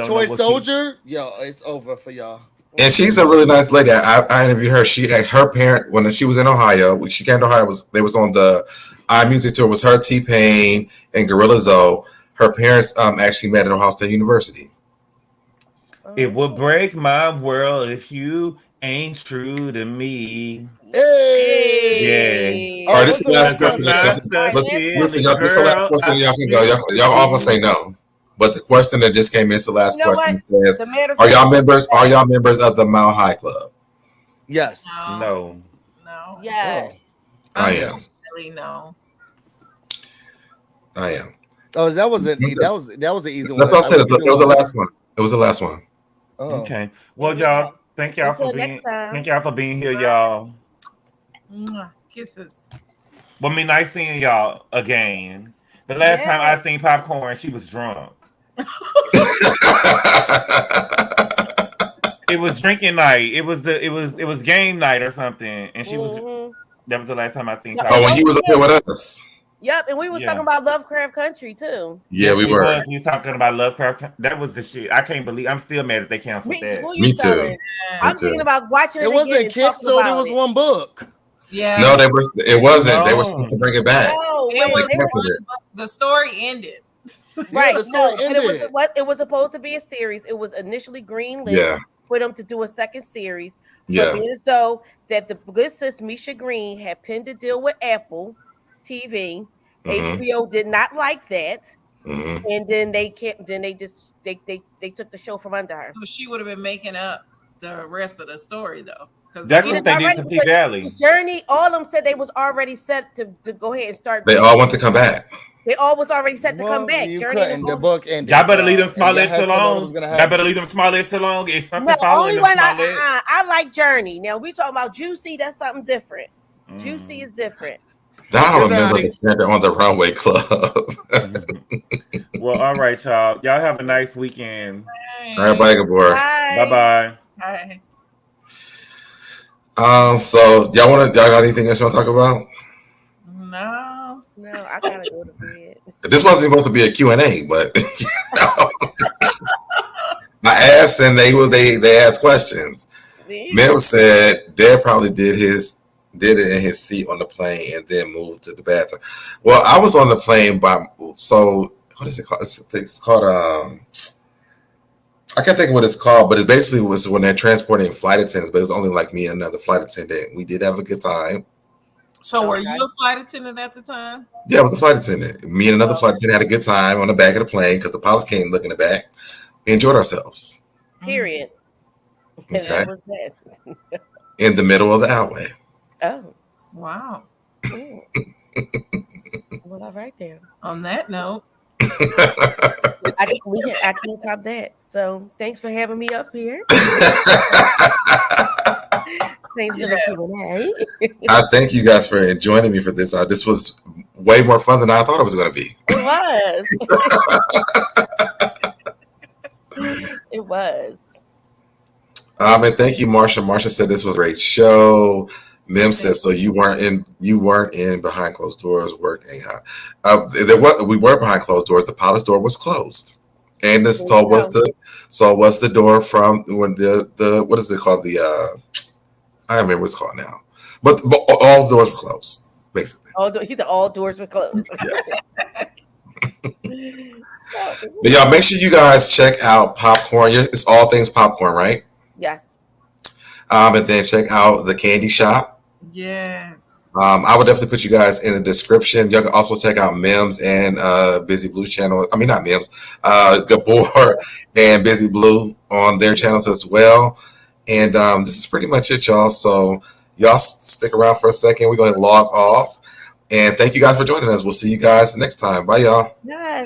S5: Toy
S6: know.
S5: Soldier, yo, it's over for y'all.
S2: And she's a really nice lady. I interviewed her. Her parent, when she was in Ohio, when she came to Ohio, they was on the iMusic tour. Was her, T-Pain, and Gorilla Zoe. Her parents actually met at Ohio State University.
S6: It would break my world if you ain't true to me.
S5: Hey.
S6: Yeah.
S2: All right, this is the last
S6: I'm
S2: question.
S6: not the
S2: Listen,
S6: silly
S2: this is the last
S6: girl.
S2: question. Y'all can go. Y'all all gonna say no. But the question that just came in is the last question. It says, "Are y'all members? Are y'all members of the Mile High Club?"
S5: Yes.
S6: No.
S4: Yes.
S2: I am.
S3: Unfortunately, no.
S2: I am.
S5: Oh, that was the easy one.
S2: That's what I said. It was the last one. It was the last one.
S5: Oh.
S6: Okay. Well, y'all, thank y'all
S4: Until
S6: for being
S4: next time.
S6: thank y'all for being here, y'all.
S3: Mwah. Kisses.
S6: Well, me nice seeing y'all again. The last time I seen Popcorn, she was drunk. It was drinking night. It was game night or something, and she was. That was the last time I seen.
S2: Oh, when you was up here with us.
S4: Yep, and we was talking about Lovecraft Country too.
S2: Yeah, we were.
S6: We was talking about Lovecraft. That was the shit. I can't believe. I'm still mad that they canceled that.
S2: Me too.
S4: I'm thinking about watching it.
S5: It wasn't canceled. It was one book.
S3: Yeah.
S2: No, it wasn't. They were supposed to bring it back.
S4: No,
S3: the story ended.
S4: Right.
S5: The story ended.
S4: It was supposed to be a series. It was initially greenlit.
S2: Yeah.
S4: For them to do a second series.
S2: Yeah.
S4: But being as though that the good sis Misha Green had penned a deal with Apple TV. HBO did not like that. And then they took the show from under her.
S3: So she would have been making up the rest of the story though.
S6: That's what they did to P Valley.
S4: Journey, all of them said they was already set to go ahead and start.
S2: They all want to come back.
S4: They all was already set to come back.
S5: Journey the book ended.
S6: Y'all better leave them small legs alone. Y'all better leave them small legs alone. It's something following them small legs.
S4: I like Journey. Now we talking about Juicy. That's something different. Juicy is different.
S2: Now I remember the Center on the Runway Club.
S6: Well, all right, y'all. Y'all have a nice weekend.
S2: All right, bye, good boy.
S6: Bye.
S3: Bye.
S2: So y'all got anything else you want to talk about?
S4: No, I gotta go to bed.
S2: This wasn't supposed to be a Q&A, but I asked and they asked questions. Mel said Dad probably did it in his seat on the plane and then moved to the bathroom. Well, I was on the plane what is it called? It's called I can't think of what it's called, but it basically was when they're transporting flight attendants, but it was only like me and another flight attendant. We did have a good time.
S3: So were you a flight attendant at the time?
S2: Yeah, I was a flight attendant. Me and another flight attendant had a good time on the back of the plane because the pilots came looking in the back. We enjoyed ourselves.
S4: Period.
S2: Okay.
S4: That was that.
S2: In the middle of the outway.
S4: Oh.
S3: Wow.
S4: Well, all right then.
S3: On that note.
S4: I can't top that. So thanks for having me up here. Thanks for the Q&A.
S2: I thank you guys for joining me for this. This was way more fun than I thought it was going to be.
S4: It was. It was.
S2: And thank you, Marsha. Marsha said this was a great show. Mim says so. You weren't in behind closed doors. Work ain't hot. We were behind closed doors. The pilot's door was closed, and this was the door from when the what is it called? I don't remember what it's called now, but all the doors were closed, basically.
S4: He said all doors were closed.
S2: Yes. But y'all, make sure you guys check out Popcorn. It's all things popcorn, right?
S4: Yes.
S2: And then check out the Candy Shop.
S3: Yes.
S2: I would definitely put you guys in the description. You can also check out Mims and BusyBlu channel. I mean, not Mims, Gabor and BusyBlu on their channels as well. And this is pretty much it, y'all. So y'all stick around for a second. We're going to log off. And thank you guys for joining us. We'll see you guys next time. Bye, y'all.
S4: Yes.